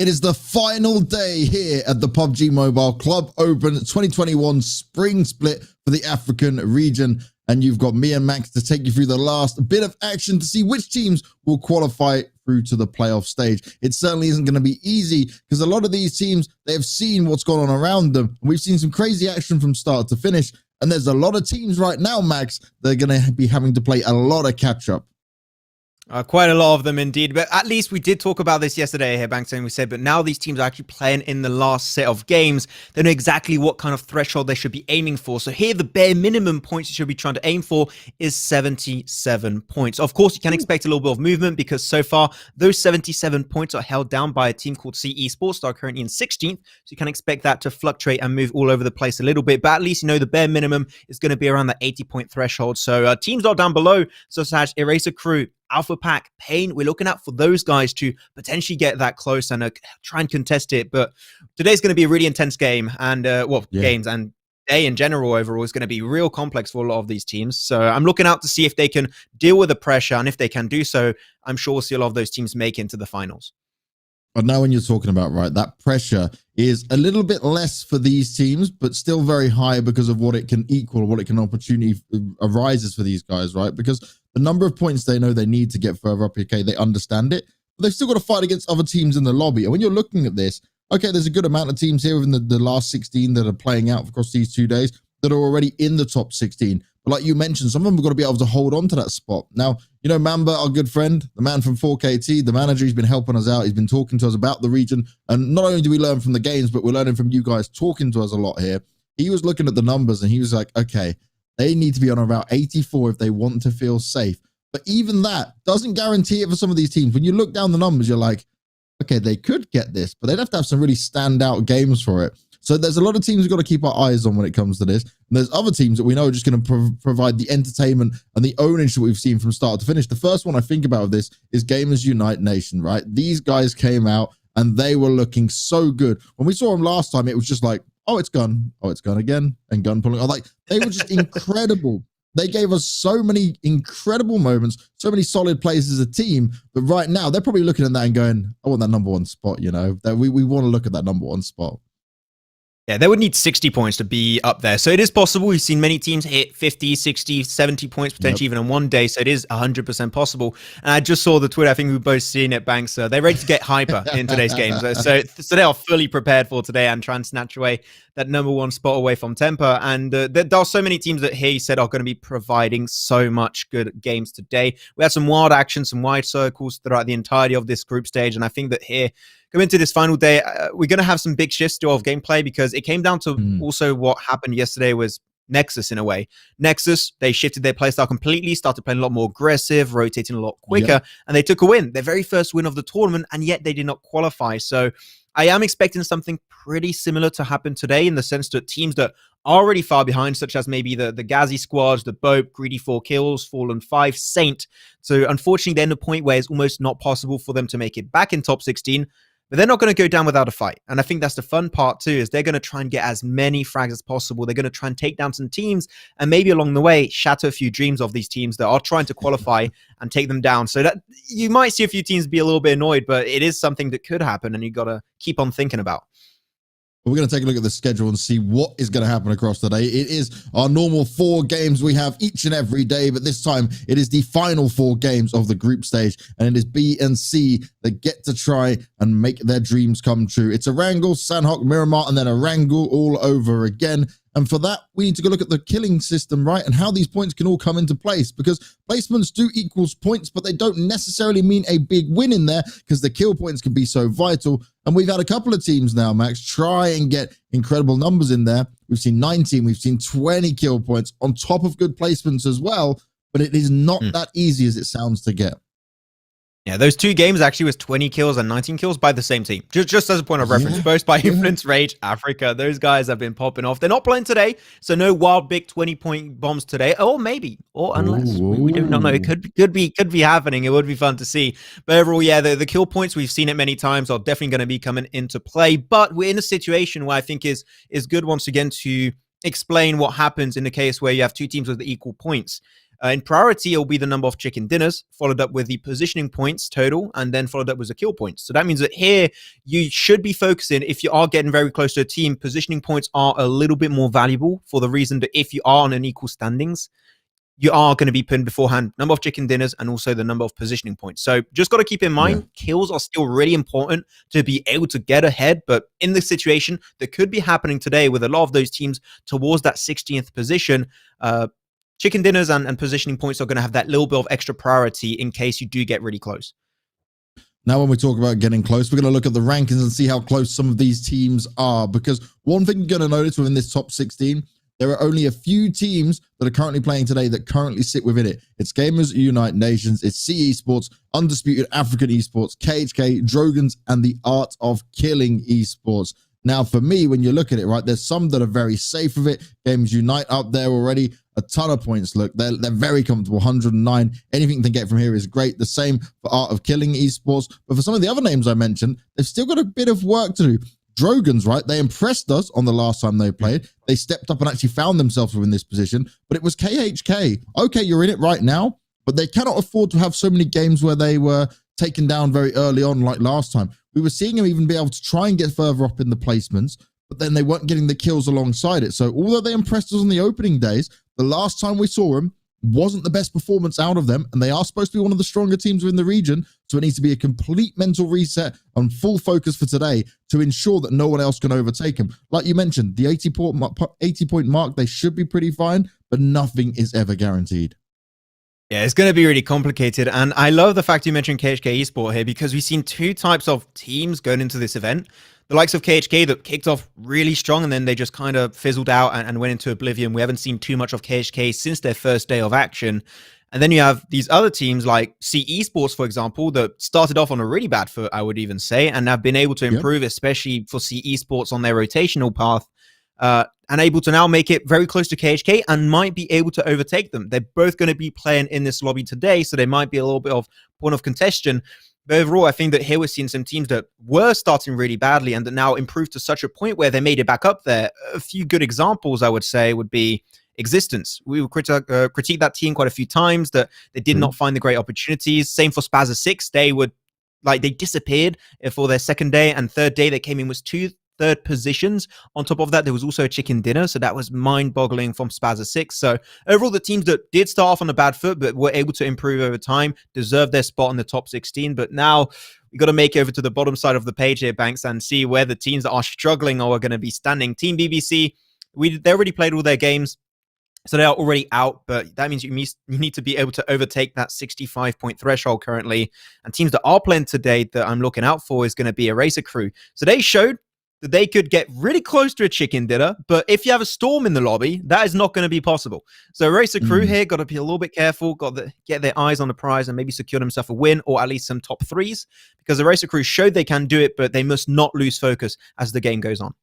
It is the final day here at the Pubg Mobile Club Open 2021 Spring Split for the African region. And you've got me and Max to take you through the last bit of action to see which teams will qualify through to the playoff stage. It certainly isn't going to be easy because a lot of these teams, they have seen what's gone on around them. We've seen some crazy action from start to finish. And there's a lot of teams right now, Max, that are going to be having to play a lot of catch up. Quite a lot of them indeed, but at least we did talk about this yesterday here, Banks, and we said, but now these teams are actually playing in the last set of games. They know exactly what kind of threshold they should be aiming for. So here, the bare minimum points you should be trying to aim for is 77 points. Of course, you can expect a little bit of movement because so far, those 77 points are held down by a team called CE Sports that are currently in 16th. So you can expect that to fluctuate and move all over the place a little bit, but at least you know the bare minimum is going to be around the 80-point threshold. So teams are down below, such as Eraser Crew, Alpha Pack, Pain, we're looking out for those guys to potentially get that close and try and contest it. But today's going to be a really intense game, and games and day in general overall is going to be real complex for a lot of these teams. So I'm looking out to see if they can deal with the pressure, and if they can do so, I'm sure we'll see a lot of those teams make into the finals. But now when you're talking about, right, that pressure is a little bit less for these teams, but still very high because of what it can equal, what it can opportunity arises for these guys, right? Because the number of points they know they need to get further up, okay, they understand it, but they've still got to fight against other teams in the lobby. And when you're looking at this, okay, there's a good amount of teams here within the last 16 that are playing out across these 2 days that are already in the top 16. But like you mentioned, some of them have got to be able to hold on to that spot. Now, you know, Mamba, our good friend, the man from 4KT, the manager, he's been helping us out. He's been talking to us about the region. And not only do we learn from the games, but we're learning from you guys talking to us a lot here. He was looking at the numbers and he was like, okay, they need to be on about 84 if they want to feel safe. But even that doesn't guarantee it for some of these teams. When you look down the numbers, you're like, okay, they could get this, but they'd have to have some really standout games for it. So there's a lot of teams we've got to keep our eyes on when it comes to this. And there's other teams that we know are just going to provide the entertainment and the ownage that we've seen from start to finish. The first one I think about of this is Gamers Unite Nation, right? These guys came out and they were looking so good. When we saw them last time, it was just like, oh, it's gun. Oh, it's gun again. And gun pulling. Like, they were just incredible. They gave us so many incredible moments, so many solid plays as a team. But right now, they're probably looking at that and going, I want that number one spot, you know? That we want to look at that number one spot. Yeah, they would need 60 points to be up there. So it is possible. We've seen many teams hit 50, 60, 70 points, potentially even in one day. So it is 100% possible. And I just saw the Twitter. I think we've both seen it, Banks. They're ready to get hyper in today's games. So they are fully prepared for today and try and snatch away that number one spot away from Temper. And there are so many teams that here you said are going to be providing so much good games today. We had some wild action, some wide circles throughout the entirety of this group stage. And I think that here, coming into this final day, we're going to have some big shifts to our gameplay because it came down to also what happened yesterday was Nexus in a way. Nexus, they shifted their playstyle completely, started playing a lot more aggressive, rotating a lot quicker, and they took a win, their very first win of the tournament, and yet they did not qualify. So I am expecting something pretty similar to happen today in the sense that teams that are already far behind, such as maybe the Gazi squads, the Bope, Greedy 4 Kills, Fallen 5, Saint. So unfortunately, they're in a point where it's almost not possible for them to make it back in top 16. But they're not going to go down without a fight. And I think that's the fun part too, is they're going to try and get as many frags as possible. They're going to try and take down some teams and maybe along the way, shatter a few dreams of these teams that are trying to qualify and take them down. So that you might see a few teams be a little bit annoyed, but it is something that could happen and you've got to keep on thinking about. We're going to take a look at the schedule and see what is going to happen across the day. It is our normal 4 games we have each and every day, but this time it is the final 4 games of the group stage, and it is B and C that get to try and make their dreams come true. It's Erangel, Sanhok, Miramar, and then Erangel all over again. And for that, we need to go look at the killing system, right? And how these points can all come into place, because placements do equals points, but they don't necessarily mean a big win in there because the kill points can be so vital. And we've had a couple of teams now, Max, try and get incredible numbers in there. We've seen 19, we've seen 20 kill points on top of good placements as well, but it is not that easy as it sounds to get. Yeah, those 2 games actually was 20 kills and 19 kills by the same team. Just as a point of reference, both by Influence, Rage, Africa. Those guys have been popping off. They're not playing today, so no wild big 20-point bombs today. Or maybe, or unless we do not know. It could be happening. It would be fun to see. But overall, yeah, the kill points, we've seen it many times, are definitely going to be coming into play. But we're in a situation where I think is good once again to explain what happens in the case where you have 2 teams with equal points. In priority, it'll be the number of chicken dinners, followed up with the positioning points total, and then followed up with the kill points. So that means that here you should be focusing, if you are getting very close to a team, positioning points are a little bit more valuable for the reason that if you are on an equal standings, you are going to be putting beforehand number of chicken dinners and also the number of positioning points. So just got to keep in mind, kills are still really important to be able to get ahead. But in this situation that could be happening today with a lot of those teams towards that 60th position, chicken dinners and positioning points are going to have that little bit of extra priority in case you do get really close. Now, when we talk about getting close, we're going to look at the rankings and see how close some of these teams are. Because one thing you're going to notice within this top 16, there are only a few teams that are currently playing today that currently sit within it. It's Gamers Unite Nations, it's C Esports, Undisputed African Esports, KHK, Drogans, and the Art of Killing Esports. Now, for me, when you look at it, right, there's some that are very safe with it. Gamers Unite up there already, a ton of points. Look, they're very comfortable, 109. Anything they get from here is great. The same for Art of Killing Esports. But for some of the other names I mentioned, they've still got a bit of work to do. Drogans, right? They impressed us on the last time they played. They stepped up and actually found themselves within this position, but it was KHK. Okay, you're in it right now, but they cannot afford to have so many games where they were taken down very early on like last time. We were seeing them even be able to try and get further up in the placements, but then they weren't getting the kills alongside it. So although they impressed us on the opening days, the last time we saw them wasn't the best performance out of them, and they are supposed to be one of the stronger teams within the region, so it needs to be a complete mental reset and full focus for today to ensure that no one else can overtake them. Like you mentioned, the 80-point mark, they should be pretty fine, but nothing is ever guaranteed. Yeah, it's going to be really complicated, and I love the fact you mentioned KHK Esport here, because we've seen two types of teams going into this event. The likes of KHK that kicked off really strong and then they just kind of fizzled out and went into oblivion. We haven't seen too much of KHK since their first day of action. And then you have these other teams like C Esports, for example, that started off on a really bad foot, I would even say, and have been able to improve, especially for C Esports on their rotational path, and able to now make it very close to KHK and might be able to overtake them. They're both going to be playing in this lobby today, so there might be a little bit of point of contention. But overall, I think that here we're seeing some teams that were starting really badly and that now improved to such a point where they made it back up there. A few good examples, I would say, would be Existence. We would critique that team quite a few times, that they did not find the great opportunities. Same for Spazza 6. They disappeared for their second day, and third day they came in with two third positions. On top of that, there was also a chicken dinner, so that was mind-boggling from Spazza 6. So overall, the teams that did start off on a bad foot but were able to improve over time deserve their spot in the top 16. But now we got to make it over to the bottom side of the page here, Banks, and see where the teams that are struggling are going to be standing. Team BBC, they already played all their games, so they are already out, but that means you need to be able to overtake that 65-point threshold currently. And teams that are playing today that I'm looking out for is going to be Eraser Crew. So they showed that they could get really close to a chicken dinner, but if you have a storm in the lobby, that is not going to be possible. So Racer Crew here got to be a little bit careful, got to get their eyes on the prize and maybe secure themselves a win or at least some top threes, because the Racer Crew showed they can do it, but they must not lose focus as the game goes on.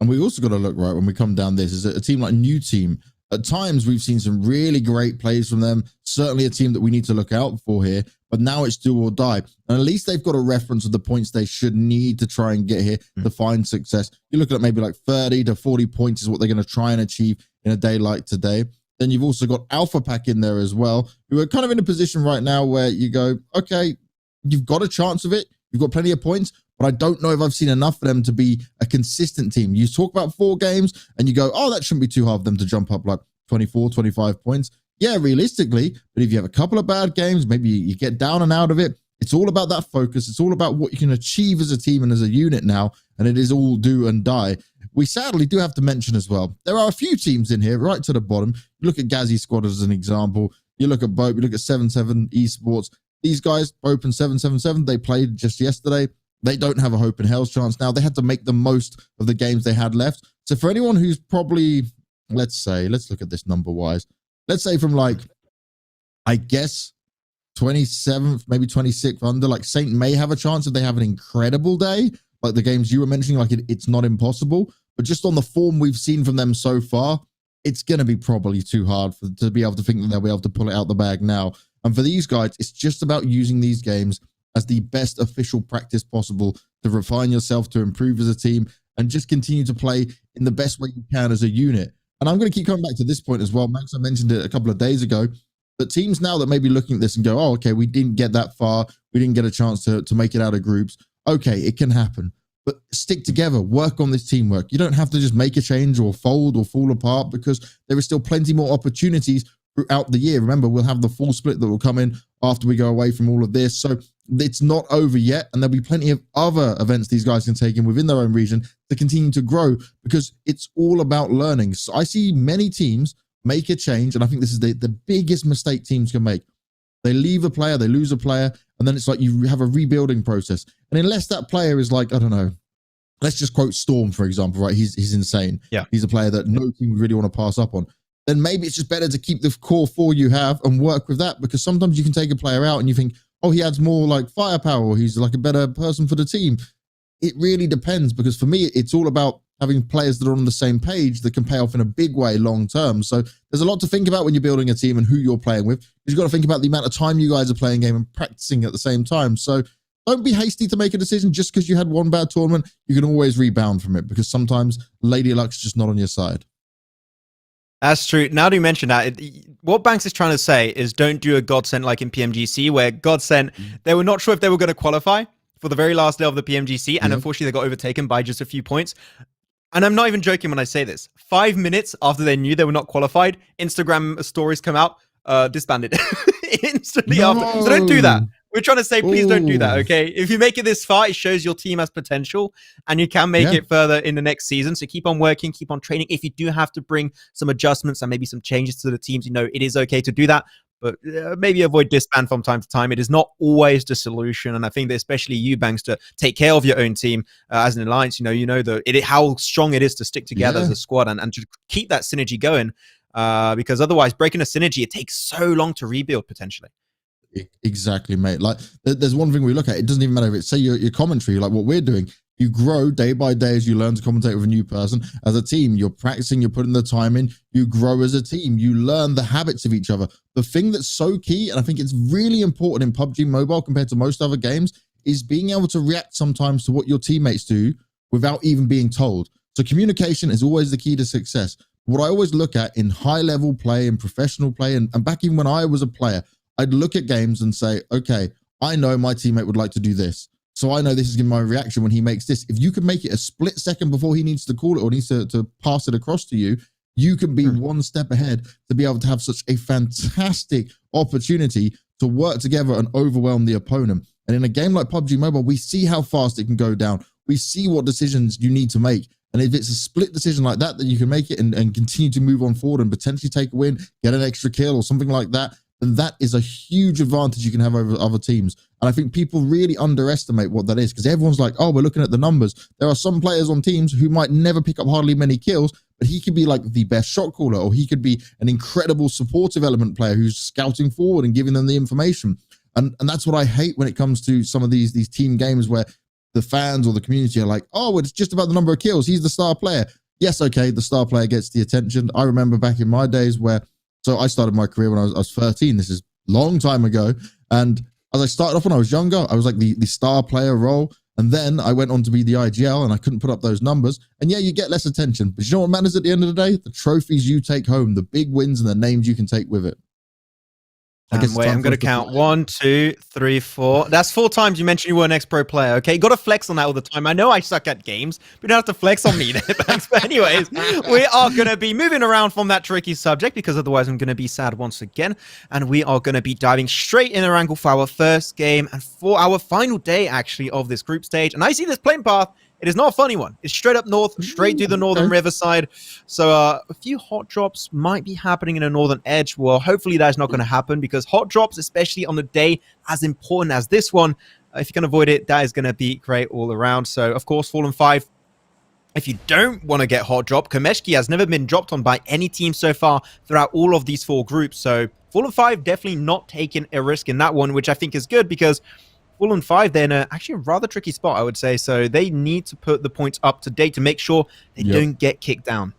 And we also got to look, right, when we come down this, is a team like New Team. At times, we've seen some really great plays from them. Certainly a team that we need to look out for here. But now it's do or die. And at least they've got a reference of the points they should need to try and get here to find success. You're looking at maybe like 30 to 40 points is what they're going to try and achieve in a day like today. Then you've also got Alpha Pack in there as well, who are kind of in a position right now where you go, okay, you've got a chance of it. You've got plenty of points, but I don't know if I've seen enough for them to be a consistent team. You talk about 4 games and you go, oh, that shouldn't be too hard for them to jump up like 24, 25 points. Yeah, realistically, but if you have a couple of bad games, maybe you get down and out of it. It's all about that focus. It's all about what you can achieve as a team and as a unit now, and it is all do and die. We sadly do have to mention as well, there are a few teams in here right to the bottom. You look at Gazzy Squad as an example. You look at Boat, you look at 77 Esports. These guys, Boat and 777, they played just yesterday. They don't have a hope in hell's chance now. They had to make the most of the games they had left. So for anyone who's probably, let's look at this number-wise. Let's say from like, I guess, 27th, maybe 26th under, like Saint may have a chance if they have an incredible day. Like the games you were mentioning, like it's not impossible. But just on the form we've seen from them so far, it's going to be probably too hard to be able to think that they'll be able to pull it out the bag now. And for these guys, it's just about using these games as the best official practice possible to refine yourself, to improve as a team, and just continue to play in the best way you can as a unit. And I'm going to keep coming back to this point as well, Max. I mentioned it a couple of days ago. But teams now that may be looking at this and go, oh, okay, we didn't get that far. We didn't get a chance to make it out of groups. Okay, it can happen. But stick together, work on this teamwork. You don't have to just make a change or fold or fall apart, because there is still plenty more opportunities throughout the year. Remember, we'll have the full split that will come in after we go away from all of this. So it's not over yet. And there'll be plenty of other events these guys can take in within their own region to continue to grow, because it's all about learning. So I see many teams make a change, and I think this is the biggest mistake teams can make. They leave a player, they lose a player, and then it's like you have a rebuilding process. And unless that player is like, I don't know, let's just quote Storm, for example, right? He's insane. Yeah. He's a player that no team would really want to pass up on. Then maybe it's just better to keep the core four you have and work with that, because sometimes you can take a player out and you think, oh, he adds more like firepower, or he's like a better person for the team. It really depends, because for me, it's all about having players that are on the same page that can pay off in a big way long term. So there's a lot to think about when you're building a team and who you're playing with. You've got to think about the amount of time you guys are playing game and practicing at the same time. So don't be hasty to make a decision just because you had one bad tournament. You can always rebound from it, because sometimes Lady Luck's just not on your side. That's true. Now that you mention that, what Banks is trying to say is don't do a Godsent like in PMGC, where Godsent, they were not sure if they were going to qualify for the very last day of the PMGC, and unfortunately they got overtaken by just a few points. And I'm not even joking when I say this. 5 minutes after they knew they were not qualified, Instagram stories come out, disbanded instantly after. So don't do that. We're trying to say, please don't do that, okay? If you make it this far, it shows your team has potential, and you can make it further in the next season. So keep on working, keep on training. If you do have to bring some adjustments and maybe some changes to the teams, you know, it is okay to do that. But maybe avoid disband from time to time. It is not always the solution. And I think that especially you, Banks, to take care of your own team as an alliance, you know how strong it is to stick together as a squad and to keep that synergy going. Because otherwise, breaking a synergy, it takes so long to rebuild potentially. Exactly, mate. Like, there's one thing we look at. It doesn't even matter if it's, say, your commentary, like what we're doing. You grow day by day as you learn to commentate with a new person. As a team, you're practicing, you're putting the time in, you grow as a team, you learn the habits of each other. The thing that's so key, and I think it's really important in PUBG Mobile compared to most other games, is being able to react sometimes to what your teammates do without even being told. So communication is always the key to success. What I always look at in high-level play and professional play, and back even when I was a player, I'd look at games and say, okay, I know my teammate would like to do this. So I know this is going to be my reaction when he makes this. If you can make it a split second before he needs to call it or needs to pass it across to you, you can be one step ahead to be able to have such a fantastic opportunity to work together and overwhelm the opponent. And in a game like PUBG Mobile, we see how fast it can go down. We see what decisions you need to make. And if it's a split decision like that you can make it and continue to move on forward and potentially take a win, get an extra kill or something like that, then that is a huge advantage you can have over other teams. And I think people really underestimate what that is, because everyone's like, oh, we're looking at the numbers. There are some players on teams who might never pick up hardly many kills, but he could be like the best shot caller, or he could be an incredible supportive element player who's scouting forward and giving them the information. And that's what I hate when it comes to some of these team games where the fans or the community are like, oh, it's just about the number of kills. He's the star player. Yes, okay, the star player gets the attention. I remember back in my days so I started my career when I was 13. This is a long time ago. And as I started off when I was younger, I was like the star player role. And then I went on to be the IGL and I couldn't put up those numbers. And yeah, you get less attention. But you know what matters at the end of the day? The trophies you take home, the big wins and the names you can take with it. Wait, I'm going to count 1, 2, 3, 4. That's 4 times you mentioned you were an ex-pro player, okay? You got to flex on that all the time. I know I suck at games, but you don't have to flex on me there, Banks. But anyways, we are going to be moving around from that tricky subject, because otherwise I'm going to be sad once again. And we are going to be diving straight in Erangel for our first game and for our final day, actually, of this group stage. And I see this playing path. It is not a funny one. It's straight up north, straight to the northern riverside. So a few hot drops might be happening in the northern edge. Well, hopefully that's not going to happen, because hot drops, especially on a day as important as this one, if you can avoid it, that is going to be great all around. So, of course, Fallen 5, if you don't want to get hot drop, Komeshki has never been dropped on by any team so far throughout all of these 4 groups. So Fallen 5 definitely not taking a risk in that one, which I think is good, because Fallen 5, they're in actually a rather tricky spot, I would say. So they need to put the points up to date to make sure they don't get kicked down.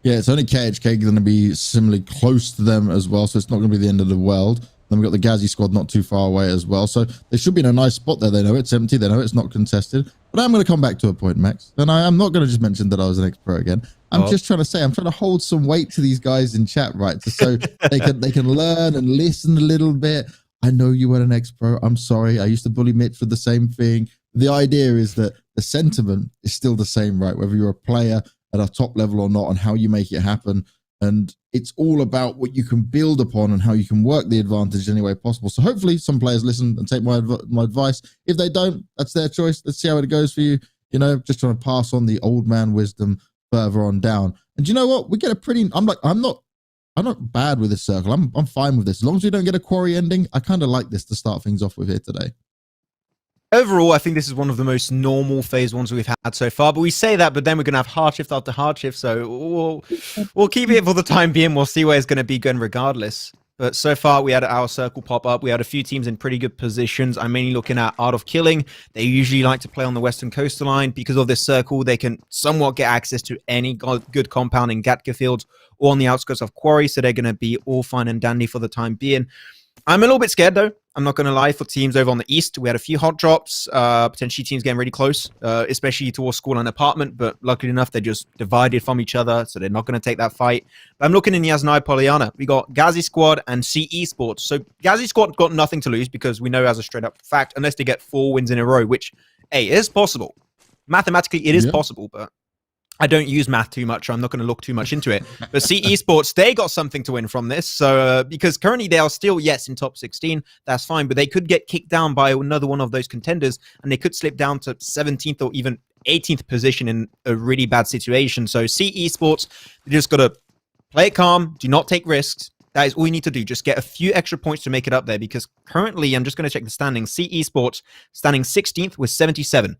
Yeah, it's only KHK going to be similarly close to them as well, so it's not going to be the end of the world. Then we've got the Ghazi squad not too far away as well. So they should be in a nice spot there. They know it's empty. They know it's not contested. But I'm going to come back to a point, Max. And I'm not going to just mention that I was an ex-pro again. I'm just trying to say, I'm trying to hold some weight to these guys in chat, right? So they can learn and listen a little bit. I know you were an ex-pro. I'm sorry. I used to bully Mitch for the same thing. The idea is that the sentiment is still the same, right? Whether you're a player at a top level or not, and how you make it happen. And it's all about what you can build upon and how you can work the advantage any way possible. So hopefully some players listen and take my advice. If they don't, that's their choice. Let's see how it goes for you. You know, just trying to pass on the old man wisdom further on down. And you know what? We get a pretty, I'm not bad with this circle. I'm fine with this. As long as we don't get a quarry ending, I kind of like this to start things off with here today. Overall, I think this is one of the most normal phase ones we've had so far. But we say that, but then we're going to have hard shift after hard shift. So we'll keep it for the time being. We'll see where it's going to be going regardless. But so far, we had our circle pop up. We had a few teams in pretty good positions. I'm mainly looking at Art of Killing. They usually like to play on the western coastal line. Because of this circle, they can somewhat get access to any good compound in Gatka Fields or on the outskirts of Quarry. So they're going to be all fine and dandy for the time being. I'm a little bit scared, though. I'm not going to lie, for teams over on the east. We had a few hot drops, potentially teams getting really close, especially towards school and apartment. But luckily enough, they're just divided from each other, so they're not going to take that fight. But I'm looking in Yasnai Poliana. We got Gazi Squad and CE Sports. So Gazi Squad got nothing to lose because we know as a straight up fact, unless they get 4 wins in a row, which, hey, is possible. Mathematically, it is possible, but I don't use math too much, so I'm not going to look too much into it. But CE Sports, they got something to win from this. So because currently they are still, yes, in top 16, that's fine. But they could get kicked down by another one of those contenders, and they could slip down to 17th or even 18th position in a really bad situation. So CE Sports, they just got to play it calm, do not take risks. That is all you need to do. Just get a few extra points to make it up there. Because currently, I'm just going to check the standings. CE Sports standing 16th with 77.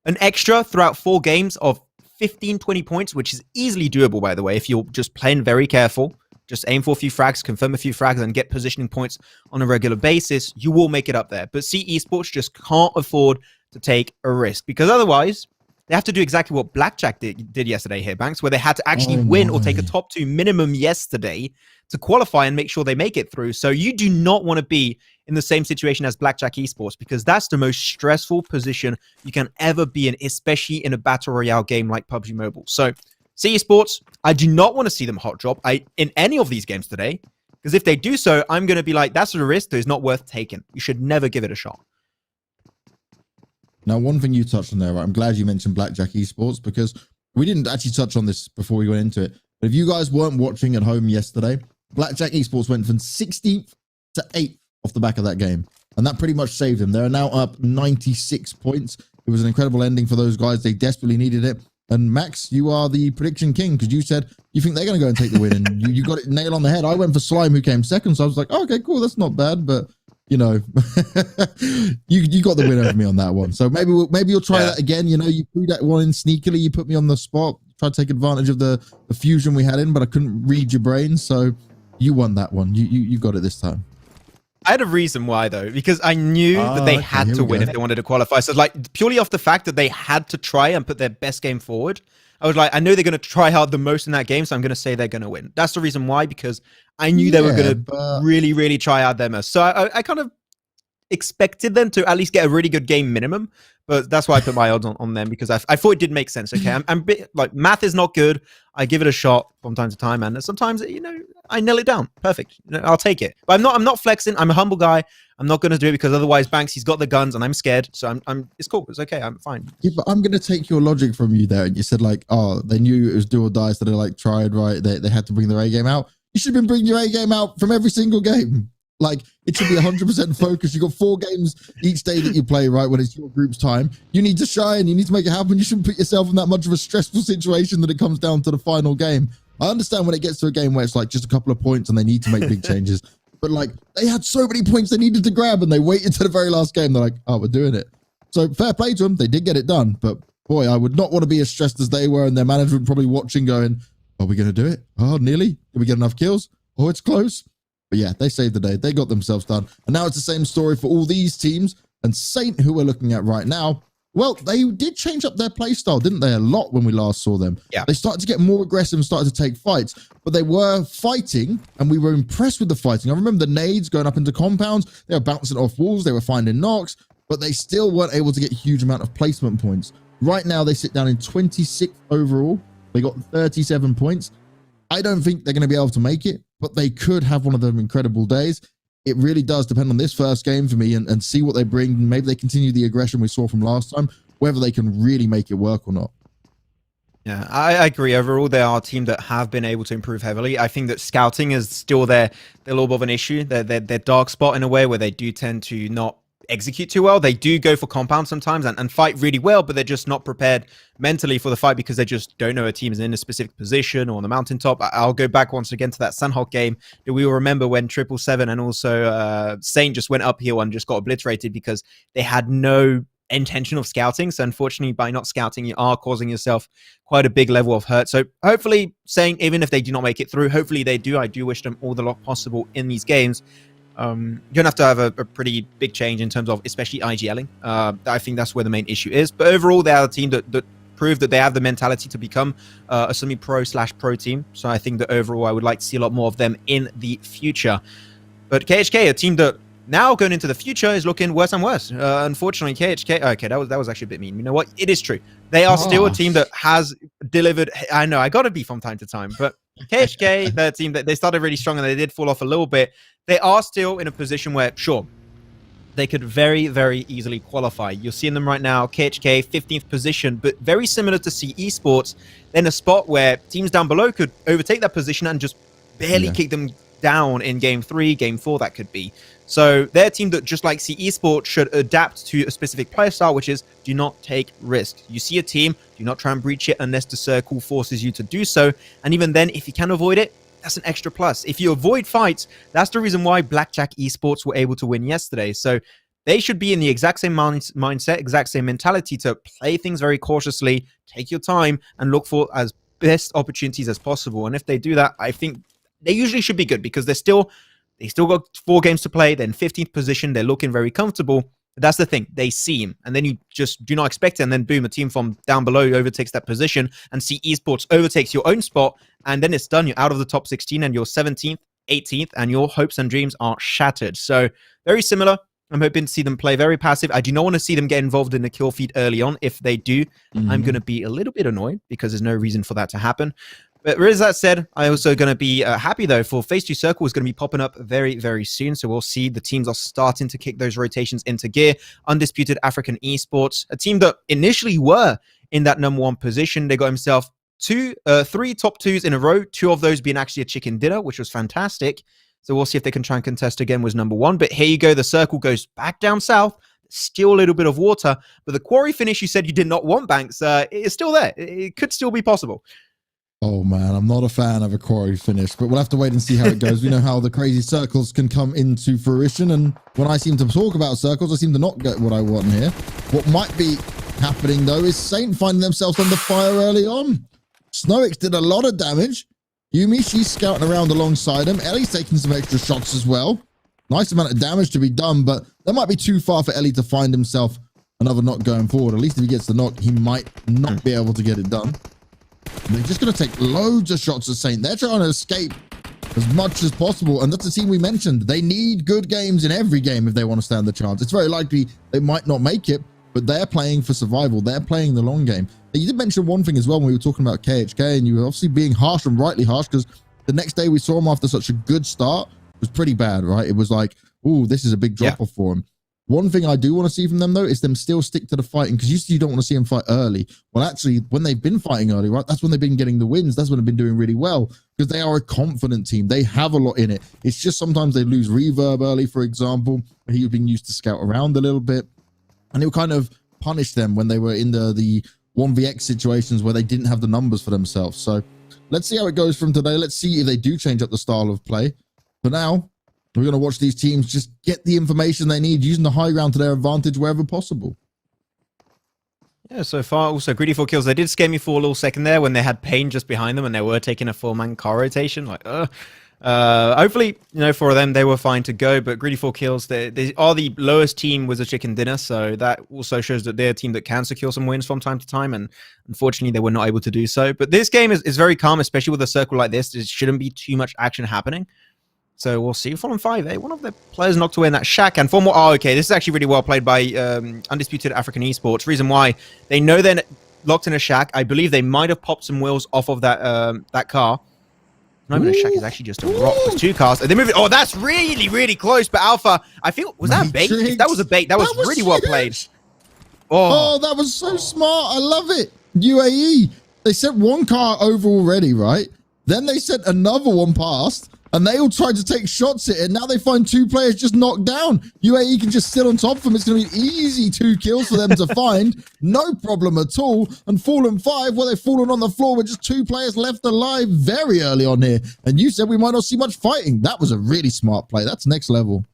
An extra throughout 4 games of 15, 20 points, which is easily doable, by the way, if you're just playing very careful. Just aim for a few frags, confirm a few frags, and get positioning points on a regular basis. You will make it up there. But CE Sports just can't afford to take a risk, because otherwise they have to do exactly what Blackjack did yesterday here, Banks, where they had to actually win or take a top 2 minimum yesterday to qualify and make sure they make it through. So you do not want to be in the same situation as Blackjack Esports, because that's the most stressful position you can ever be in, especially in a battle royale game like PUBG Mobile. So CE Sports, I do not want to see them hot drop in any of these games today, because if they do so, I'm going to be like, that's a risk that is not worth taking. You should never give it a shot. Now, one thing you touched on there, right? I'm glad you mentioned Blackjack Esports, because we didn't actually touch on this before we went into it. But if you guys weren't watching at home yesterday, Blackjack Esports went from 16th to 8th off the back of that game. And that pretty much saved them. They're now up 96 points. It was an incredible ending for those guys. They desperately needed it. And Max, you are the prediction king, because you said you think they're going to go and take the win. And you got it nailed on the head. I went for Slime, who came second. So I was like, oh, okay, cool. That's not bad. But, you know, you got the win over me on that one. So maybe you'll try that again. You know, you threw that one in sneakily. You put me on the spot. Tried to take advantage of the fusion we had in, but I couldn't read your brain. So you won that one. You got it this time. I had a reason why, though, because I knew that they had to win if they wanted to qualify. So, like, purely off the fact that they had to try and put their best game forward, I was like, I know they're going to try hard the most in that game, so I'm going to say they're going to win. That's the reason why, because I knew they were going to really, really try hard their most. So I kind of expected them to at least get a really good game minimum, but that's why I put my odds on them, because I thought it did make sense. Okay, I'm like, math is not good. I give it a shot from time to time, and sometimes, you know, I nail it down. Perfect. You know, I'll take it. But I'm not flexing. I'm a humble guy. I'm not going to do it, because otherwise Banks, he's got the guns and I'm scared. So it's cool. It's okay. I'm fine. Yeah, but I'm going to take your logic from you there. And you said, like, oh, they knew it was do or die, so they like tried, right? They had to bring their A game out. You should have been bringing your A game out from every single game. Like, it should be 100% focused. You got 4 games each day that you play, right? When it's your group's time, you need to shine. You need to make it happen. You shouldn't put yourself in that much of a stressful situation that it comes down to the final game. I understand when it gets to a game where it's like just a couple of points and they need to make big changes, but like, they had so many points they needed to grab, and they waited to the very last game. They're like, oh, we're doing it. So fair play to them. They did get it done, but boy, I would not want to be as stressed as they were, and their management probably watching going, are we going to do it? Oh, nearly. Did we get enough kills? Oh, it's close. But yeah, they saved the day. They got themselves done. And now it's the same story for all these teams. And Saint, who we're looking at right now, well, they did change up their play style, didn't they? A lot when we last saw them. Yeah. They started to get more aggressive and started to take fights. But they were fighting, and we were impressed with the fighting. I remember the nades going up into compounds. They were bouncing off walls. They were finding knocks. but they still weren't able to get a huge amount of placement points. Right now, they sit down in 26th overall. They got 37 points. I don't think they're going to be able to make it, but they could have one of them incredible days. It really does depend on this first game for me and see what they bring. Maybe they continue the aggression we saw from last time, whether they can really make it work or not. Yeah, I agree. Overall, they are a team that have been able to improve heavily. I think that scouting is still their little bit of an issue. Their dark spot in a way where they do tend to not execute too well. They do go for compound sometimes and fight really well, but they're just not prepared mentally for the fight because they just don't know a team is in a specific position or on the mountaintop. I'll go back once again to that Sunhawk game that we will remember when 777 and also Saint just went uphill and just got obliterated because they had no intention of scouting. So unfortunately, by not scouting, you are causing yourself quite a big level of hurt. So hopefully, saying even if they do not make it through, hopefully they do. I do wish them all the luck possible in these games. You're gonna have to have a pretty big change in terms of especially IGLing. I think that's where the main issue is. But overall, they are a team that proved that they have the mentality to become a semi-pro/pro team. So I think that overall, I would like to see a lot more of them in the future. But KHK, a team that now going into the future is looking worse and worse. Unfortunately, KHK. Okay, that was actually a bit mean. You know what? It is true. They are still a team that has delivered. I know I got to be from time to time, but KHK, their team that they started really strong and they did fall off a little bit. They are still in a position where, sure, they could very, very easily qualify. You're seeing them right now, KHK, 15th position, but very similar to C Esports, in a spot where teams down below could overtake that position and just barely kick them down in game 3, game 4, that could be. So they're a team that, just like C Esports, should adapt to a specific playstyle, which is do not take risks. You see a team, do not try and breach it unless the circle forces you to do so. And even then, if you can avoid it, that's an extra plus. If you avoid fights, that's the reason why Blackjack Esports were able to win yesterday. So they should be in the exact same mindset, exact same mentality to play things very cautiously, take your time, and look for as best opportunities as possible. And if they do that, I think they usually should be good because they still got 4 games to play. They're in 15th position. They're looking very comfortable. But that's the thing. They see him, and then you just do not expect it. And then boom, a team from down below overtakes that position, and C Esports overtakes your own spot. And then it's done. You're out of the top 16 and you're 17th, 18th, and your hopes and dreams are shattered. So very similar. I'm hoping to see them play very passive. I do not want to see them get involved in the kill feed early on. If they do, I'm going to be a little bit annoyed because there's no reason for that to happen. But with that said, I'm also going to be happy, though, for Phase 2 Circle is going to be popping up very, very soon. So we'll see the teams are starting to kick those rotations into gear. Undisputed African Esports, a team that initially were in that number 1 position. They got himself 3 top 2s in a row, 2 of those being actually a chicken dinner, which was fantastic. So we'll see if they can try and contest again with number 1. But here you go. The circle goes back down south. Still a little bit of water. But the quarry finish you said you did not want, Banks, is still there. It could still be possible. Oh man, I'm not a fan of a quarry finish, but we'll have to wait and see how it goes. We know how the crazy circles can come into fruition, and when I seem to talk about circles, I seem to not get what I want here. What might be happening though is Saint finding themselves under fire early on. Snowyx did a lot of damage. Yumi, she's scouting around alongside him. Ellie's taking some extra shots as well. Nice amount of damage to be done, but that might be too far for Ellie to find himself another knock going forward. At least if he gets the knock, he might not be able to get it done. They're just going to take loads of shots at Saint. They're trying to escape as much as possible. And that's the team we mentioned. They need good games in every game if they want to stand the chance. It's very likely they might not make it, but they're playing for survival. They're playing the long game. Now, you did mention one thing as well when we were talking about KHK, and you were obviously being harsh and rightly harsh because the next day we saw him after such a good start was pretty bad, right? It was like, oh, this is a big drop off for him. One thing I do want to see from them, though, is them still stick to the fighting, because usually you don't want to see them fight early. Well, actually, when they've been fighting early, right, that's when they've been getting the wins. That's when they've been doing really well, because they are a confident team. They have a lot in it. It's just sometimes they lose reverb early, for example. He was being used to scout around a little bit, and it would kind of punish them when they were in the 1vx situations where they didn't have the numbers for themselves. So let's see how it goes from today. Let's see if they do change up the style of play. For now, we're going to watch these teams just get the information they need, using the high ground to their advantage wherever possible. Yeah, so far, also, Greedy 4 kills. They did scare me for a little second there when they had Pain just behind them and they were taking a 4-man car rotation. Like, hopefully, you know, for them, they were fine to go. But Greedy 4 kills, they are the lowest team with a chicken dinner. So that also shows that they're a team that can secure some wins from time to time. And unfortunately, they were not able to do so. But this game is very calm, especially with a circle like this. There shouldn't be too much action happening. So we'll see. Fallen 5, one of the players knocked away in that shack. And for more, oh, okay, this is actually really well played by Undisputed African Esports. Reason why, they know they're locked in a shack. I believe they might have popped some wheels off of that car. Not even a shack, is actually just a rock with 2 cars. They move it. Oh, that's really, really close. But Alpha, I feel, was that a bait? If that was a bait, that was really well played. Oh, that was so smart. I love it. UAE, they sent 1 car over already, right? Then they sent another one past, and they all tried to take shots at it. Now they find 2 players just knocked down. UAE can just sit on top of them. It's going to be easy 2 kills for them to find. No problem at all. And Fallen 5, well, they've fallen on the floor with just 2 players left alive very early on here. And you said we might not see much fighting. That was a really smart play. That's next level.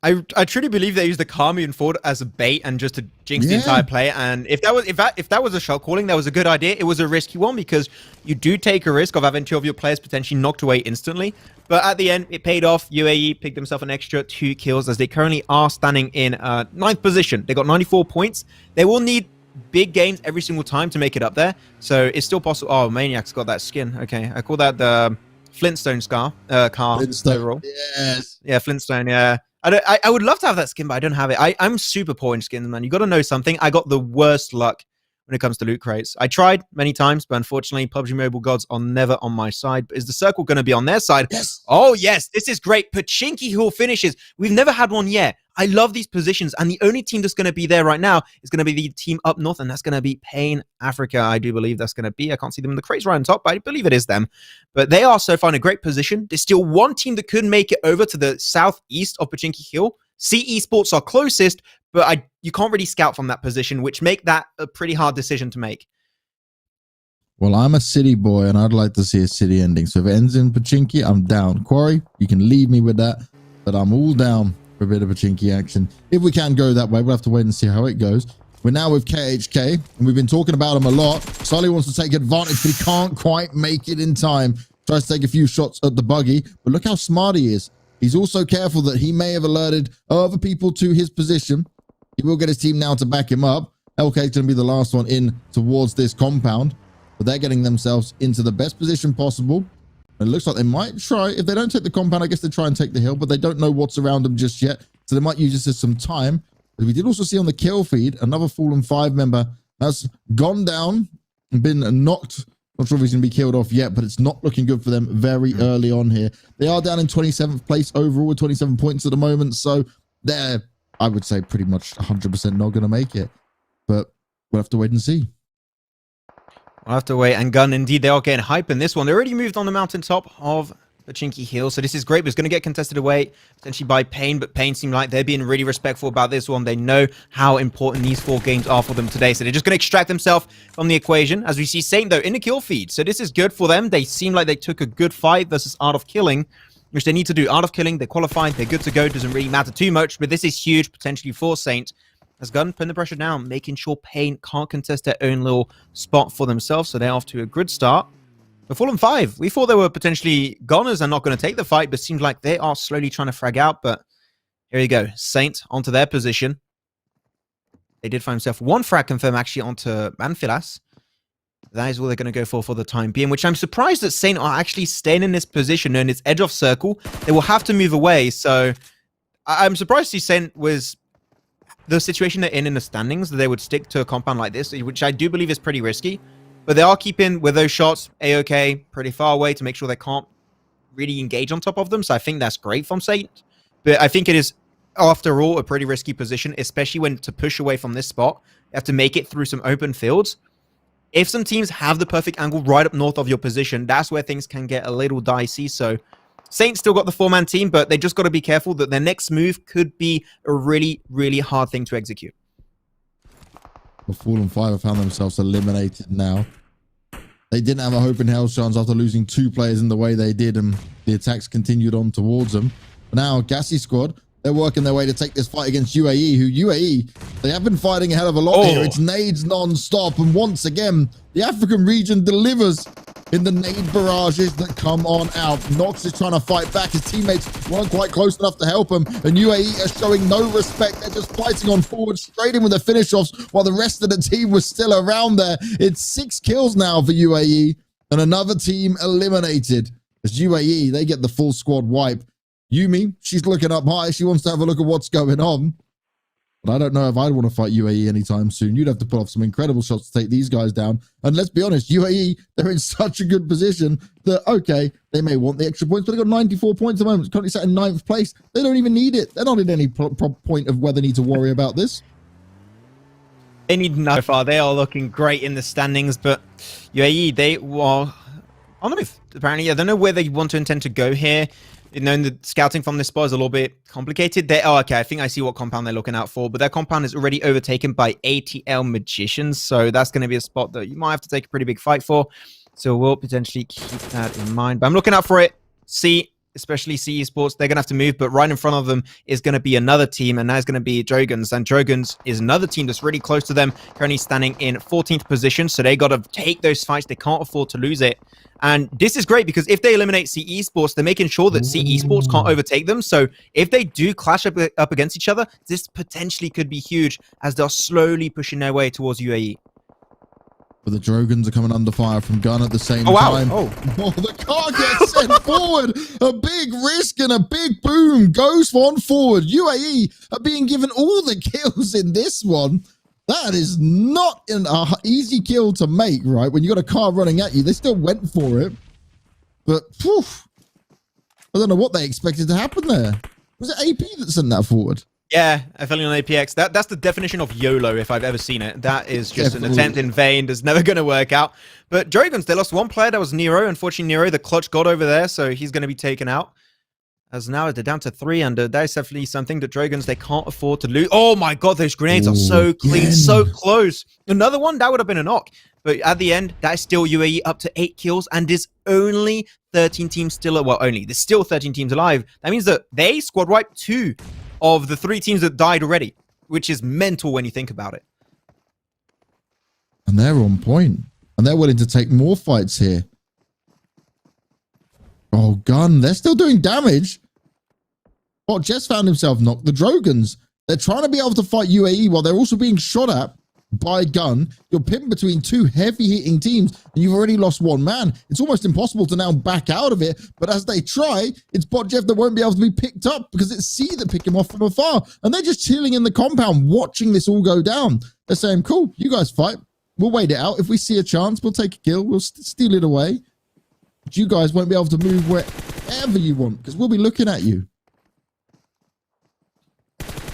I truly believe they used the car moving forward as a bait and just to jinx the entire play. And if that was a shot calling, that was a good idea. It was a risky one because you do take a risk of having 2 of your players potentially knocked away instantly. But at the end, it paid off. UAE picked themselves an extra 2 kills as they currently are standing in 9th position. They got 94 points. They will need big games every single time to make it up there. So it's still possible. Oh, Maniac's got that skin. Okay, I call that the Flintstone car. Flintstone. Overall. Yes. Yeah, Flintstone. Yeah. I would love to have that skin, but I don't have it. I'm super poor in skins, man. You got to know something. I got the worst luck when it comes to loot crates. I tried many times, but unfortunately, PUBG Mobile gods are never on my side. But is the circle going to be on their side? Yes. Oh, yes. This is great. Pachinki Hill finishes. We've never had one yet. I love these positions. And the only team that's going to be there right now is going to be the team up north, and that's going to be Pain Africa. I do believe that's going to be. I can't see them in the crates right on top, but I believe it is them. But they are so far in a great position. There's still one team that could make it over to the southeast of Pachinki Hill. CE Sports are closest, but you can't really scout from that position, which make that a pretty hard decision to make. Well, I'm a city boy, and I'd like to see a city ending. So if it ends in Pachinki, I'm down. Quarry, you can leave me with that, but I'm all down for a bit of Pachinki action. If we can go that way, we'll have to wait and see how it goes. We're now with KHK, and we've been talking about him a lot. Sully wants to take advantage, but he can't quite make it in time. Tries to take a few shots at the buggy, but look how smart he is. He's also careful that he may have alerted other people to his position. He will get his team now to back him up. LK is going to be the last one in towards this compound, but they're getting themselves into the best position possible. It looks like they might try, if they don't take the compound, I guess they try and take the hill, but they don't know what's around them just yet, so they might use this as some time. But we did also see on the kill feed, another Fallen 5 member has gone down and been knocked. Not sure if he's going to be killed off yet, but it's not looking good for them very early on here. They are down in 27th place overall with 27 points at the moment, so they're, I would say, pretty much 100% not going to make it. But we'll have to wait and see. We'll have to wait. And Gun, indeed, they are getting hype in this one. They already moved on the mountaintop of Pachinki Hill, so this is great, but it's going to get contested away potentially by Pain, but Pain seem like they're being really respectful about this one. They know how important these 4 games are for them today, so they're just going to extract themselves from the equation. As we see Saint, though, in the kill feed, so this is good for them. They seem like they took a good fight versus Art of Killing, which they need to do. Art of Killing, they're qualified, they're good to go, doesn't really matter too much, but this is huge potentially for Saint. As Gun putting the pressure down, making sure Pain can't contest their own little spot for themselves, so they're off to a good start. The Fallen 5, we thought they were potentially goners and not going to take the fight, but seems like they are slowly trying to frag out. But here you go. Saint onto their position. They did find themselves 1 frag confirm actually onto Manfilas. That is what they're going to go for the time being, which I'm surprised that Saint are actually staying in this position and its edge of circle. They will have to move away. So I'm surprised to see Saint was the situation they're in the standings, that they would stick to a compound like this, which I do believe is pretty risky. But they are keeping, with those shots, A-OK, pretty far away to make sure they can't really engage on top of them. So I think that's great from Saint. But I think it is, after all, a pretty risky position, especially when to push away from this spot, you have to make it through some open fields. If some teams have the perfect angle right up north of your position, that's where things can get a little dicey. So Saint still got the 4-man team, but they just got to be careful that their next move could be a really, really hard thing to execute. The Fallen 5 have found themselves eliminated now. They didn't have a hope in hell's chance after losing 2 players in the way they did, and the attacks continued on towards them. But now, Gassy squad, they're working their way to take this fight against UAE, who UAE, they have been fighting a hell of a lot here. It's nades non-stop, and once again, the African region delivers in the nade barrages that come on out. Nox is trying to fight back. His teammates weren't quite close enough to help him, and UAE are showing no respect. They're just fighting on forward, straight in with the finish-offs, while the rest of the team was still around there. It's 6 kills now for UAE, and another team eliminated. As UAE, they get the full squad wipe. Yumi, she's looking up high. She wants to have a look at what's going on. But I don't know if I'd want to fight UAE anytime soon. You'd have to pull off some incredible shots to take these guys down. And let's be honest, UAE, they're in such a good position that, okay, they may want the extra points, but they've got 94 points at the moment. Currently sat in 9th place. They don't even need it. They're not in any point of where they need to worry about this. They need no far. They are looking great in the standings, but UAE, they were on the move, apparently. I don't know where they want to intend to go here. You know, the scouting from this spot is a little bit complicated. Okay, I think I see what compound they're looking out for, but their compound is already overtaken by ATL Magicians, so that's going to be a spot that you might have to take a pretty big fight for. So we'll potentially keep that in mind. But I'm looking out for it. Especially CE Sports, they're going to have to move, but right in front of them is going to be another team, and that's going to be Drogons. And Drogons is another team that's really close to them, currently standing in 14th position, so they got to take those fights. They can't afford to lose it. And this is great because if they eliminate CE Sports, they're making sure that CE Sports can't overtake them. So if they do clash up against each other, this potentially could be huge as they're slowly pushing their way towards UAE. But the Drogons are coming under fire from Gun at the same time. Oh, the car gets sent forward. A big risk and a big boom goes on forward. UAE are being given all the kills in this one. That is not an easy kill to make, right? When you got a car running at you, they still went for it. But, phew, I don't know what they expected to happen there. Was it AP that sent that forward? Yeah, I fell in on APX. That's the definition of YOLO if I've ever seen it. That is just an attempt in vain. That's never going to work out. But Dragons, they lost one player. That was Nero. Unfortunately, Nero, the clutch got over there, so he's going to be taken out. As now they're down to 3, and that is definitely something that Dragons, they can't afford to lose. Oh my god, those grenades are so clean, so close. Another one, that would have been a knock. But at the end, that is still UAE up to 8 kills, and there's only 13 teams still, there's still 13 teams alive. That means that they squad wiped 2 of the 3 teams that died already, which is mental when you think about it. And they're on point, and they're willing to take more fights here. Oh, Gun, they're still doing damage. Well, Jess found himself knocked. The Drogons, they're trying to be able to fight UAE while they're also being shot at by Gun. You're pinned between 2 heavy-hitting teams, and you've already lost 1 man. It's almost impossible to now back out of it, but as they try, it's Botjeff that won't be able to be picked up because it's C that pick him off from afar, and they're just chilling in the compound, watching this all go down. They're saying, cool, you guys fight. We'll wait it out. If we see a chance, we'll take a kill. We'll steal it away. But you guys won't be able to move wherever you want because we'll be looking at you.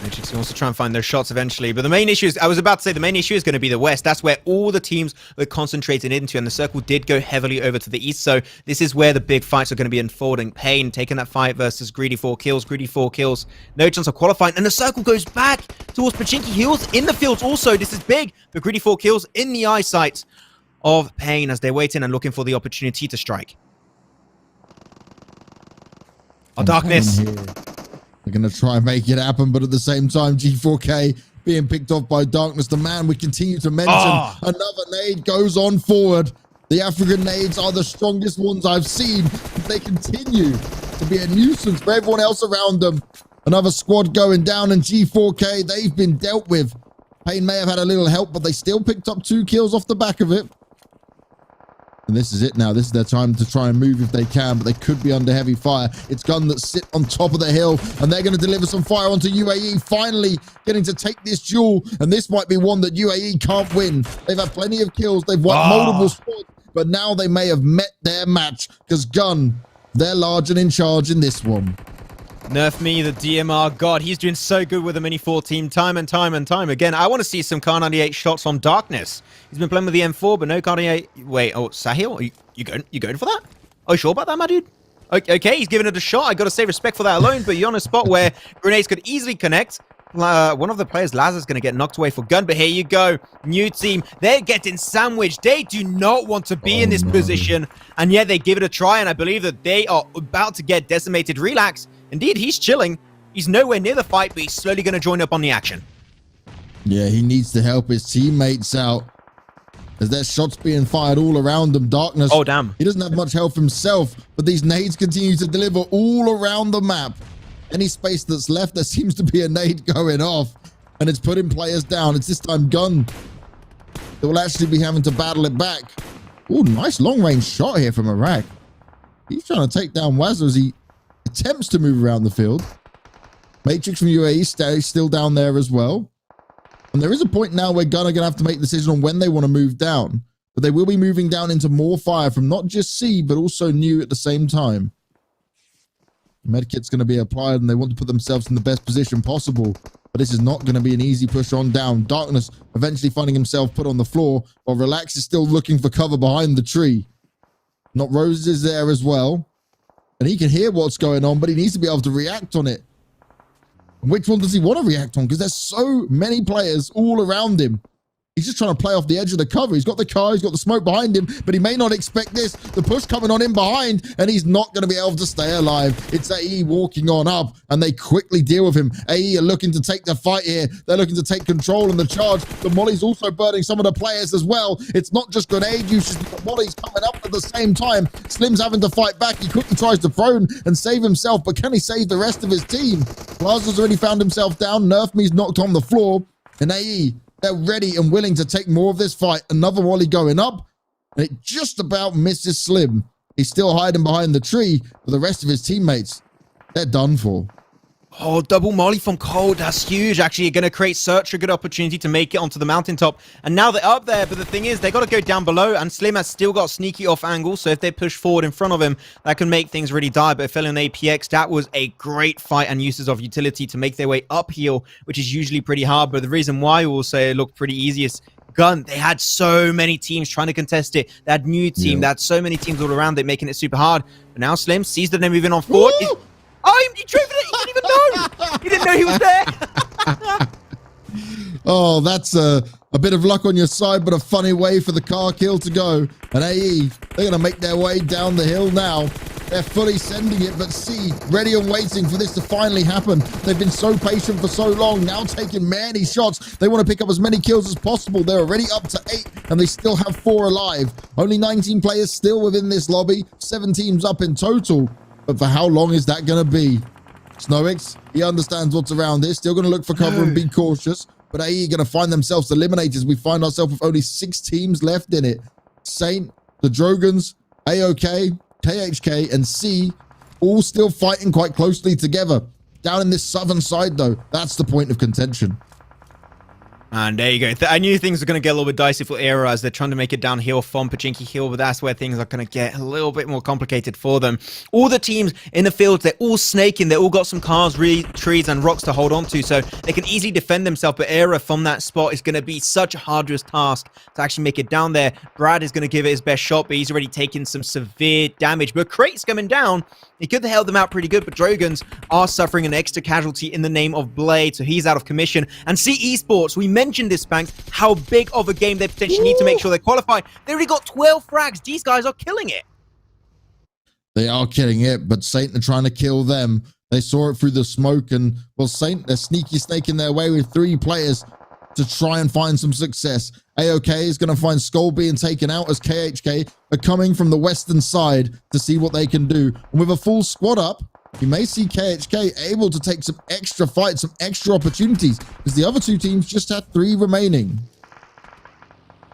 Matrix wants to try and find their shots eventually, but the main issue is, I was about to say, the main issue is going to be the West. That's where all the teams were concentrated into, and the circle did go heavily over to the East, so this is where the big fights are going to be unfolding. Pain taking that fight versus Greedy 4 kills, no chance of qualifying, and the circle goes back towards Pachinki Hills in the fields also. This is big, but Greedy 4 kills in the eyesight of Pain as they're waiting and looking for the opportunity to strike. Oh, Darkness. They're going to try and make it happen, but at the same time, G4K being picked off by Darkness, the man we continue to mention. Another nade goes on forward. The African nades are the strongest ones I've seen. They continue to be a nuisance for everyone else around them. Another squad going down, and G4K, they've been dealt with. Pain may have had a little help, but they still picked up 2 kills off the back of it. And this is it now. This is their time to try and move if they can, but they could be under heavy fire. It's Gun that sit on top of the hill, and they're going to deliver some fire onto UAE, finally getting to take this duel. And this might be one that UAE can't win. They've had plenty of kills. They've won multiple squads, but now they may have met their match because Gun, they're large and in charge in this one. Nerf me, the DMR god. He's doing so good with the Mini 4 team time and time and time again. I want to see some Car 98 shots from Darkness. He's been playing with the M4, but no Car 98. Wait, oh, Sahil? You going for that? Oh, you sure about that, my dude? Okay, he's giving it a shot. I got to say respect for that alone, but you're on a spot where grenades could easily connect. One of the players, Laz, is going to get knocked away for Gun, but here you go. New team. They're getting sandwiched. They do not want to be in this position, and yet they give it a try, and I believe that they are about to get decimated. Relax. Indeed, he's chilling. He's nowhere near the fight, but he's slowly going to join up on the action. Yeah, he needs to help his teammates out. As there's shots being fired all around them. Darkness. Oh, damn. He doesn't have much health himself, but these nades continue to deliver all around the map. Any space that's left, there seems to be a nade going off, and it's putting players down. It's this time Gun that will actually be having to battle it back. Oh, nice long-range shot here from Iraq. He's trying to take down Wazza as he attempts to move around the field. Matrix from UAE stays still down there as well. And there is a point now where Gunn are going to have to make a decision on when they want to move down. But they will be moving down into more fire from not just C, but also new at the same time. Medkit's going to be applied, and they want to put themselves in the best position possible. But this is not going to be an easy push on down. Darkness eventually finding himself put on the floor, while Relax is still looking for cover behind the tree. Not Rose is there as well. And he can hear what's going on, but he needs to be able to react on it. And which one does he want to react on? Because there's so many players all around him. He's just trying to play off the edge of the cover. He's got the car, he's got the smoke behind him, but he may not expect this. The push coming on him behind, and he's not going to be able to stay alive. It's AE walking on up, and they quickly deal with him. AE are looking to take the fight here. They're looking to take control in the charge. The Molly's also burning some of the players as well. It's not just grenade usage, but the Molly's coming up at the same time. Slim's having to fight back. He quickly tries to prone and save himself, but can he save the rest of his team? Plaza's already found himself down. Nerf Me's knocked on the floor, and AE, they're ready and willing to take more of this fight. Another volley going up, and it just about misses Slim. He's still hiding behind the tree, but the rest of his teammates, they're done for. Oh, double molly from Cold. That's huge. Actually, you're going to create such a good opportunity to make it onto the mountaintop. And now they're up there, but the thing is, they got to go down below, and Slim has still got sneaky off angle, so if they push forward in front of him, that can make things really dire. But it fell in APX. That was a great fight and uses of utility to make their way uphill, which is usually pretty hard. But the reason why we'll say it looked pretty easy is Gun. They had so many teams trying to contest it. That new team, they had so many teams all around it, making it super hard. But now Slim sees that they're moving on forward. Oh, he drove it. He didn't even know. He didn't know he was there. Oh, that's a bit of luck on your side, but a funny way for the car kill to go. And AE, they're going to make their way down the hill now. They're fully sending it, but C, ready and waiting for this to finally happen. They've been so patient for so long, now taking many shots. They want to pick up as many kills as possible. They're already up to 8, and they still have 4 alive. Only 19 players still within this lobby, 7 teams up in total. But for how long is that going to be? Snowix, he understands what's around here. Still going to look for cover and be cautious. But AE going to find themselves eliminated as we find ourselves with only 6 teams left in it. Saint, the Drogans, AOK, KHK, and C all still fighting quite closely together. Down in this southern side, though, that's the point of contention. And there you go. I knew things were going to get a little bit dicey for Era as they're trying to make it downhill from Pachinki Hill, but that's where things are going to get a little bit more complicated for them. All the teams in the field, they're all snaking. They all got some cars, trees, and rocks to hold on to, so they can easily defend themselves. But Era from that spot is going to be such a arduous task to actually make it down there. Brad is going to give it his best shot, but he's already taken some severe damage. But Crate's coming down. He could have held them out pretty good, but Drogans are suffering an extra casualty in the name of Blade, so he's out of commission. And C Esports, we mentioned this, Banks, how big of a game they potentially need to make sure they qualify. They already got 12 frags. These guys are killing it. They are killing it, but Saint are trying to kill them. They saw it through the smoke, and, well, Saint, they're sneaky snaking their way with 3 players to try and find some success. AOK is going to find Skull being taken out as KHK are coming from the western side to see what they can do. And with a full squad up, you may see KHK able to take some extra fights, some extra opportunities, because the other 2 teams just had 3 remaining.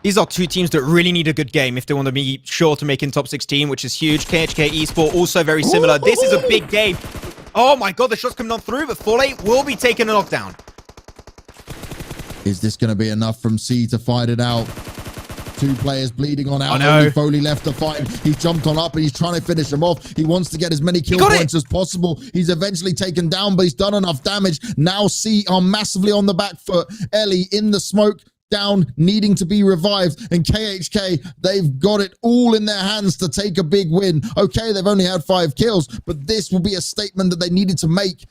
These are 2 teams that really need a good game if they want to be sure to make in top 16, which is huge. KHK Esport also very similar. This is a big game. Oh my god, the shot's coming on through, but Foley will be taking a knockdown. Is this going to be enough from C to fight it out? 2 players bleeding on out. Oh, no. Only Foley left to fight. He's jumped on up and he's trying to finish him off. He wants to get as many kill points as possible. He's eventually taken down, but he's done enough damage. Now C are massively on the back foot. Ellie in the smoke, down, needing to be revived. And KHK, they've got it all in their hands to take a big win. Okay, they've only had 5 kills, but this will be a statement that they needed to make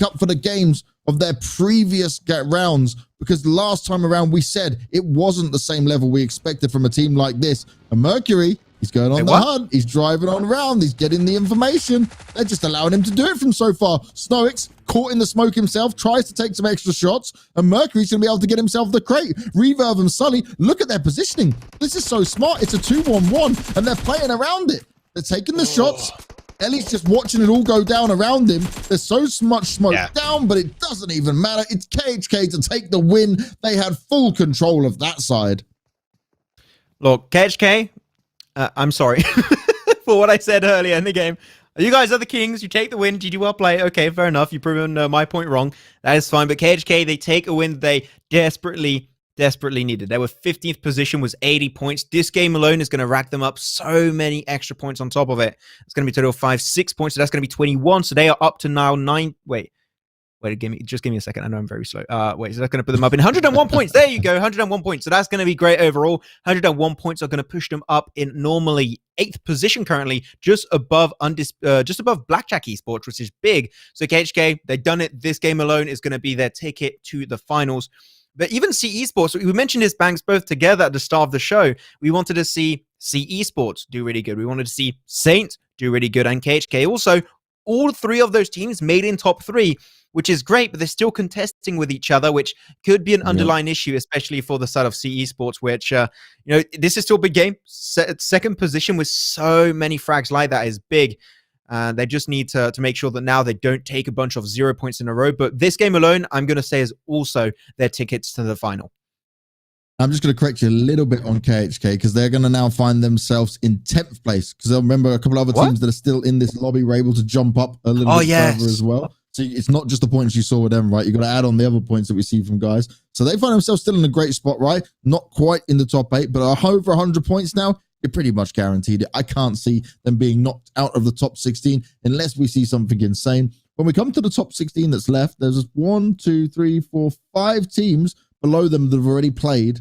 up for the games of their previous rounds, because last time around we said it wasn't the same level we expected from a team like this. And Mercury, he's going on the hunt, he's driving on around, he's getting the information. They're just allowing him to do it from so far. Snowix, caught in the smoke himself, tries to take some extra shots, and Mercury's going to be able to get himself the crate. Reverb and Sully, look at their positioning. This is so smart. It's a 2-1-1, and they're playing around it. They're taking the shots. Ellie's just watching it all go down around him. There's so much smoke down, but it doesn't even matter. It's KHK to take the win. They had full control of that side. Look, KHK, I'm sorry. for what I said earlier in the game. You guys are the kings. You take the win. GG, well played. Okay, fair enough. You've proven my point wrong. That is fine. But KHK, they take a win they desperately needed. They were 15th position, was 80 points. This game alone is going to rack them up so many extra points on top of it. It's going to be a total of 6 points. So that's going to be 21. So they are up to now 9. Wait, just give me a second. I know I'm very slow. Wait, so that's going to put them up in 101 points. There you go, 101 points. So that's going to be great overall. 101 points are going to push them up in normally 8th position currently, just above Blackjack Esports, which is big. So KHK, they've done it. This game alone is going to be their ticket to the finals. But even C Esports, we mentioned this, Banks, both together at the start of the show. We wanted to see C Esports do really good. We wanted to see Saint do really good, and KHK also. All 3 of those teams made in top 3, which is great, but they're still contesting with each other, which could be an underlying issue, especially for the side of CE Sports, which, this is still a big game. Second position with so many frags like that is big. They just need to make sure that now they don't take a bunch of 0 points in a row. But this game alone, I'm going to say, is also their tickets to the final. I'm just going to correct you a little bit on KHK because they're going to now find themselves in 10th place because I remember a couple of other teams that are still in this lobby were able to jump up a little bit further as well. So it's not just the points you saw with them, right? You got to add on the other points that we see from guys. So they find themselves still in a great spot, right? Not quite in the top 8, but over 100 points now. You're pretty much guaranteed it. I can't see them being knocked out of the top 16 unless we see something insane. When we come to the top 16 that's left, there's 1, 2, 3, 4, 5 teams below them that have already played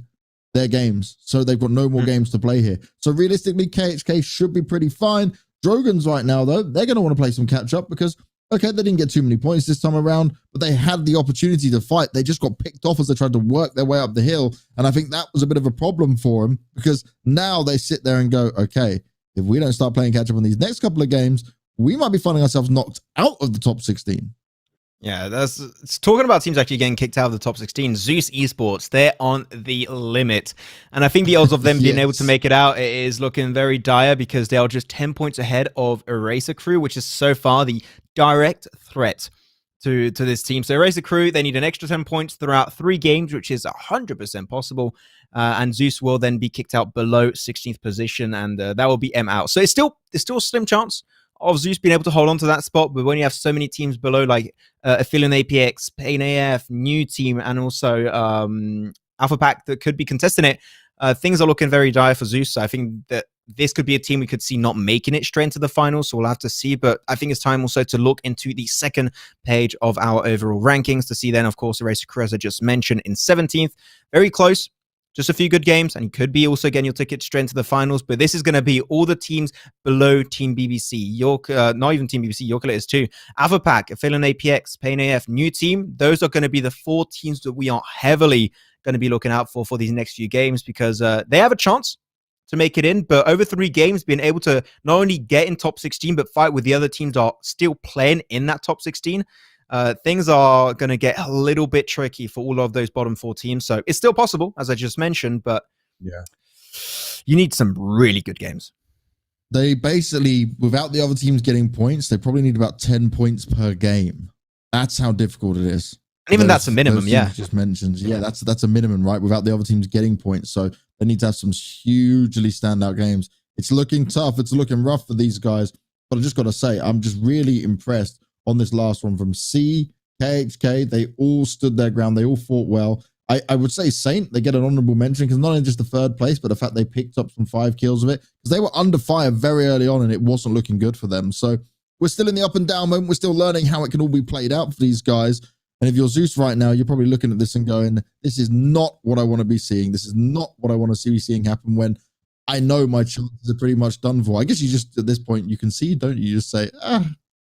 their games. So they've got no more games to play here. So realistically, KHK should be pretty fine. Drogans right now, though, they're going to want to play some catch up because, okay, they didn't get too many points this time around, but they had the opportunity to fight. They just got picked off as they tried to work their way up the hill. And I think that was a bit of a problem for them because now they sit there and go, okay, if we don't start playing catch up on these next couple of games, we might be finding ourselves knocked out of the top 16. Yeah, it's talking about teams actually getting kicked out of the top 16. Zeus Esports, they're on the limit. And I think the odds of them being able to make it out is looking very dire because they are just 10 points ahead of Eraser Crew, which is so far the direct threat to this team. So Eraser Crew, they need an extra 10 points throughout 3 games, which is 100% possible. And Zeus will then be kicked out below 16th position, and that will be M out. So it's still a slim chance of Zeus being able to hold on to that spot, but when you have so many teams below, like Affiliate APX, Pain AF, New Team, and also Alpha Pack that could be contesting it, things are looking very dire for Zeus. So I think that this could be a team we could see not making it straight into the finals, so we'll have to see. But I think it's time also to look into the second page of our overall rankings to see then, of course, Eraser Crew, as I just mentioned, in 17th. Very close. Just a few good games, and you could be also getting your ticket straight to the finals. But this is going to be all the teams below Team BBC. Not even Team BBC, York is too. Alpha Pack, Affiliate APX, Pain AF, New Team. Those are going to be the 4 teams that we are heavily going to be looking out for these next few games because they have a chance to make it in. But over 3 games, being able to not only get in top 16, but fight with the other teams that are still playing in that top 16. Things are going to get a little bit tricky for all of those bottom 4 teams. So it's still possible, as I just mentioned, but you need some really good games. They basically, without the other teams getting points, they probably need about 10 points per game. That's how difficult it is. And even that's a minimum, Just mentioned, that's a minimum, right? Without the other teams getting points. So they need to have some hugely standout games. It's looking tough. It's looking rough for these guys. But I just got to say, I'm just really impressed on this last one from C, KHK. They all stood their ground. They all fought well. I would say Saint, they get an honorable mention because not only just the 3rd place, but the fact they picked up some 5 kills of it because they were under fire very early on and it wasn't looking good for them. So we're still in the up and down moment. We're still learning how it can all be played out for these guys. And if you're Zeus right now, you're probably looking at this and going, this is not what I want to be seeing. This is not what I want to be seeing happen when I know my chances are pretty much done for. I guess you just, at this point, you can see, don't you? You just say,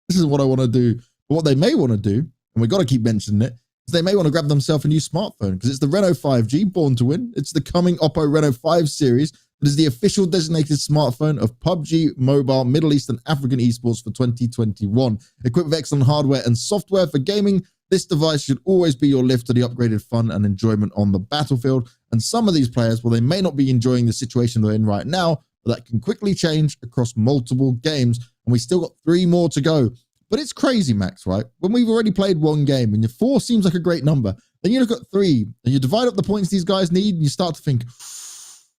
this is what I want to do. But what they may want to do, and we've got to keep mentioning it, is they may want to grab themselves a new smartphone because it's the Reno 5G, born to win. It's the coming Oppo Reno 5 series that is the official designated smartphone of PUBG Mobile Middle East and African esports for 2021. Equipped with excellent hardware and software for gaming, this device should always be your lift to the upgraded fun and enjoyment on the battlefield. And some of these players, well, they may not be enjoying the situation they're in right now, but that can quickly change across multiple games. And we still got 3 more to go. But it's crazy, Max, right? When we've already played 1 game and your 4 seems like a great number, then you look at 3 and you divide up the points these guys need and you start to think,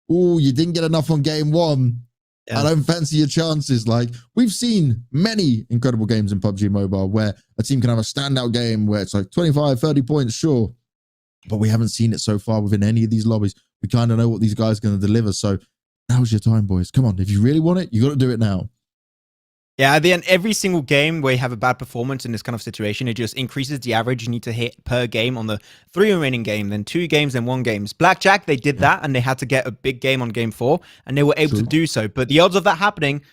oh, you didn't get enough on game 1. I don't fancy your chances. Like, we've seen many incredible games in PUBG Mobile where a team can have a standout game where it's like 25, 30 points, sure. But we haven't seen it so far within any of these lobbies. We kind of know what these guys are going to deliver. So now's your time, boys. Come on. If you really want it, you got to do it now. Yeah, at the end, every single game where you have a bad performance in this kind of situation, it just increases the average you need to hit per game on the 3 remaining game, then 2 games, then 1 games. Blackjack, they did that, and they had to get a big game on game 4, and they were able to do so. But the odds of that happening,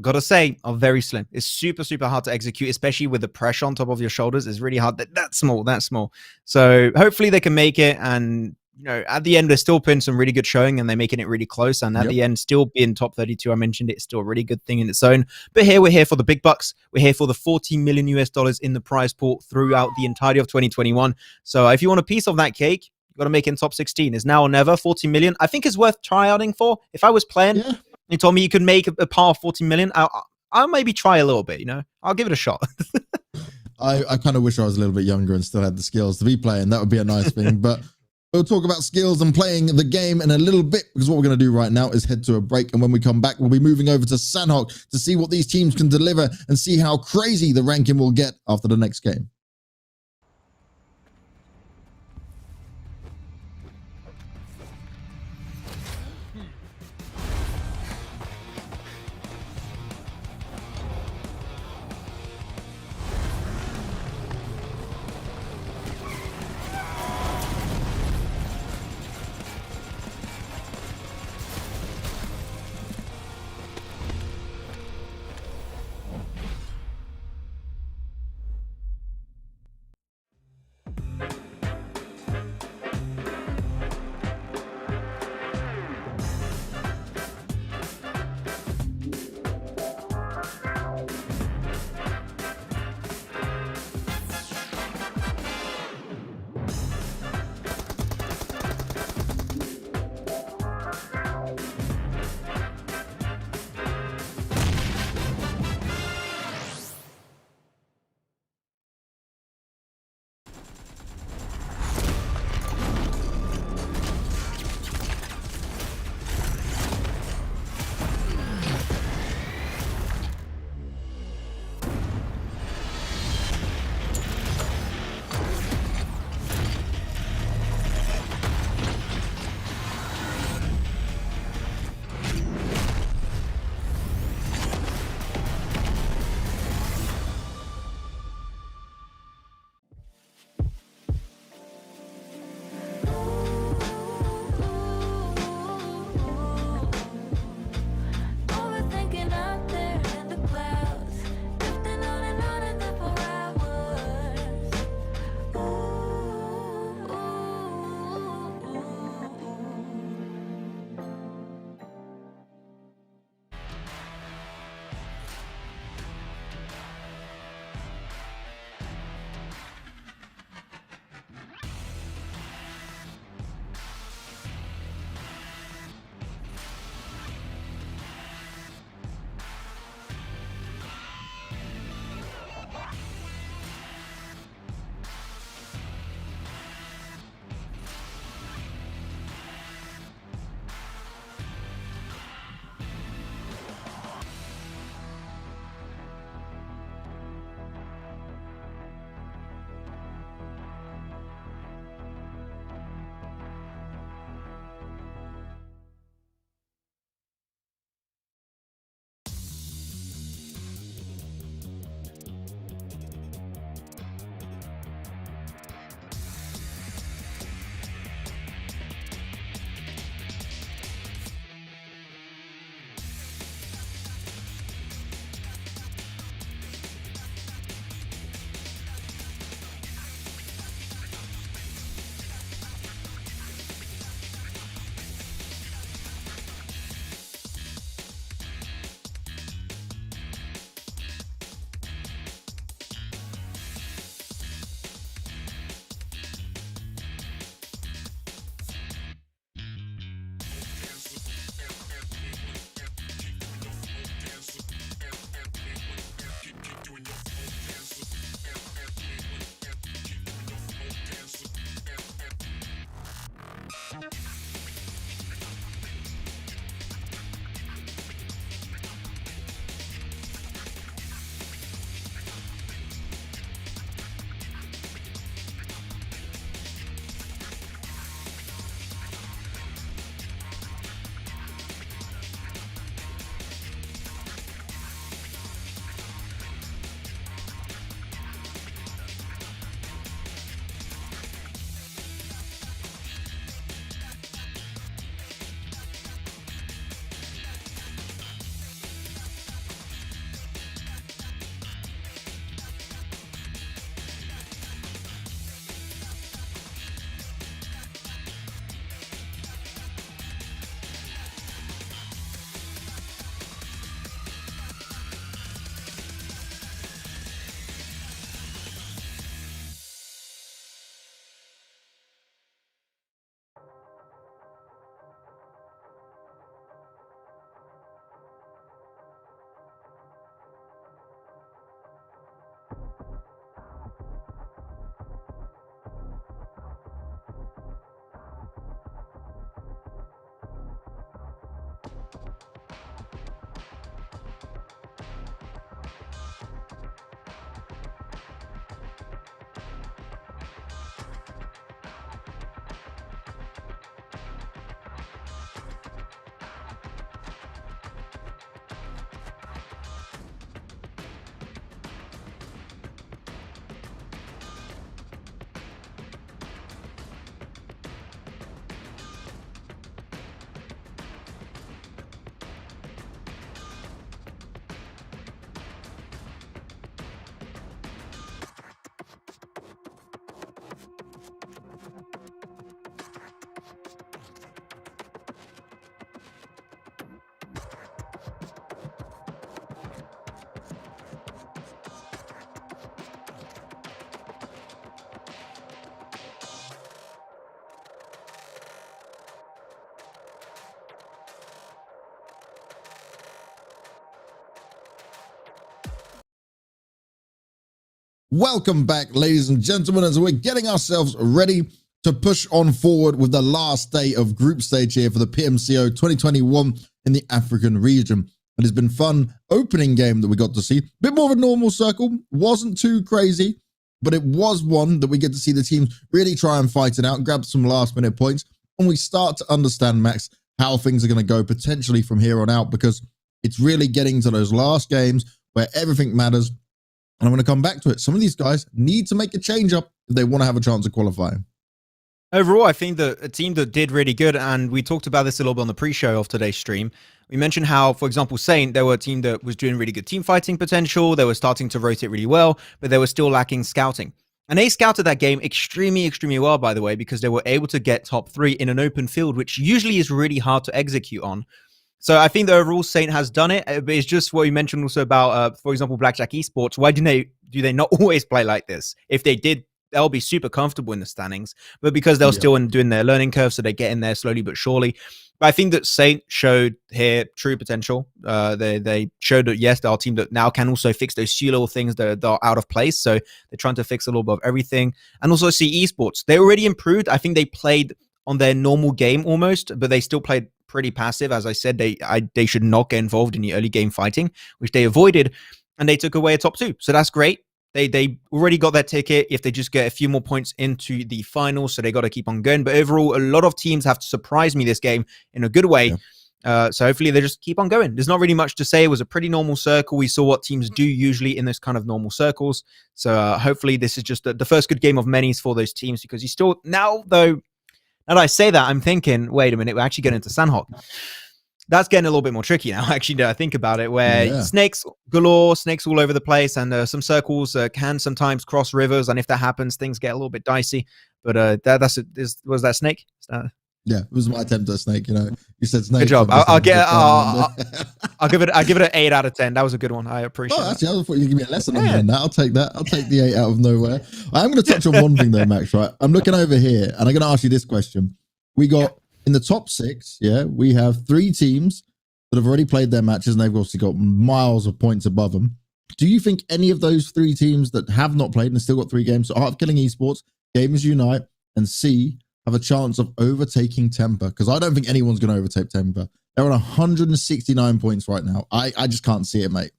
gotta say, are very slim. It's super, super hard to execute, especially with the pressure on top of your shoulders. It's really hard. That small. So hopefully they can make it, and at the end, they're still putting some really good showing and they're making it really close. And at the end, still being top 32, I mentioned it's still a really good thing in its own. But we're here for the big bucks. We're here for the $40 million in the prize pool throughout the entirety of 2021. So if you want a piece of that cake, you got to make it in top 16. It's now or never. 40 million, I think, is worth tryouting for. If I was playing, you told me you could make a par of 40 million, I'll maybe try a little bit, I'll give it a shot. I kind of wish I was a little bit younger and still had the skills to be playing. That would be a nice thing. But we'll talk about skills and playing the game in a little bit, because what we're going to do right now is head to a break. And when we come back, we'll be moving over to Sanhok to see what these teams can deliver and see how crazy the ranking will get after the next game. Welcome back, ladies and gentlemen, as we're getting ourselves ready to push on forward with the last day of group stage here for the PMCO 2021 in the African region. It has been fun opening game that we got to see. Bit more of a normal circle, wasn't too crazy, but it was one that we get to see the teams really try and fight it out, grab some last minute points, and we start to understand, Max, how things are going to go potentially from here on out, because it's really getting to those last games where everything matters. And I'm going to come back to it. Some of these guys need to make a change up if they want to have a chance of qualifying. Overall, I think that a team that did really good, and we talked about this a little bit on the pre-show of today's stream. We mentioned how, for example, Saint, they were a team that was doing really good team fighting potential. They were starting to rotate really well, but they were still lacking scouting. And they scouted that game extremely, extremely well, by the way, because they were able to get top 3 in an open field, which usually is really hard to execute on. So I think the overall Saint has done it. But it's just what you mentioned also about, for example, Blackjack Esports. Why do they not always play like this? If they did, they'll be super comfortable in the standings. But because they're still doing their learning curve, so they get in there slowly but surely. But I think that Saint showed here true potential. They showed that, yes, they're a team that now can also fix those few little things that are out of place. So they're trying to fix a little bit of everything. And also see esports. They already improved. I think they played on their normal game almost, but they still played pretty passive. As I said, they should not get involved in the early game fighting, which they avoided, and they took away a top 2. So that's great. They already got their ticket if they just get a few more points into the finals, so they got to keep on going. But overall, a lot of teams have surprised me this game in a good way. Yeah. So hopefully they just keep on going. There's not really much to say. It was a pretty normal circle. We saw what teams do usually in this kind of normal circles. So hopefully this is just the first good game of many for those teams, because you still, now that I say that, I'm thinking, wait a minute, we're actually getting into Sandhawk. That's getting a little bit more tricky now, actually, that I think about it, where snakes galore, snakes all over the place, and some circles can sometimes cross rivers, and if that happens, things get a little bit dicey. But was that snake? Yeah, it was my attempt at a snake. You said snake. Good job. I'll give it an 8 out of 10. That was a good one. I appreciate it. Actually, I thought you'd give me a lesson on that. I'll take that. I'll take the 8 out of nowhere. I'm going to touch on one thing though, Max, right? I'm looking over here, and I'm going to ask you this question. We got in the top 6, we have 3 teams that have already played their matches, and they've obviously got miles of points above them. Do you think any of those 3 teams that have not played and still got 3 games, so Art of Killing Esports, Gamers Unite, and C, have a chance of overtaking Temper? Because I don't think anyone's going to overtake Temper. They're on 169 points right now. I just can't see it, mate.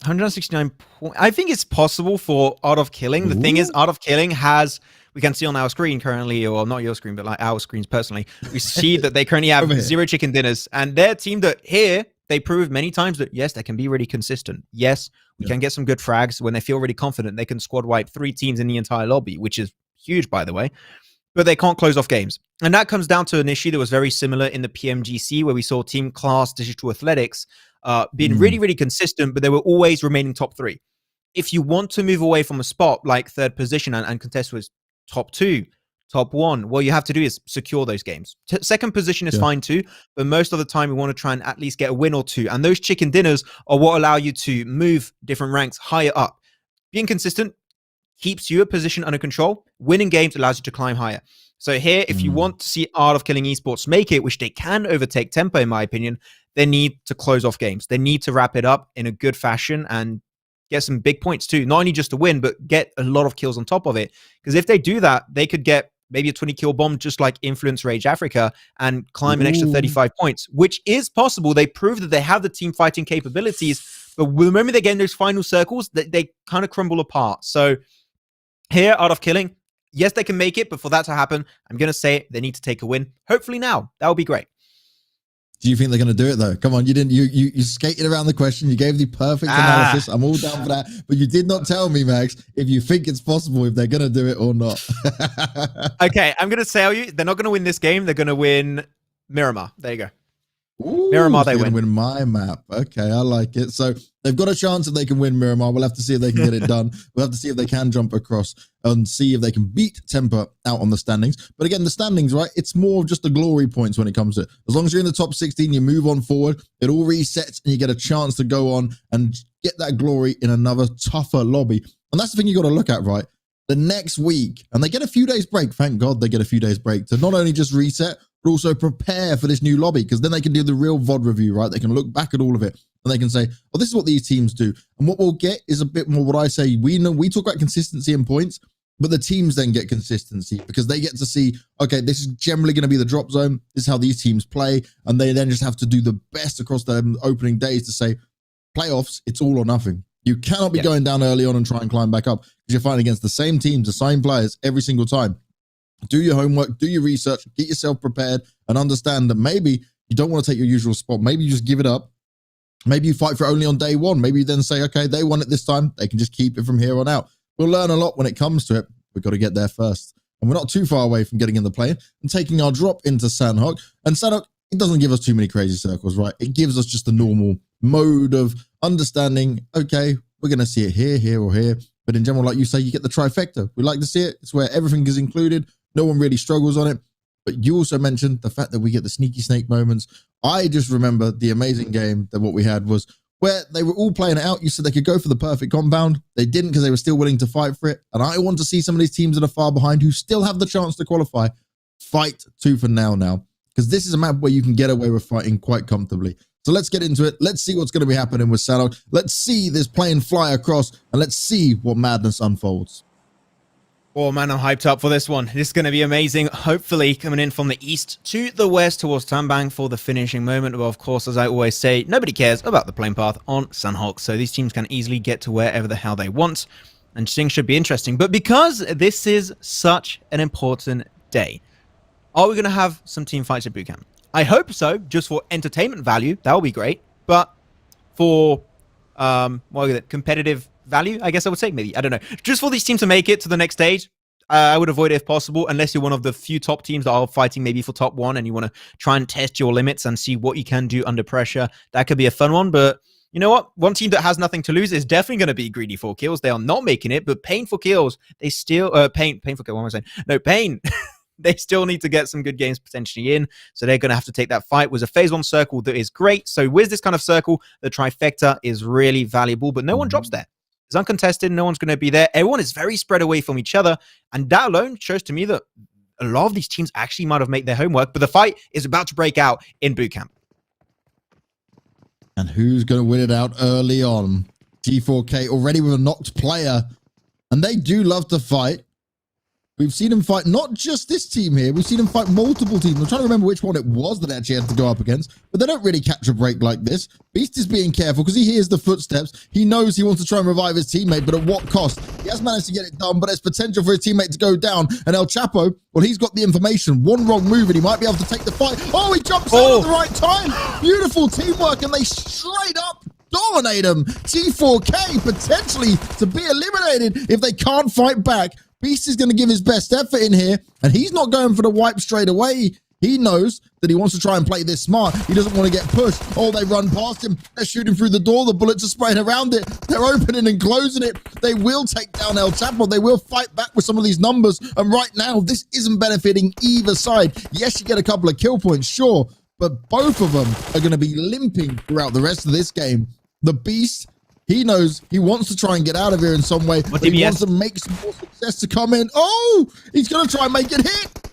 169 points. I think it's possible for Art of Killing. The thing is, Art of Killing has, we can see on our screen currently, or not your screen, but like our screens personally, we see that they currently have 0 chicken dinners. And their team that here, they proved many times that, yes, they can be really consistent. Yes, we can get some good frags. When they feel really confident, they can squad wipe 3 teams in the entire lobby, which is huge, by the way. But they can't close off games. And that comes down to an issue that was very similar in the PMGC, where we saw Team Class Digital Athletics being really, really consistent, but they were always remaining top 3. If you want to move away from a spot like 3rd position and contest with top 2, top 1, what you have to do is secure those games. 2nd position is fine too, but most of the time we want to try and at least get a win or 2. And those chicken dinners are what allow you to move different ranks higher up. Being consistent keeps your position under control. Winning games allows you to climb higher. So here, if you want to see Art of Killing Esports make it, which they can overtake Tempo, in my opinion, they need to close off games. They need to wrap it up in a good fashion and get some big points too. Not only just to win, but get a lot of kills on top of it. Because if they do that, they could get maybe a 20 kill bomb, just like Influence Rage Africa, and climb an extra 35 points, which is possible. They proved that they have the team fighting capabilities, but the moment they get in those final circles, they kind of crumble apart. So here, Art of Killing, yes, they can make it, but for that to happen, I'm going to say they need to take a win. Hopefully now. That would be great. Do you think they're going to do it though? Come on, you skated around the question. You gave the perfect analysis. I'm all down for that. But you did not tell me, Max, if you think it's possible, if they're going to do it or not. Okay, I'm going to tell you, they're not going to win this game. They're going to win Miramar. There you go. Ooh, Miramar, they win my map. Okay, I like it. So they've got a chance if they can win Miramar. We'll have to see if they can get it done. We'll have to see if they can jump across and see if they can beat Temper out on the standings. But again, the standings, right? It's more of just the glory points when it comes to it. As long as you're in the top 16, you move on forward. It all resets and you get a chance to go on and get that glory in another tougher lobby. And that's the thing you got to look at, right? The next week, and they get a few days break. Thank God they get a few days break to not only just reset, but also prepare for this new lobby, because then they can do the real VOD review, right? They can look back at all of it and they can say, "Oh, this is what these teams do." And what we'll get is a bit more what I say. We talk about consistency and points, but the teams then get consistency because they get to see, okay, this is generally going to be the drop zone. This is how these teams play, and they then just have to do the best across the opening days to say, playoffs, it's all or nothing. You cannot be going down early on and try and climb back up because you're fighting against the same teams, the same players every single time. Do your homework, do your research, get yourself prepared, and understand that maybe you don't want to take your usual spot. Maybe you just give it up. Maybe you fight for only on day one. Maybe you then say, okay, they won it this time. They can just keep it from here on out. We'll learn a lot when it comes to it. We've got to get there first. And we're not too far away from getting in the plane and taking our drop into Sandhawk. And Sandhawk, it doesn't give us too many crazy circles, right? It gives us just a normal mode of understanding, okay, we're going to see it here, here, or here. But in general, like you say, you get the trifecta. We like to see it. It's where everything is included. No one really struggles on it. But you also mentioned the fact that we get the sneaky snake moments. I just remember the amazing game that what we had was where they were all playing it out. You said they could go for the perfect compound. They didn't because they were still willing to fight for it. And I want to see some of these teams that are far behind who still have the chance to qualify fight tooth and nail now. Because this is a map where you can get away with fighting quite comfortably. So let's get into it. Let's see what's going to be happening with Sandhawk. Let's see this plane fly across and let's see what madness unfolds. Oh man, I'm hyped up for this one. This is going to be amazing. Hopefully coming in from the east to the west towards Tambang for the finishing moment. But of course, as I always say, nobody cares about the plane path on Sandhawk. So these teams can easily get to wherever the hell they want. And things should be interesting. But because this is such an important day, are we going to have some team fights at bootcamp? I hope so, just for entertainment value. That would be great. But for competitive value, I guess I would say, maybe, I don't know, just for these teams to make it to the next stage, I would avoid it if possible, unless you're one of the few top teams that are fighting maybe for top one and you want to try and test your limits and see what you can do under pressure. That could be a fun one. But you know what, one team that has nothing to lose is definitely going to be greedy for kills. They are not making it, but pain for kills, they still pain for kills, what am I saying? No, pain. They still need to get some good games potentially in, so they're going to have to take that fight. It was a phase 1 circle that is great. So with this kind of circle, the trifecta is really valuable, but no one drops there. It's uncontested. No one's going to be there. Everyone is very spread away from each other, and that alone shows to me that a lot of these teams actually might have made their homework, but the fight is about to break out in bootcamp. And who's going to win it out early on? G4K already with a knocked player, and they do love to fight. We've seen him fight not just this team here. We've seen him fight multiple teams. I'm trying to remember which one it was that actually had to go up against, but they don't really catch a break like this. Beast is being careful because he hears the footsteps. He knows he wants to try and revive his teammate, but at what cost? He has managed to get it done, but there's potential for his teammate to go down. And El Chapo, well, he's got the information. One wrong move and he might be able to take the fight. Oh, he jumps out at the right time. Beautiful teamwork, and they straight up dominate him. T4K potentially to be eliminated if they can't fight back. Beast is going to give his best effort in here, and he's not going for the wipe straight away. He knows that he wants to try and play this smart. He doesn't want to get pushed. Oh, they run past him. They're shooting through the door. The bullets are spraying around it. They're opening and closing it. They will take down El Chapo. They will fight back with some of these numbers. And right now, this isn't benefiting either side. Yes, you get a couple of kill points, sure, but both of them are going to be limping throughout the rest of this game. The Beast, he knows he wants to try and get out of here in some way. But he wants to make some more success to come in. Oh, he's going to try and make it hit.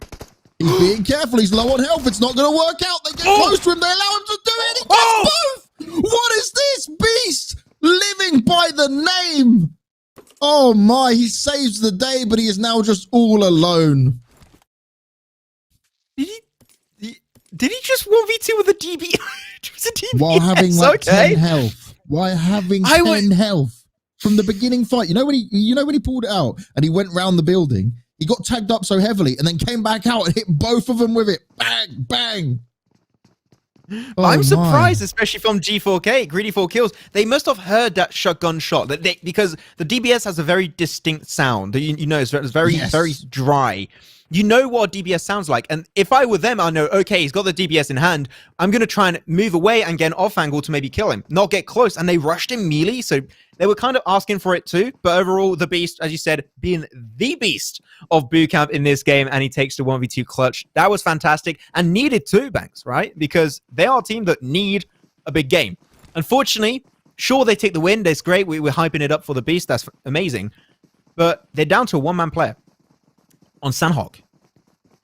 He's being careful. He's low on health. It's not going to work out. They get close to him. They allow him to do it. He gets both. What is this? Beast living by the name. Oh my, he saves the day, but he is now just all alone. Did he just 1v2 with a DB? While having like 10 health. While having 10 health. From the beginning fight. You know when he pulled it out and he went round the building? He got tagged up so heavily and then came back out and hit both of them with it. Bang, bang. Oh, I'm surprised, especially from G4K, greedy for kills. They must have heard that shotgun shot because the DBS has a very distinct sound. You know, it's very, very dry. You know what a DBS sounds like. And if I were them, I know, okay, he's got the DBS in hand. I'm going to try and move away and get an off angle to maybe kill him, not get close. And they rushed him melee. So they were kind of asking for it too. But overall, the Beast, as you said, being the Beast of bootcamp in this game, and he takes the 1v2 clutch. That was fantastic and needed too, Banks, right? Because they are a team that need a big game. Unfortunately, sure, they take the win. That's great. We're hyping it up for the Beast. That's amazing. But they're down to a one-man player on Sandhawk.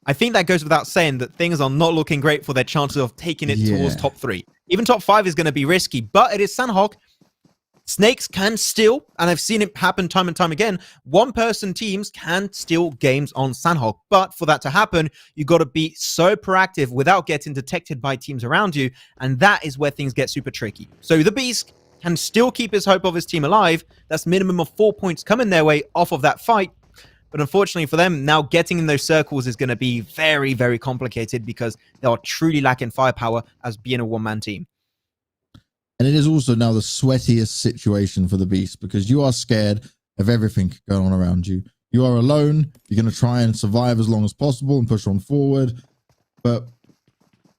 I think that goes without saying that things are not looking great for their chances of taking it towards top 3. Even top 5 is going to be risky, but it is Sanhok. Snakes can still, and I've seen it happen time and time again, one-person teams can steal games on Sanhok. But for that to happen, you got to be so proactive without getting detected by teams around you, and that is where things get super tricky. So the Beast can still keep his hope of his team alive. That's minimum of 4 points coming their way off of that fight. But unfortunately for them, now getting in those circles is going to be very, very complicated because they are truly lacking firepower as being a one-man team. And it is also now the sweatiest situation for the Beast because you are scared of everything going on around you. You are alone. You're going to try and survive as long as possible and push on forward. But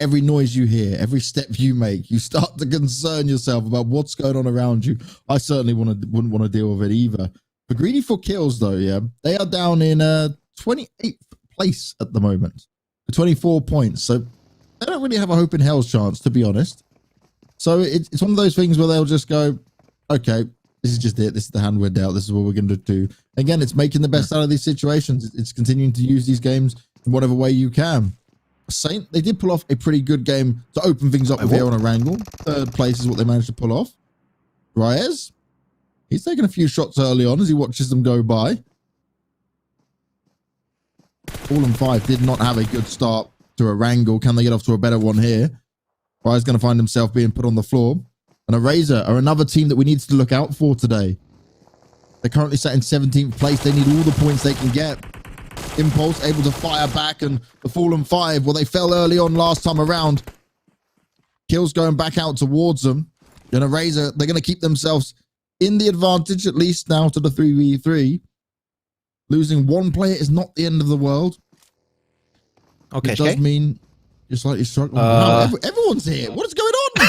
every noise you hear, every step you make, you start to concern yourself about what's going on around you. I certainly wouldn't want to deal with it either. For Greedy for Kills, though, yeah, they are down in 28th place at the moment for 24 points. So they don't really have a hope in hell's chance, to be honest. So it's one of those things where they'll just go, okay, this is just it. This is the hand we're dealt. This is what we're going to do. Again, it's making the best out of these situations. It's continuing to use these games in whatever way you can. Saint, they did pull off a pretty good game to open things up with here on a wrangle. Third place is what they managed to pull off. Reyes, he's taking a few shots early on as he watches them go by. Fallen 5 did not have a good start to a wrangle. Can they get off to a better one here? Rye's going to find himself being put on the floor. And Eraser are another team that we need to look out for today. They're currently sat in 17th place. They need all the points they can get. Impulse able to fire back, and the Fallen 5, well, they fell early on last time around. Kills going back out towards them. And Eraser, they're going to keep themselves in the advantage, at least now to the 3v3. Losing one player is not the end of the world. Okay, it does mean you're slightly struggling. Everyone's here. What is going on?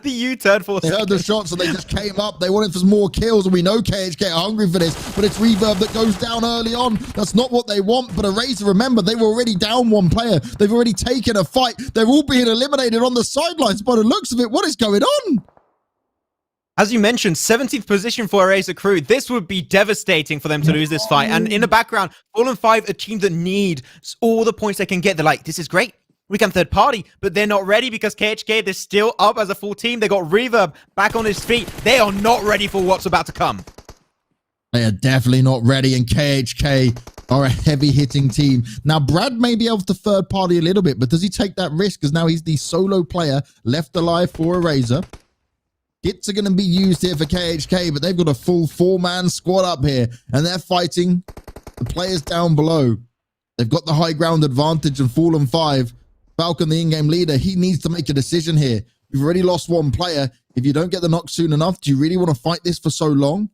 The U-turn for They heard the shots and they just came up. They wanted for more kills, and we know KHK are hungry for this, but it's Reverb that goes down early on. That's not what they want, but Eraser, remember, they were already down one player. They've already taken a fight. They're all being eliminated on the sidelines by the looks of it. What is going on? As you mentioned, 17th position for Eraser Crew. This would be devastating for them to lose this fight. And in the background, Fallen 5, a team that need all the points they can get. They're like, this is great. We can third party, but they're not ready because KHK, they're still up as a full team. They got Reverb back on his feet. They are not ready for what's about to come. They are definitely not ready, and KHK are a heavy-hitting team. Now, Brad may be able to third party a little bit, but does he take that risk? Because now he's the solo player left alive for Eraser. Hits are going to be used here for KHK, but they've got a full 4-man squad up here, and they're fighting the players down below. They've got the high ground advantage, and Fallen 5, Falcon, the in-game leader, he needs to make a decision here. You've already lost one player. If you don't get the knock soon enough, do you really want to fight this for so long?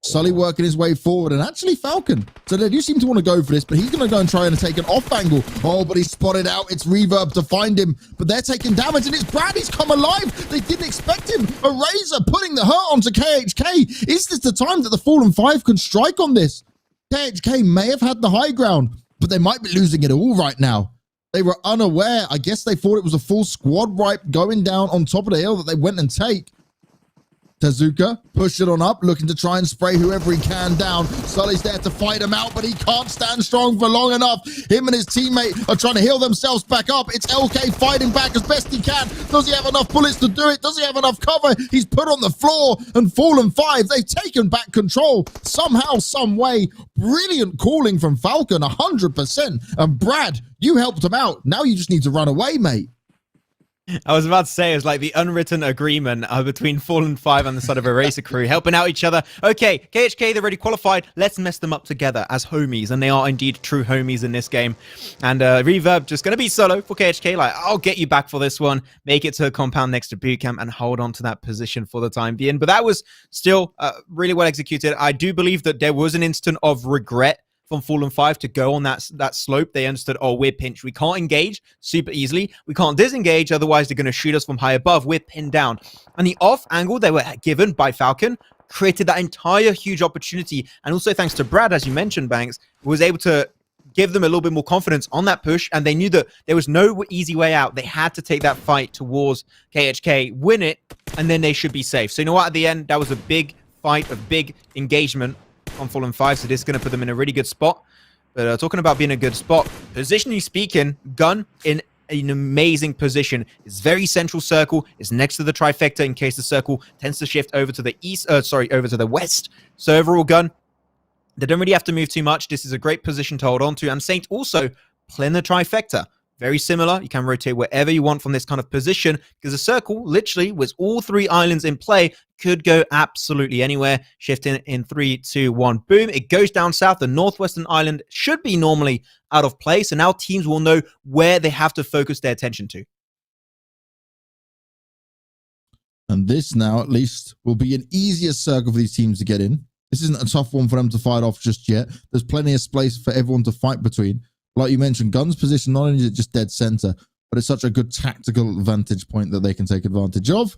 Sully working his way forward, and actually Falcon. So they do seem to want to go for this, but he's going to go and try and take an off angle. Oh, but he's spotted out. It's Reverb to find him, but they're taking damage, and it's Brad. He's come alive. They didn't expect him. Eraser putting the hurt onto KHK. Is this the time that the Fallen 5 can strike on this? KHK may have had the high ground, but they might be losing it all right now. They were unaware. I guess they thought it was a full squad wipe going down on top of the hill that they went and take. Tezuka push it on up, looking to try and spray whoever he can down. Sully's there to fight him out, but he can't stand strong for long enough. Him and his teammate are trying to heal themselves back up. It's LK fighting back as best he can. Does he have enough bullets to do it? Does he have enough cover? He's put on the floor, and Fallen 5, they've taken back control somehow, some way. Brilliant calling from Falcon, 100%. And Brad, you helped him out. Now you just need to run away, mate. I was about to say, it was like the unwritten agreement between Fallen 5 and the side of Eraser Crew, helping out each other. Okay, KHK, they're already qualified. Let's mess them up together as homies, and they are indeed true homies in this game. And Reverb just going to be solo for KHK. Like, I'll get you back for this one, make it to a compound next to bootcamp, and hold on to that position for the time being. But that was still really well executed. I do believe that there was an instant of regret from Fallen 5 to go on that slope. They understood, oh, we're pinched. We can't engage super easily. We can't disengage, otherwise they're going to shoot us from high above. We're pinned down. And the off angle they were given by Falcon created that entire huge opportunity. And also thanks to Brad, as you mentioned, Banks, was able to give them a little bit more confidence on that push. And they knew that there was no easy way out. They had to take that fight towards KHK, win it, and then they should be safe. So you know what? At the end, that was a big fight, a big engagement on Fallen 5, so this is going to put them in a really good spot. But talking about being a good spot, positionally speaking, Gun in an amazing position. It's very central circle. It's next to the trifecta in case the circle tends to shift over to the over to the west. So overall, Gun, they don't really have to move too much. This is a great position to hold on to. And Saint also playing the trifecta. Very similar. You can rotate wherever you want from this kind of position because the circle, literally, with all 3 islands in play, could go absolutely anywhere. Shifting in 3, 2, 1. Boom. It goes down south. The northwestern island should be normally out of play. So now teams will know where they have to focus their attention to. And this now, at least, will be an easier circle for these teams to get in. This isn't a tough one for them to fight off just yet. There's plenty of space for everyone to fight between. Like you mentioned, Gun's position, not only is it just dead center, but it's such a good tactical vantage point that they can take advantage of.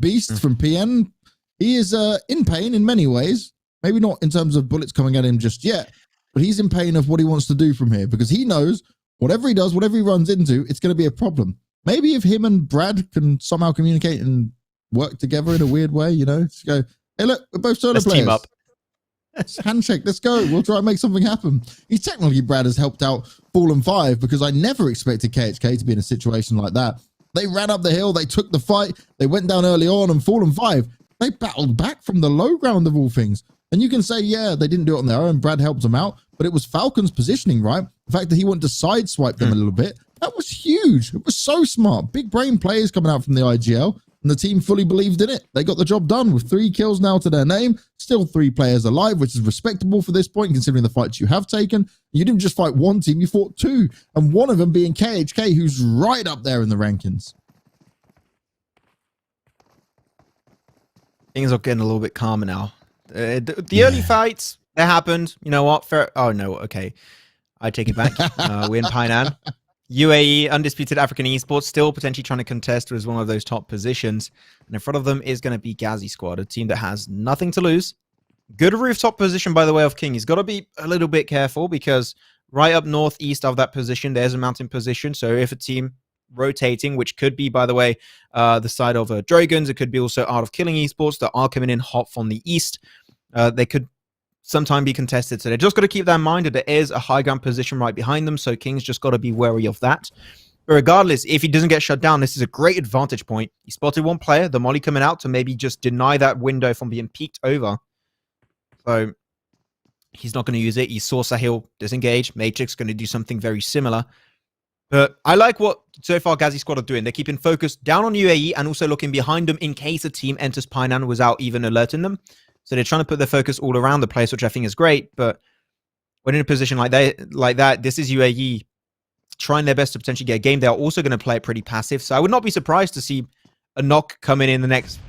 Beast from PN, he is in pain in many ways. Maybe not in terms of bullets coming at him just yet, but he's in pain of what he wants to do from here because he knows whatever he does, whatever he runs into, it's going to be a problem. Maybe if him and Brad can somehow communicate and work together in a weird way, you know, just go, hey, look, we're both solo players. Team up. Handshake, let's go. We'll try and make something happen. He's technically, Brad has helped out Fallen 5 because I never expected KHK to be in a situation like that. They ran up the hill, they took the fight, they went down early on, and Fallen 5, they battled back from the low ground of all things. And you can say, yeah, they didn't do it on their own. Brad helped them out, but it was Falcon's positioning, right? The fact that he went to sideswipe them a little bit, that was huge. It was so smart. Big brain players coming out from the IGL. And the team fully believed in it. They got the job done with 3 kills now to their name. Still 3 players alive, which is respectable for this point, considering the fights you have taken. You didn't just fight one team, you fought 2. And one of them being KHK, who's right up there in the rankings. Things are getting a little bit calmer now. The early fights, they happened. You know what? Fair. Oh, no. Okay. I take it back. We're in Painan. UAE, Undisputed African Esports, still potentially trying to contest as one of those top positions. And in front of them is going to be Ghazi Squad, a team that has nothing to lose. Good rooftop position, by the way, of King. He's got to be a little bit careful because right up northeast of that position, there's a mountain position. So if a team rotating, which could be, by the way, the side of Dragons, it could be also Art of Killing Esports that are coming in hot from the east. They could sometime be contested. So they're just got to keep that in mind that there is a high ground position right behind them. So King's just got to be wary of that. But regardless, if he doesn't get shut down, this is a great advantage point. He spotted one player, the molly coming out to maybe just deny that window from being peeked over. So he's not going to use it. He saw Sahil disengage. Matrix going to do something very similar. But I like what so far Ghazi Squad are doing. They're keeping focus down on UAE and also looking behind them in case a team enters Painan without even alerting them. So they're trying to put their focus all around the place, which I think is great. But when in a position like that, this is UAE trying their best to potentially get a game. They're also going to play it pretty passive. So I would not be surprised to see a knock coming in the next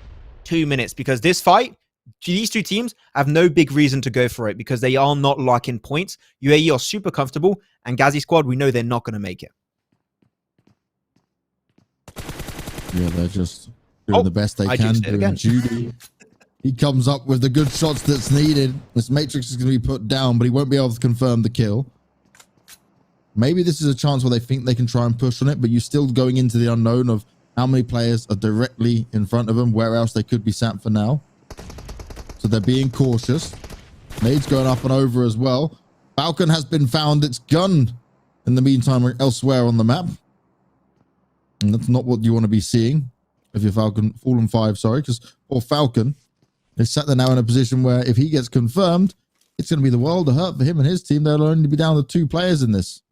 2 minutes because this fight, these 2 teams have no big reason to go for it because they are not locking points. UAE are super comfortable, and Ghazi Squad, we know they're not going to make it. Yeah, they're just doing the best they can do. And Judy, he comes up with the good shots that's needed. This Matrix is going to be put down, but he won't be able to confirm the kill. Maybe this is a chance where they think they can try and push on it, but you're still going into the unknown of how many players are directly in front of them, where else they could be sat for now. So they're being cautious. Nade's going up and over as well. Falcon has been found. It's Gun in the meantime elsewhere on the map. And that's not what you want to be seeing if you're Fallen 5, sorry, because poor Falcon is sat there now in a position where if he gets confirmed, it's going to be the world of hurt for him and his team. They'll only be down to 2 players in this.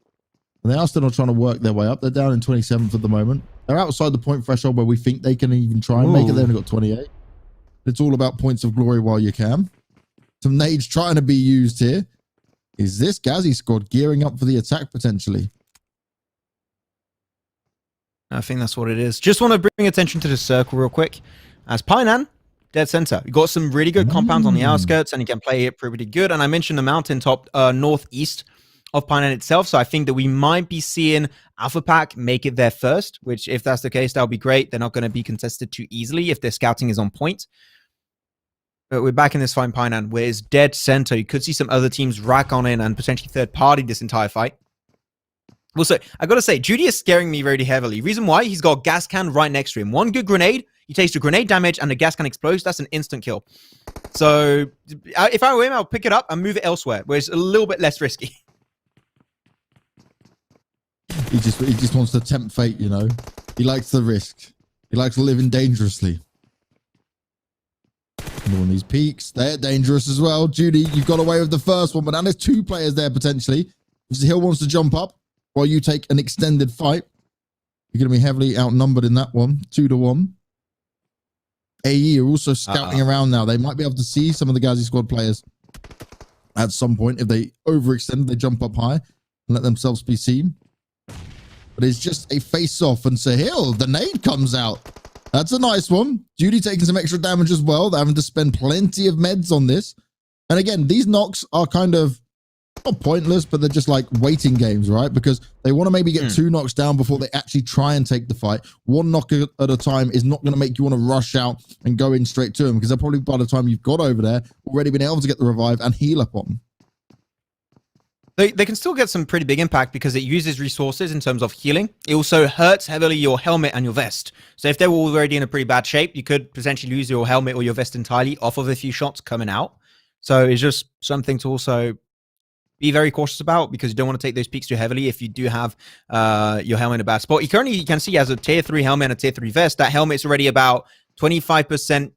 And they are still not trying to work their way up. They're down in 27th at the moment. They're outside the point threshold where we think they can even try and make it. They've only got 28. It's all about points of glory while you can. Some nades trying to be used here. Is this Ghazi Squad gearing up for the attack potentially? I think that's what it is. Just want to bring attention to the circle real quick. As Painan, dead center. You got some really good compounds on the outskirts, and you can play it pretty good. And I mentioned the mountaintop northeast of Painan itself, so I think that we might be seeing Alpha Pack make it there first, which if that's the case, that'll be great. They're not going to be contested too easily if their scouting is on point. But we're back in this fight in Painan, where it's dead center. You could see some other teams rack on in and potentially third party this entire fight. Also, I gotta say, Judy is scaring me really heavily. Reason why? He's got a gas can right next to him. One good grenade, he takes the grenade damage, and the gas can explodes. That's an instant kill. So, if I were him, I'll pick it up and move it elsewhere, where it's a little bit less risky. He just wants to tempt fate, you know. He likes the risk. He likes living dangerously. And on these peaks, they're dangerous as well. Judy, you've got away with the first one, but now there's 2 players there potentially. Hill wants to jump up while you take an extended fight. You're going to be heavily outnumbered in that one, 2-1. AE are also scouting around now. They might be able to see some of the Ghazi squad players at some point. If they overextend, they jump up high and let themselves be seen. But it's just a face-off, and Sahil, the nade comes out. That's a nice one. Judy taking some extra damage as well. They're having to spend plenty of meds on this. And again, these knocks are kind of not pointless, but they're just like waiting games, right? Because they want to maybe get 2 knocks down before they actually try and take the fight. 1 knock at a time is not going to make you want to rush out and go in straight to them, because they're probably, by the time you've got over there, already been able to get the revive and heal up on. They can still get some pretty big impact because it uses resources in terms of healing. It also hurts heavily your helmet and your vest. So if they were already in a pretty bad shape, you could potentially lose your helmet or your vest entirely off of a few shots coming out. So it's just something to also be very cautious about, because you don't want to take those peaks too heavily if you do have your helmet in a bad spot. You can see as a tier 3 helmet and a tier 3 vest, that helmet's already about 25%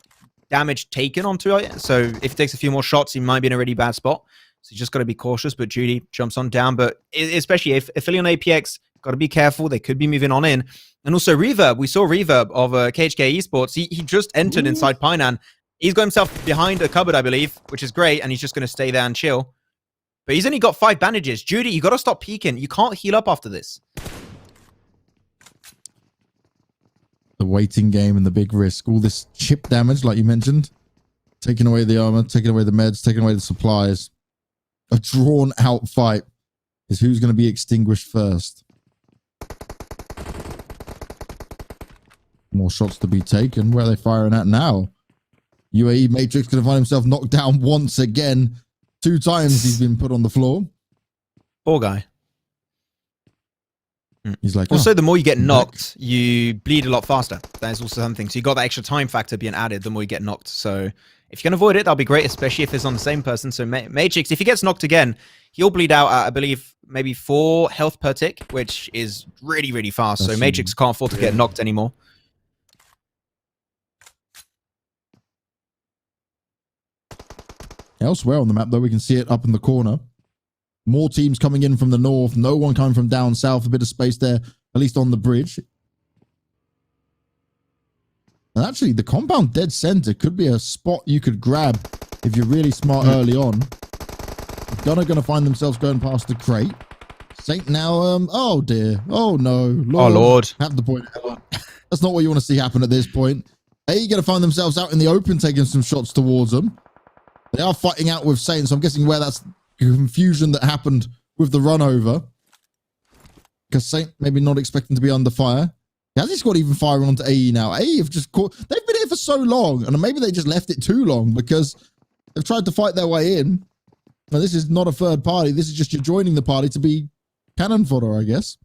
damage taken onto it. So if it takes a few more shots, he might be in a really bad spot. So you just got to be cautious. But Judy jumps on down. But especially if Philly on APX, got to be careful. They could be moving on in. And also Reverb. We saw Reverb of KHK Esports. He just entered inside Painan. He's got himself behind a cupboard, I believe, which is great. And he's just going to stay there and chill. But he's only got 5 bandages. Judy, you got to stop peeking. You can't heal up after this. The waiting game and the big risk. All this chip damage, like you mentioned. Taking away the armor, taking away the meds, taking away the supplies. A drawn out fight is who's going to be extinguished first. More shots to be taken. Where are they firing at now? UAE Matrix going to find himself knocked down once again. 2 times he's been put on the floor. Poor guy. He's like, also, the more you get knocked, you bleed a lot faster. That's also something. So you got that extra time factor being added the more you get knocked. So if you can avoid it, that'll be great, especially if it's on the same person. So Matrix, if he gets knocked again, he'll bleed out at, I believe, maybe 4 health per tick, which is really, really fast. So Matrix can't afford to get knocked anymore. Elsewhere on the map, though, we can see it up in the corner. More teams coming in from the north. No one coming from down south. A bit of space there, at least on the bridge. And actually, the compound dead center could be a spot you could grab if you're really smart early on. Gunner going to find themselves going past the crate. Saint now, oh dear. Oh no. Lord. Oh Lord. Have the point. That's not what you want to see happen at this point. They're going to find themselves out in the open, taking some shots towards them. They are fighting out with Saint, so I'm guessing where that's confusion that happened with the run over. Because Saint maybe not expecting to be under fire. Has he squad even firing onto AE now? AE have just caught. They've been here for so long, and maybe they just left it too long because they've tried to fight their way in. Now, this is not a third party. This is just you joining the party to be cannon fodder, I guess.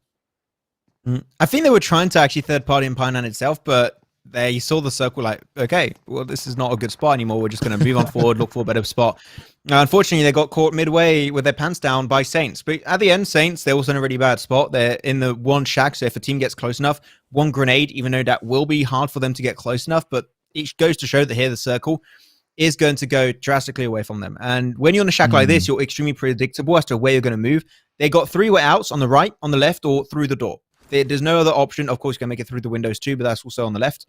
I think they were trying to actually third party in Painan itself, but they saw the circle like, okay, well, this is not a good spot anymore. We're just going to move on forward, look for a better spot. Unfortunately, they got caught midway with their pants down by Saints. But at the end, Saints, they're also in a really bad spot. They're in the one shack, so if a team gets close enough, 1 grenade, even though that will be hard for them to get close enough, but it goes to show that here the circle is going to go drastically away from them. And when you're in a shack like this, you're extremely predictable as to where you're going to move. They got 3 way outs on the right, on the left, or through the door. There's no other option. Of course, you can make it through the windows too, but that's also on the left.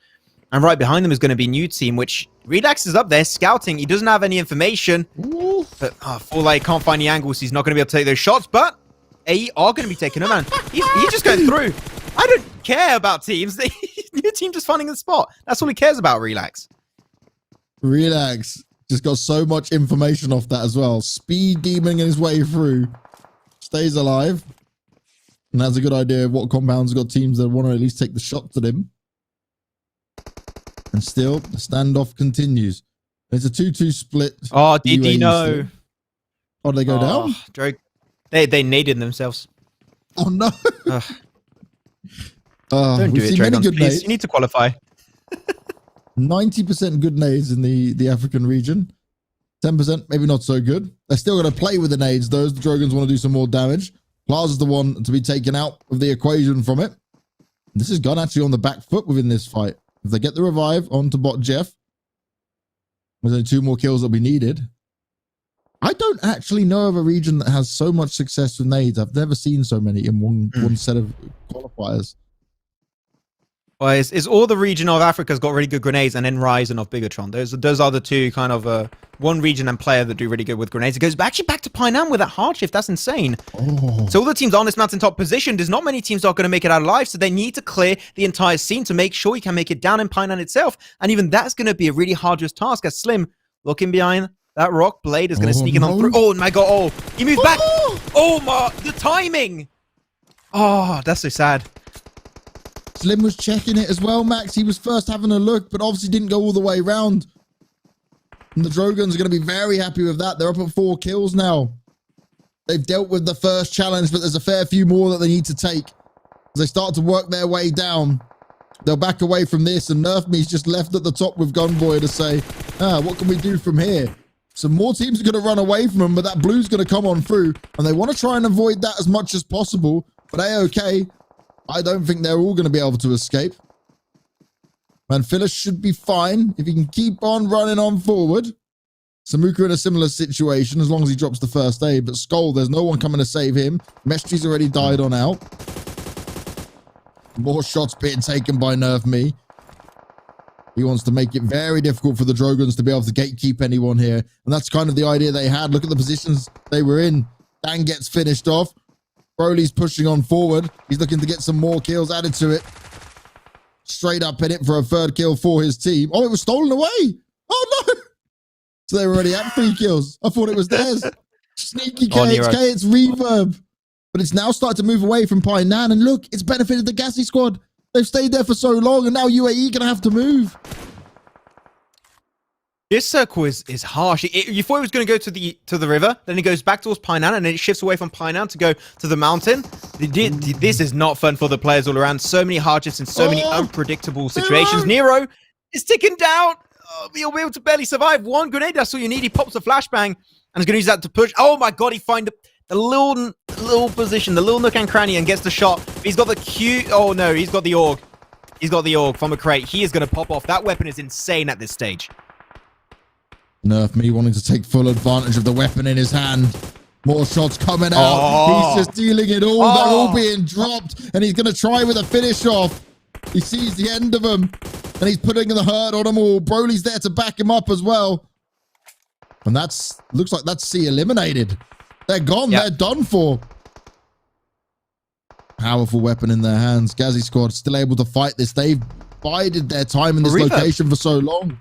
And right behind them is going to be New Team, which Relax is up there scouting. He doesn't have any information. But Forlite can't find the angles. He's not going to be able to take those shots, but AE are going to be taking him, man. He's just going through. I don't care about teams. New Team just finding the spot. That's all he cares about, Relax. Relax. Just got so much information off that as well. Speed demoning his way through. Stays alive. And has a good idea of what compounds got teams that want to at least take the shot to them. And still, the standoff continues. It's a 2-2 split. Oh, DD, no. Oh, did they go down? Drake. They naded themselves. Oh, no. Don't do it, Dragon. Please, nades. You need to qualify. 90% good nades in the African region. 10% maybe not so good. They're still going to play with the nades, though. The Dragons want to do some more damage. Plaza's the one to be taken out of the equation from it. This is Gun actually on the back foot within this fight. If they get the revive onto bot Jeff, there's only 2 more kills that'll be needed. I don't actually know of a region that has so much success with nades. I've never seen so many in one set of qualifiers. Well, it's all the region of Africa's got really good grenades, and then Ryzen of Bigatron. Those are the two kind of one region and player that do really good with grenades. It goes actually back to Painan with that hard shift. That's insane. Oh. So all the teams on this mountaintop position, there's not many teams that are going to make it out alive, so they need to clear the entire scene to make sure you can make it down in Painan itself. And even that's going to be a really arduous task, as Slim, looking behind that rock blade, is going to sneak in on through. Oh my god, oh, he moved back. Oh my, the timing. Oh, that's so sad. Slim was checking it as well, Max. He was first having a look, but obviously didn't go all the way around. And the Drogons are going to be very happy with that. They're up at 4 kills now. They've dealt with the first challenge, but there's a fair few more that they need to take. As they start to work their way down, they'll back away from this, and Nerf Me's just left at the top with Gunboy to say, what can we do from here? Some more teams are going to run away from them, but that blue's going to come on through, and they want to try and avoid that as much as possible. But A-OK, I don't think they're all going to be able to escape. And Phyllis should be fine if he can keep on running on forward. Samuka in a similar situation as long as he drops the first aid. But Skull, there's no one coming to save him. Mestry's already died on out. More shots being taken by Nerf Me. He wants to make it very difficult for the Drogons to be able to gatekeep anyone here. And that's kind of the idea they had. Look at the positions they were in. Dan gets finished off. Broly's pushing on forward. He's looking to get some more kills added to it. Straight up in it for a 3rd kill for his team. Oh, it was stolen away. Oh, no. So they were already at 3 kills. I thought it was theirs. Sneaky KXK, it's Reverb. But it's now started to move away from Painan. And look, it's benefited the Gassy squad. They've stayed there for so long, and now UAE going to have to move. This circle is harsh. You thought it was going to go to the river, then it goes back towards Painan, and then it shifts away from Painan to go to the mountain. This is not fun for the players all around. So many hardships and so many unpredictable situations. Nero is ticking down. Oh, he'll be able to barely survive. 1 grenade, that's all you need. He pops a flashbang, and he's going to use that to push. Oh my god, he finds the little position, the little nook and cranny, and gets the shot. He's got the Q. Oh no, he's got the AUG. He's got the AUG from a crate. He is going to pop off. That weapon is insane at this stage. Nerf Me wanting to take full advantage of the weapon in his hand. More shots coming out. He's just dealing it all. They're all being dropped. And he's going to try with a finish off. He sees the end of them. And he's putting the hurt on them all. Broly's there to back him up as well. And looks like that's C eliminated. They're gone. Yep. They're done for. Powerful weapon in their hands. Gazzy squad still able to fight this. They've bided their time in this location for so long.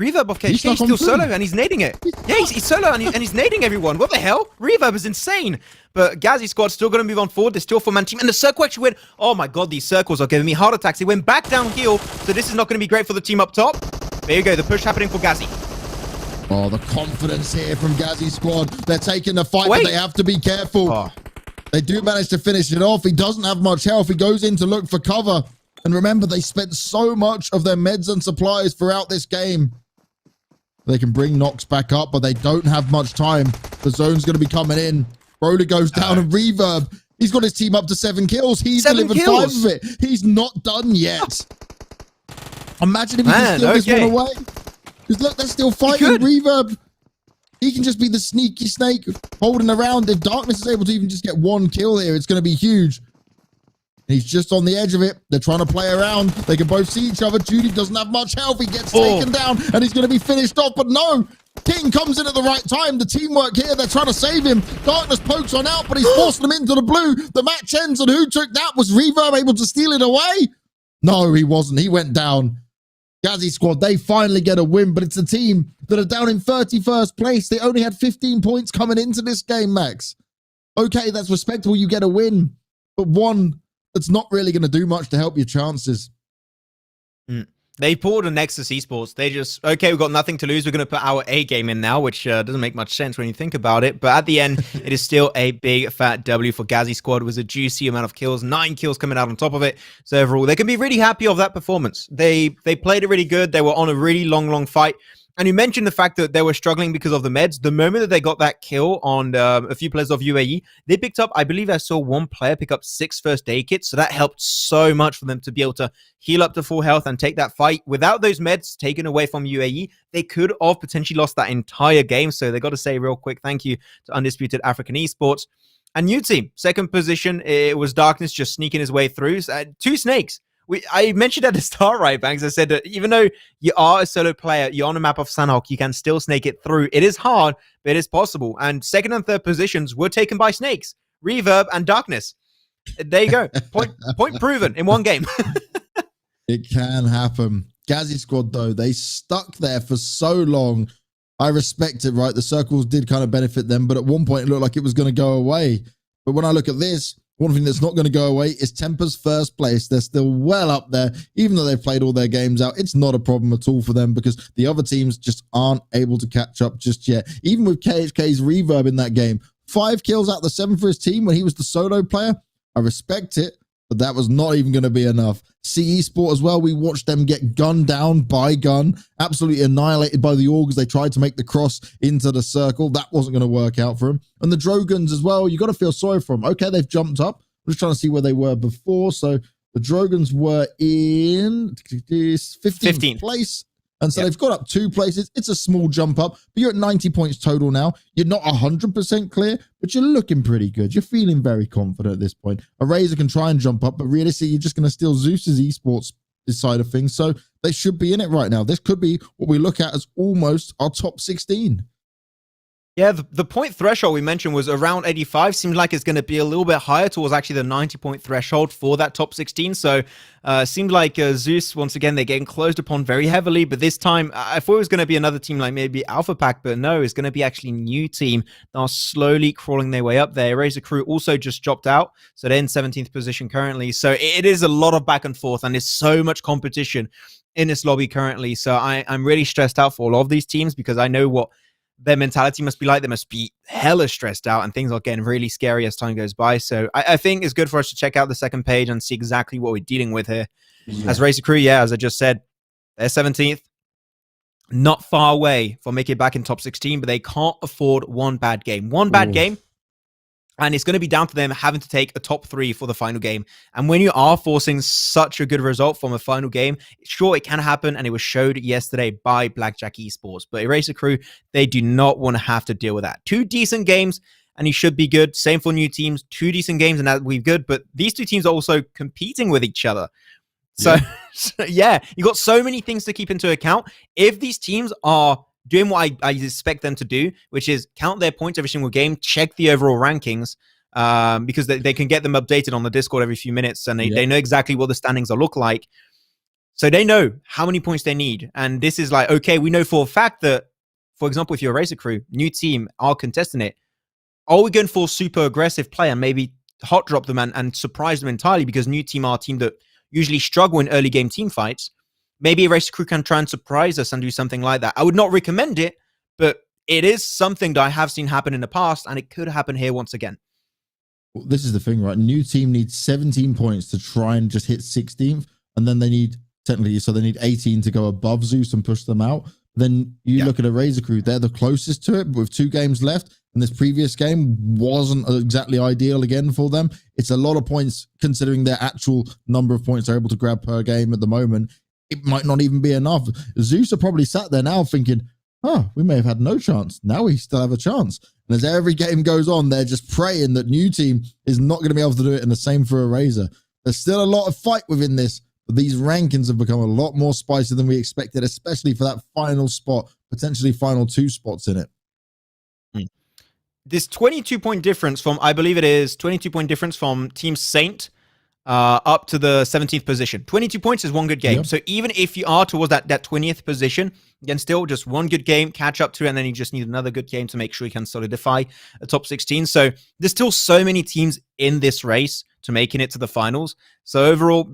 Reverb off KHK, he's still solo and he's nading it. Yeah, he's solo and he's nading everyone. What the hell? Reverb is insane. But Gazzy squad's still going to move on forward. They're still 4-man team. And the circle actually went, oh my god, these circles are giving me heart attacks. They went back downhill, so this is not going to be great for the team up top. There you go, the push happening for Gazzy. Oh, the confidence here from Gazzy squad. They're taking the fight, but they have to be careful. Oh. They do manage to finish it off. He doesn't have much health. He goes in to look for cover. And remember, they spent so much of their meds and supplies throughout this game. They can bring Nox back up, but they don't have much time. The zone's going to be coming in. Broly goes down and Reverb. He's got his team up to 7 kills. He's delivered 5 of it. He's not done yet. Imagine if he can steal this one away. Because look, they're still fighting. Reverb. He can just be the sneaky snake holding around. If Darkness is able to even just get 1 kill here, it's going to be huge. He's just on the edge of it. They're trying to play around. They can both see each other. Judy doesn't have much health. He gets taken down, and he's going to be finished off. But no, King comes in at the right time. The teamwork here, they're trying to save him. Darkness pokes on out, but he's forcing him into the blue. The match ends, and who took that? Was Reverb able to steal it away? No, he wasn't. He went down. Gazzy squad, they finally get a win, but it's a team that are down in 31st place. They only had 15 points coming into this game, Max. Okay, that's respectable. You get a win, but one that's not really going to do much to help your chances. They pulled a Nexus Esports. They just, okay, we've got nothing to lose. We're going to put our A game in now, which doesn't make much sense when you think about it. But at the end, it is still a big fat W for Gazzy squad. It was a juicy amount of kills, 9 kills coming out on top of it. So overall, they can be really happy of that performance. They played it really good. They were on a really long fight. And you mentioned the fact that they were struggling because of the meds. The moment that they got that kill on a few players of UAE, they picked up, I believe I saw one player pick up 6 first aid kits. So that helped so much for them to be able to heal up to full health and take that fight. Without those meds taken away from UAE, they could have potentially lost that entire game. So they got to say real quick, thank you to Undisputed African Esports. And new team, second position, it was Darkness just sneaking his way through. 2 snakes. I mentioned at the start, right, Banks? I said that even though you are a solo player, you're on a map of Sanhok, you can still snake it through. It is hard, but it is possible. And second and third positions were taken by snakes, Reverb, and Darkness. There you go. Point proven in one game. It can happen. Gazzy squad, though, they stuck there for so long. I respect it, right? The circles did kind of benefit them, but at one point it looked like it was going to go away. But when I look at this, one thing that's not going to go away is Temper's first place. They're still well up there. Even though they've played all their games out, it's not a problem at all for them because the other teams just aren't able to catch up just yet. Even with KHK's Reverb in that game, 5 kills out of the 7 for his team when he was the solo player. I respect it, but that was not even going to be enough. CE Sport as well, we watched them get gunned down by gun, absolutely annihilated by the Orgs. They tried to make the cross into the circle. That wasn't going to work out for them. And the Drogons as well, you got to feel sorry for them. Okay, they've jumped up. I'm just trying to see where they were before. So the Drogons were in 15th place. And so they've got up 2 places. It's a small jump up, but you're at 90 points total now. You're not 100% clear, but you're looking pretty good. You're feeling very confident at this point. A Razor can try and jump up, but realistically, you're just going to steal Zeus's esports side of things. So they should be in it right now. This could be what we look at as almost our top 16. Yeah, the point threshold we mentioned was around 85. Seems like it's going to be a little bit higher towards actually the 90-point threshold for that top 16. So seemed like Zeus, once again, they're getting closed upon very heavily. But this time, I thought it was going to be another team like maybe Alpha Pack, but no, it's going to be actually a new team that are slowly crawling their way up there. Razor Crew also just dropped out. So they're in 17th position currently. So it is a lot of back and forth, and there's so much competition in this lobby currently. So I'm really stressed out for all of these teams because I know what their mentality must be like. They must be hella stressed out, and things are getting really scary as time goes by. So I think it's good for us to check out the second page and see exactly what we're dealing with here. As Racer Crew, as I just said, they're 17th. Not far away from making it back in top 16, but they can't afford one bad game. One bad game, and it's going to be down to them having to take a top 3 for the final game. And when you are forcing such a good result from a final game, sure, it can happen. And it was showed yesterday by Blackjack Esports. But Eraser Crew, they do not want to have to deal with that. 2 decent games, and you should be good. Same for new teams. 2 decent games, and that we're good. But these 2 teams are also competing with each other. So, you got so many things to keep into account. If these teams are doing what I expect them to do, which is count their points every single game, check the overall rankings, because they can get them updated on the Discord every few minutes, and they know exactly what the standings will look like. So they know how many points they need. And this is like, okay, we know for a fact that, for example, if you're a Racer Crew, new team are contesting it, are we going for super aggressive play and maybe hot drop them and surprise them entirely because new team are a team that usually struggle in early game team fights? Maybe a Racer Crew can try and surprise us and do something like that. I would not recommend it, but it is something that I have seen happen in the past, and it could happen here once again. Well, this is the thing, right? New team needs 17 points to try and just hit 16th, and then they need, technically, so they need 18 to go above Zeus and push them out. Then you look at a Razor Crew, they're the closest to it, but with 2 games left, and this previous game wasn't exactly ideal again for them. It's a lot of points considering their actual number of points they're able to grab per game at the moment. It might not even be enough. Zeus are probably sat there now thinking, we may have had no chance. Now we still have a chance. And as every game goes on, they're just praying that new team is not going to be able to do it, and the same for a Razor. There's still a lot of fight within this, but these rankings have become a lot more spicy than we expected, especially for that final spot, potentially final 2 spots in it. This 22-point difference from, I believe it is 22-point difference from Team Saint up to the 17th position. 22 points is one good game. So even if you are towards that 20th position, again, still just one good game, catch up to it, and then you just need another good game to make sure you can solidify a top 16. So there's still so many teams in this race to making it to the finals. So overall,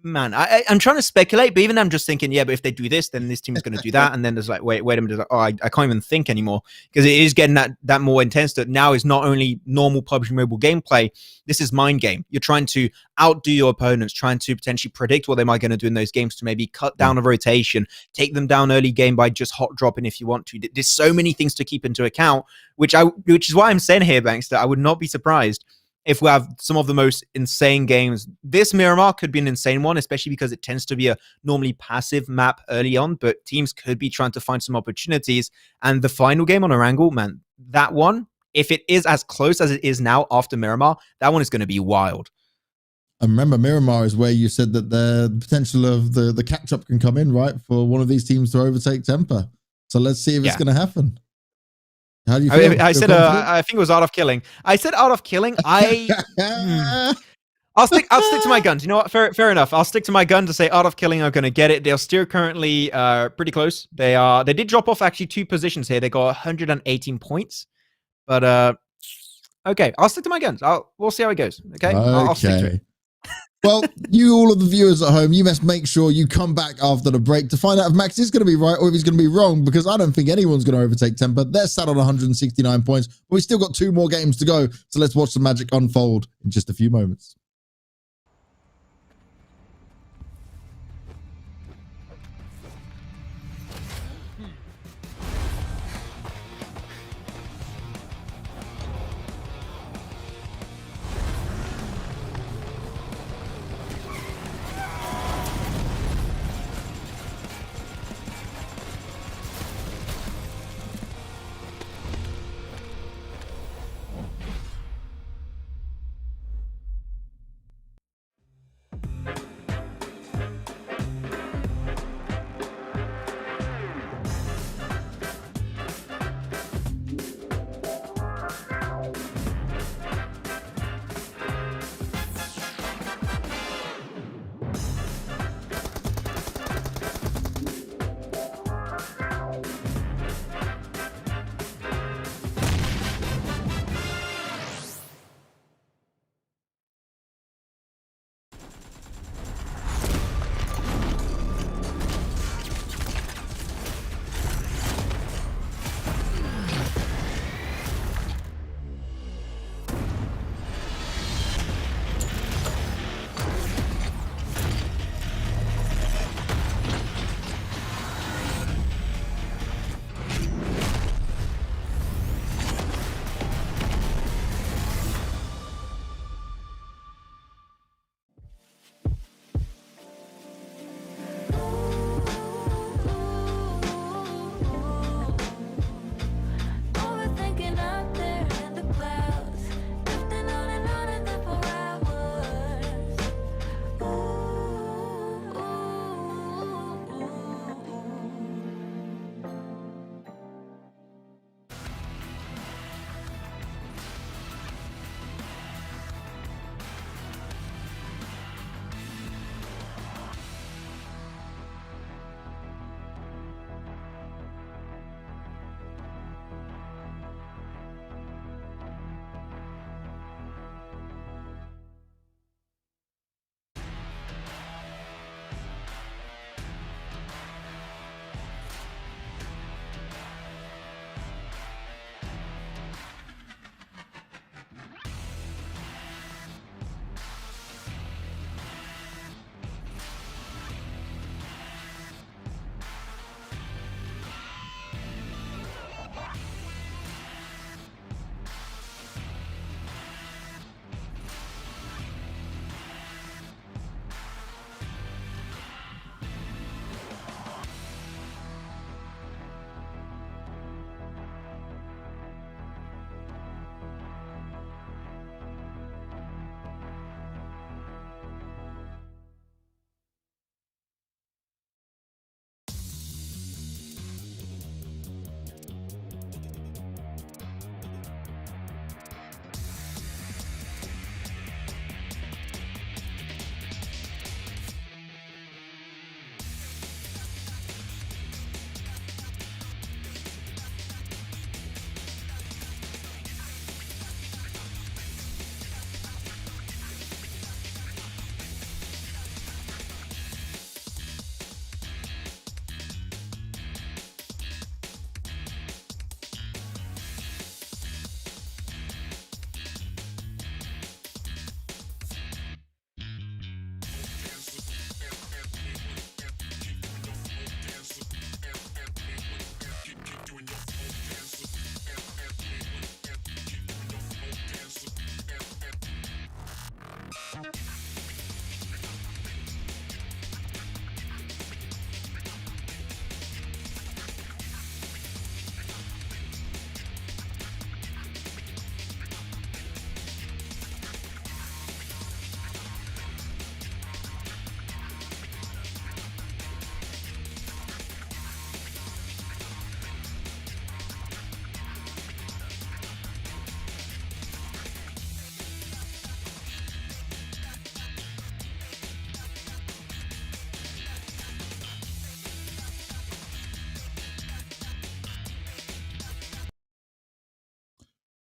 man, I'm trying to speculate, but even I'm just thinking, yeah, but if they do this, then this team's going to do that, and then there's like, wait a minute, oh, I can't even think anymore, because it is getting that more intense. That now is not only normal PUBG Mobile gameplay, this is mind game. You're trying to outdo your opponents, trying to potentially predict what they might going to do in those games to maybe cut down a rotation, take them down early game by just hot dropping if you want to. There's so many things to keep into account, which is why I'm saying here, Banks, that I would not be surprised if we have some of the most insane games. This Miramar could be an insane one, especially because it tends to be a normally passive map early on, but teams could be trying to find some opportunities. And the final game on Erangel, man, that one, if it is as close as it is now after Miramar, that one is going to be wild. And remember, Miramar is where you said that the potential of the catch-up can come in, right? For one of these teams to overtake Temper. So let's see if it's going to happen. How do you feel? I said, I think it was Art of Killing. I said Art of Killing. I'll stick to my guns. You know what? Fair enough. I'll stick to my gun to say Art of Killing are going to get it. They're still currently pretty close. They did drop off actually 2 positions here. They got 118 points. But okay, I'll stick to my guns. We'll see how it goes. Okay. I'll stick to it. Well, you all of the viewers at home, you must make sure you come back after the break to find out if Max is going to be right or if he's going to be wrong, because I don't think anyone's going to overtake Temper. They're sat on 169 points, but we've still got 2 more games to go. So let's watch the magic unfold in just a few moments.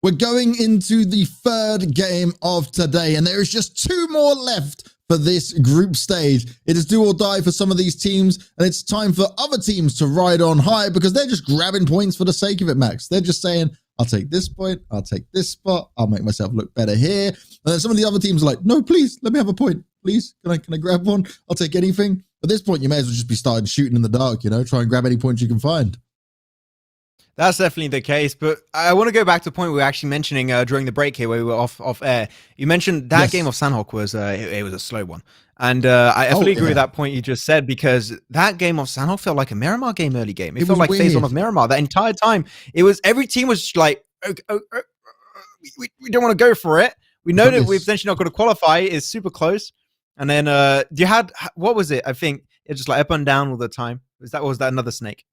We're going into the third game of today, and there is just 2 more left for this group stage. It is do or die for some of these teams, and it's time for other teams to ride on high because they're just grabbing points for the sake of it, Max. They're just saying, I'll take this point, I'll take this spot, I'll make myself look better here. And then some of the other teams are like, no, please, let me have a point. Please, can I grab one? I'll take anything. At this point, you may as well just be starting shooting in the dark, try and grab any points you can find. That's definitely the case, but I want to go back to the point we were actually mentioning during the break here, where we were off air. You mentioned that game of Sanhok was it was a slow one, and I fully agree with that point you just said, because that game of Sanhok felt like a Miramar game early game. It felt like phase 1 of Miramar. That entire time, it was every team was just like, we don't want to go for it. We know that we're potentially not going to qualify. It's super close, and then you had, what was it? I think it's just like up and down all the time. Was that another snake?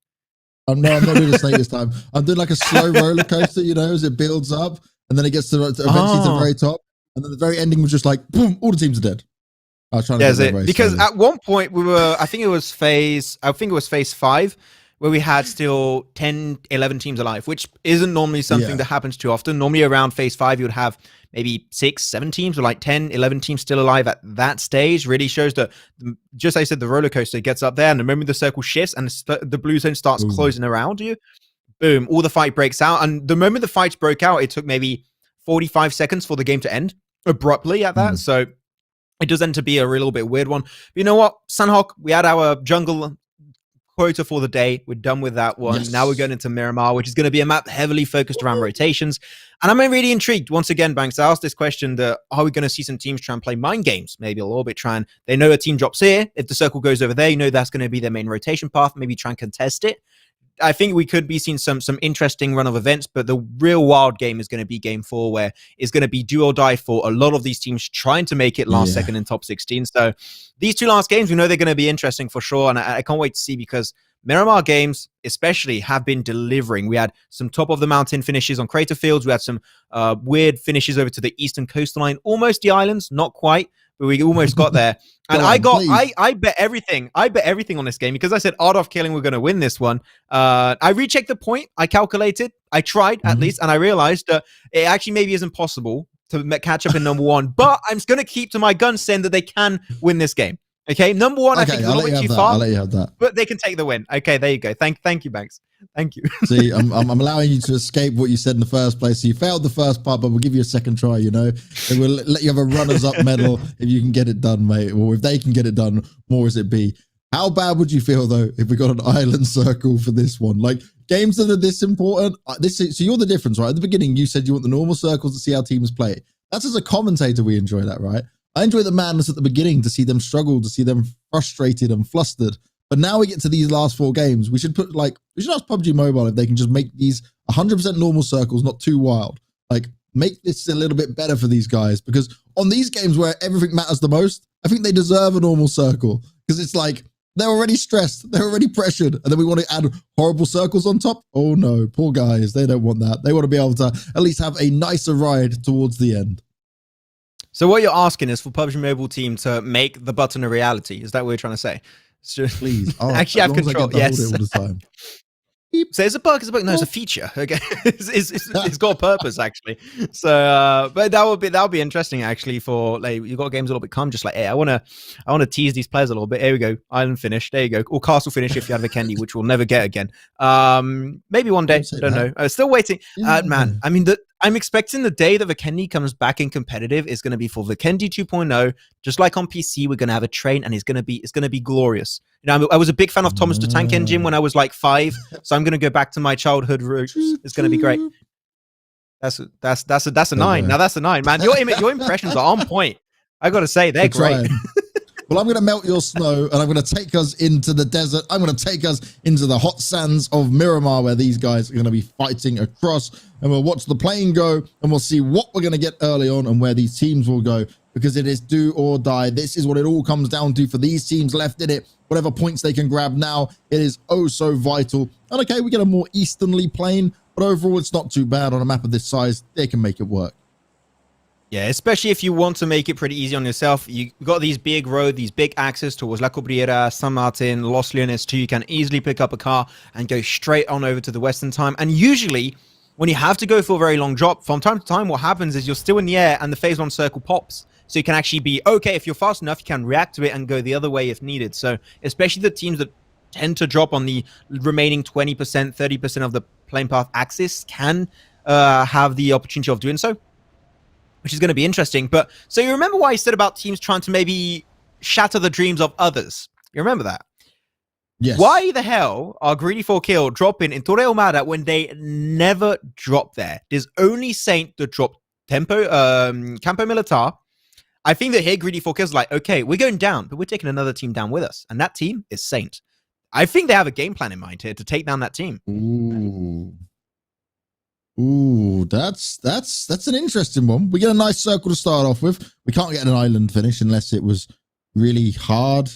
No, I'm not doing a snake this time. I'm doing like a slow roller coaster, as it builds up, and then it gets to eventually to the very top, and then the very ending was just like, boom, all the teams are dead. I was trying to get that because at one point we were, I think it was phase 5, where we had still 10, 11 teams alive, which isn't normally something that happens too often. Normally around phase 5, you would have maybe 6, 7 teams, or like 10, 11 teams still alive at that stage. Really shows that, just like I said, the roller coaster gets up there, and the moment the circle shifts and the blue zone starts closing around you, boom, all the fight breaks out. And the moment the fights broke out, it took maybe 45 seconds for the game to end abruptly at that. So it does end to be a little bit weird one. But you know what? Sanhok, we had our jungle quota for the day. We're done with that one. Now we're going into Miramar, which is going to be a map heavily focused around rotations. And I'm really intrigued. Once again, Banks, I asked this question, that are we going to see some teams try and play mind games? Maybe a little bit, they know a team drops here. If the circle goes over there, that's going to be their main rotation path. Maybe try and contest it. I think we could be seeing some interesting run of events, but the real wild game is going to be game 4, where it's going to be do or die for a lot of these teams trying to make it last second in top 16. So these 2 last games, we know they're going to be interesting for sure. And I can't wait to see, because Miramar games especially have been delivering. We had some top of the mountain finishes on Crater Fields. We had some weird finishes over to the eastern coastline, almost the islands, not quite, but we almost got there. And I bet everything. I bet everything on this game, because I said Art of Killing, we're going to win this one. I rechecked the point. I calculated. I tried at least, and I realized that it actually maybe isn't possible to catch up in number 1. But I'm going to keep to my gun, saying that they can win this game. Okay, number 1, I think, is a little bit too far. I'll let you have that. But they can take the win. Okay, there you go. Thank you, Banks. Thank you. See, I'm allowing you to escape what you said in the first place. So you failed the first part, but we'll give you a second try, And we'll let you have a runners-up medal if you can get it done, mate. Or if they can get it done, more as it be. How bad would you feel, though, if we got an island circle for this one? Like, games that are this important, so you're the difference, right? At the beginning, you said you want the normal circles to see how teams play. That's as a commentator, we enjoy that, right? I enjoy the madness at the beginning, to see them struggle, to see them frustrated and flustered. But now we get to these last 4 games. We should ask PUBG Mobile if they can just make these 100% normal circles, not too wild. Like, make this a little bit better for these guys, because on these games where everything matters the most, I think they deserve a normal circle, because it's like they're already stressed, they're already pressured, and then we want to add horrible circles on top. Oh no, poor guys, they don't want that. They want to be able to at least have a nicer ride towards the end. So what you're asking is for PUBG Mobile team to make the button a reality. Is that what you're trying to say? Please. Actually have control. Yes. All the time. So it's a bug. It's a bug. No, it's a feature. Okay, it's got a purpose actually. So, but that would be interesting actually. For like, you got games a little bit calm, just like, hey, I want to tease these players a little bit. Here we go, island finish. There you go, or castle finish if you have a Kendi, which we'll never get again. Maybe one day. Don't know. Still waiting. Man, I mean, I'm expecting the day that Vikendi comes back in competitive is going to be for Vikendi 2.0. Just like on PC, we're going to have a train, and it's going to be glorious. I was a big fan of Thomas the Tank Engine when I was like 5, so I'm going to go back to my childhood roots. It's going to be great. That's a 9. Now that's a 9, man. Your impressions are on point. I got to say, they're great. Well, I'm going to melt your snow, and I'm going to take us into the desert. I'm going to take us into the hot sands of Miramar, where these guys are going to be fighting across, and we'll watch the plane go, and we'll see what we're going to get early on and where these teams will go, because it is do or die. This is what it all comes down to for these teams left in it. Whatever points they can grab now, it is oh so vital. And okay, we get a more easternly plane, but overall, it's not too bad on a map of this size. They can make it work. Yeah, especially if you want to make it pretty easy on yourself. You got these big roads, these big access towards La Cabrera, San Martin, Los Leones too. You can easily pick up a car and go straight on over to the Western time. And usually, when you have to go for a very long drop, from time to time, what happens is you're still in the air and the phase 1 circle pops. So you can actually be, okay, if you're fast enough, you can react to it and go the other way if needed. So especially the teams that tend to drop on the remaining 20%, 30% of the plane path axis can have the opportunity of doing so, which is going to be interesting. But so you remember what I said about teams trying to maybe shatter the dreams of others? You remember that? Yes. Why the hell are Greedy for Kill dropping in Torre Ahumada when they never drop there? There's only Saint that dropped Campo Militar. I think that here Greedy for Kill is like, okay, we're going down, but we're taking another team down with us. And that team is Saint. I think they have a game plan in mind here to take down that team. Ooh, that's an interesting one. We get a nice circle to start off with. We can't get an island finish unless it was really hard.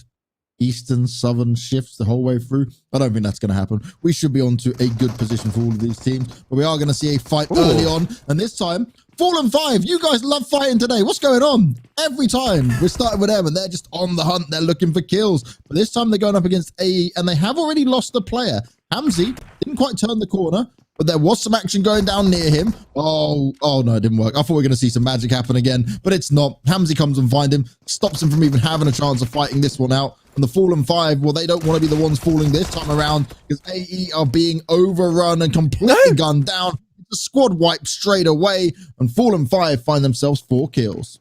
Eastern, southern shifts the whole way through. I don't think that's going to happen. We should be on to a good position for all of these teams, but we are going to see a fight early on. And this time, Fallen 5, you guys love fighting today. What's going on? Every time we're starting with them and they're just on the hunt. They're looking for kills. But this time they're going up against AE and they have already lost a player. Hamzy didn't quite turn the corner, but there was some action going down near him. Oh no, it didn't work. I thought we were going to see some magic happen again, but it's not. Hamzy comes and finds him, stops him from even having a chance of fighting this one out. And the Fallen 5, well, they don't want to be the ones falling this time around because AE are being overrun and completely gunned down. The squad wipe straight away, and Fallen 5 find themselves 4 kills.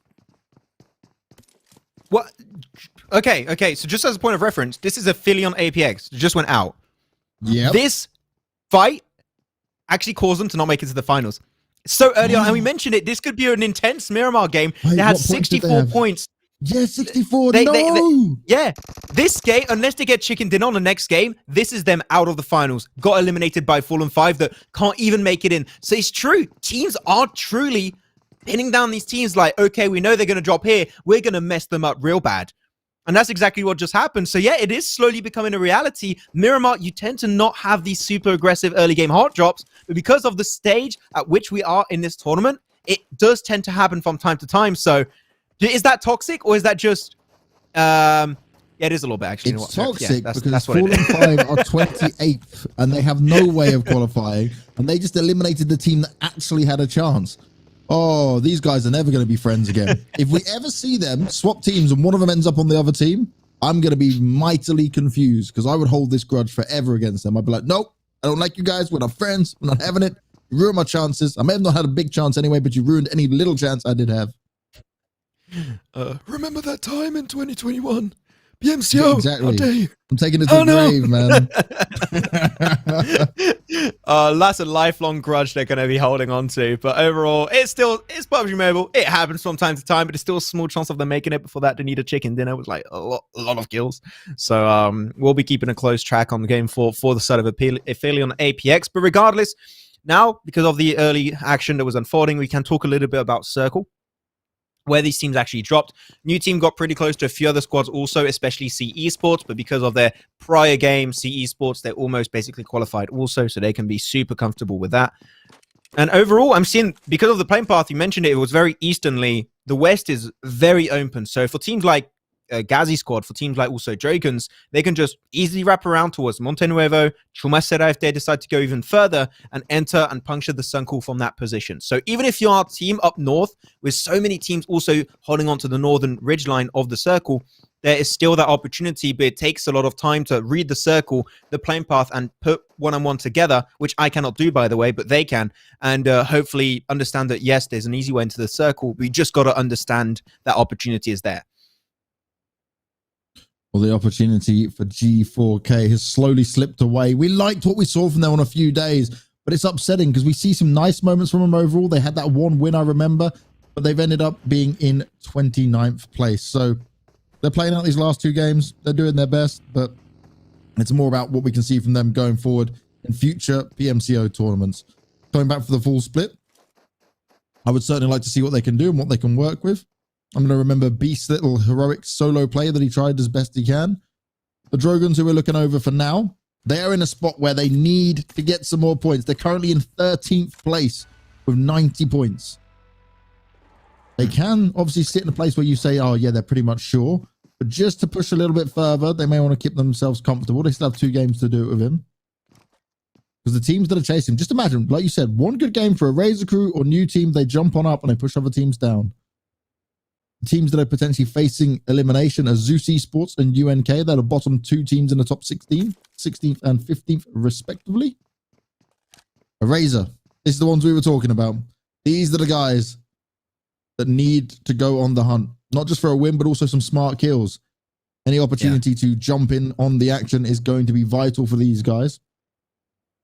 What? Okay. So just as a point of reference, this is a Philion APX. It just went out. Yeah. This fight actually caused them to not make it to the finals. So early on, and we mentioned it, this could be an intense Miramar game. Wait, they had 64 points. Yeah, 64. No. Yeah. This game, unless they get chicken dinner on the next game, this is them out of the finals. Got eliminated by Fallen 5 that can't even make it in. So it's true. Teams are truly pinning down these teams like, okay, we know they're going to drop here. We're going to mess them up real bad. And that's exactly what just happened. So yeah, it is slowly becoming a reality. Miramar, you tend to not have these super aggressive early game hard drops, but because of the stage at which we are in this tournament, it does tend to happen from time to time. So is that toxic or is that just yeah, it is a little bit actually. It's toxic because Fallen 5 are 28th and they have no way of qualifying and they just eliminated the team that actually had a chance. Oh, these guys are never going to be friends again. If we ever see them swap teams and one of them ends up on the other team, I'm going to be mightily confused because I would hold this grudge forever against them. I'd be like, nope, I don't like you guys. We're not friends. We're not having it. You ruined my chances. I may have not had a big chance anyway, but you ruined any little chance I did have. Remember that time in 2021? PMCO, yeah, exactly. How dare you? I'm taking it to the grave, man. That's a lifelong grudge they're going to be holding on to. But overall, it's PUBG Mobile. It happens from time to time, but there's still a small chance of them making it. Before that, they need a chicken dinner with like a lot of kills. So we'll be keeping a close track on the game for the side of Aphelion APX. But regardless, now, because of the early action that was unfolding, we can talk a little bit about Circle, where these teams actually dropped. New team got pretty close to a few other squads also, especially C Esports, but because of their prior game, C Esports, they're almost basically qualified also, so they can be super comfortable with that. And overall, I'm seeing, because of the playing path, you mentioned it, it was very easternly. The West is very open. So for teams like Gazi squad, for teams like also Dragons, they can just easily wrap around towards Monte Nuevo, Chumacera if they decide to go even further and enter and puncture the circle from that position. So even if you are a team up north with so many teams also holding on to the northern ridgeline of the circle, there is still that opportunity, but it takes a lot of time to read the circle, the playing path, and put one-on-one together, which I cannot do, by the way, but they can, and hopefully understand that, yes, there's an easy way into the circle. We just got to understand that opportunity is there. Well, the opportunity for G4K has slowly slipped away. We liked what we saw from them on a few days, but it's upsetting because we see some nice moments from them overall. They had that one win, I remember, but they've ended up being in 29th place. So they're playing out these last 2 games. They're doing their best, but it's more about what we can see from them going forward in future PMCO tournaments. Coming back for the full split, I would certainly like to see what they can do and what they can work with. I'm going to remember Beast's little heroic solo play that he tried as best he can. The Drogons, who we're looking over for now, they are in a spot where they need to get some more points. They're currently in 13th place with 90 points. They can obviously sit in a place where you say, oh, yeah, they're pretty much sure. But just to push a little bit further, they may want to keep themselves comfortable. They still have 2 games to do it with him. Because the teams that are chasing, just imagine, like you said, one good game for a Razor crew or new team, they jump on up and they push other teams down. The teams that are potentially facing elimination are Zeus Esports and UNK. They're the bottom 2 teams in the top 16, 16th and 15th respectively. A Razor. This is the ones we were talking about. These are the guys that need to go on the hunt. Not just for a win, but also some smart kills. Any opportunity to jump in on the action is going to be vital for these guys.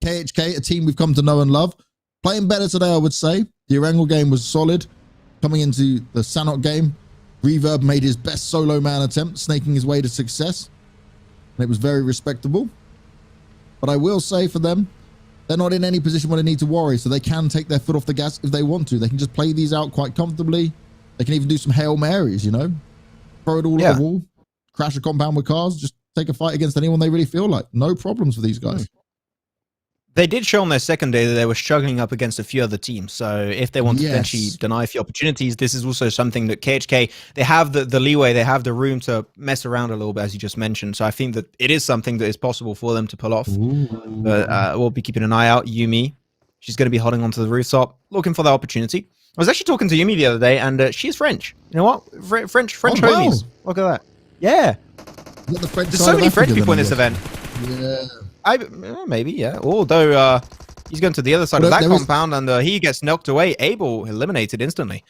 KHK, a team we've come to know and love. Playing better today, I would say. The Erangel game was solid. Coming into the Sanok game, Reverb made his best solo man attempt, snaking his way to success. And it was very respectable. But I will say for them, they're not in any position where they need to worry, so they can take their foot off the gas if they want to. They can just play these out quite comfortably. They can even do some Hail Marys, you know? Throw it all at the wall, crash a compound with cars, just take a fight against anyone they really feel like. No problems for these guys. They did show on their second day that they were struggling up against a few other teams. So if they want to potentially deny a few opportunities, this is also something that KHK, they have the leeway, they have the room to mess around a little bit, as you just mentioned. So I think that it is something that is possible for them to pull off. But we'll be keeping an eye out. Yumi, she's going to be holding onto the rooftop, looking for that opportunity. I was actually talking to Yumi the other day, and she's French. You know what? French homies. Wow. Look at that. Yeah. There's so many French people in this event. Yeah. Maybe, yeah. Although he's going to the other side of that compound, and he gets knocked away. Abel eliminated instantly.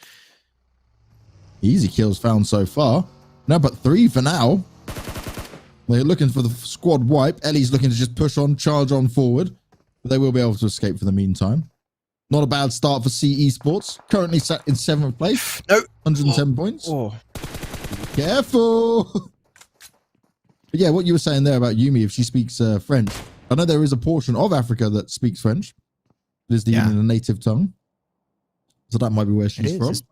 Easy kills found so far. No, but 3 for now. They're looking for the squad wipe. Ellie's looking to just push on, charge on forward. But they will be able to escape for the meantime. Not a bad start for C Esports. Currently sat in 7th place. No. 110 points. Careful. But yeah, what you were saying there about Yumi, if she speaks French, I know there is a portion of Africa that speaks French. It is even in a native tongue. So that might be where she's from. It's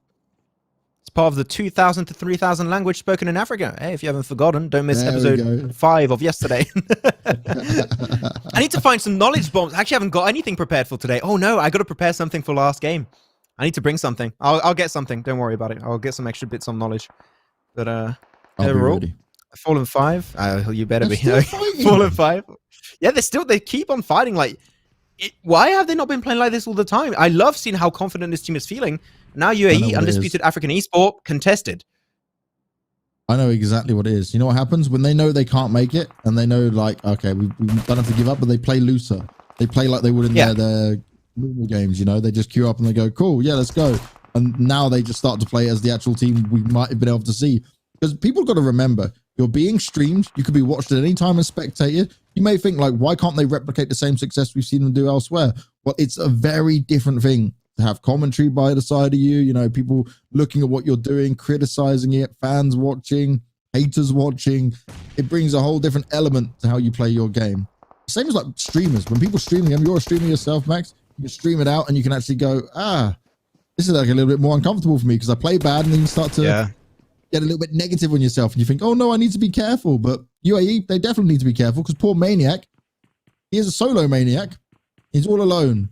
part of the 2,000 to 3,000 language spoken in Africa. Hey, if you haven't forgotten, don't miss episode 5 of yesterday. I need to find some knowledge bombs. I actually haven't got anything prepared for today. Oh no, I got to prepare something for last game. I need to bring something. I'll get something. Don't worry about it. I'll get some extra bits of knowledge. But overall, Fallen 5. You better be. Fallen 5. Yeah, they keep on fighting. Like, why have they not been playing like this all the time? I love seeing how confident this team is feeling. Now UAE, undisputed African esport, contested. I know exactly what it is. You know what happens? When they know they can't make it, and they know, like, okay, we don't have to give up, but they play looser. They play like they would in their normal games, you know? They just queue up and they go, cool, yeah, let's go. And now they just start to play as the actual team we might have been able to see. Because people got to remember, you're being streamed. You could be watched at any time and spectated. You may think, like, why can't they replicate the same success we've seen them do elsewhere? Well, it's a very different thing to have commentary by the side of you, you know, people looking at what you're doing, criticizing it, fans watching, haters watching. It brings a whole different element to how you play your game. Same as like streamers. When people stream the game, you're a streamer yourself, Max. You can stream it out and you can actually go, this is like a little bit more uncomfortable for me because I play bad, and then you start to get a little bit negative on yourself and you think, oh no, I need to be careful. But UAE, they definitely need to be careful because poor Maniac, he is a solo Maniac. He's all alone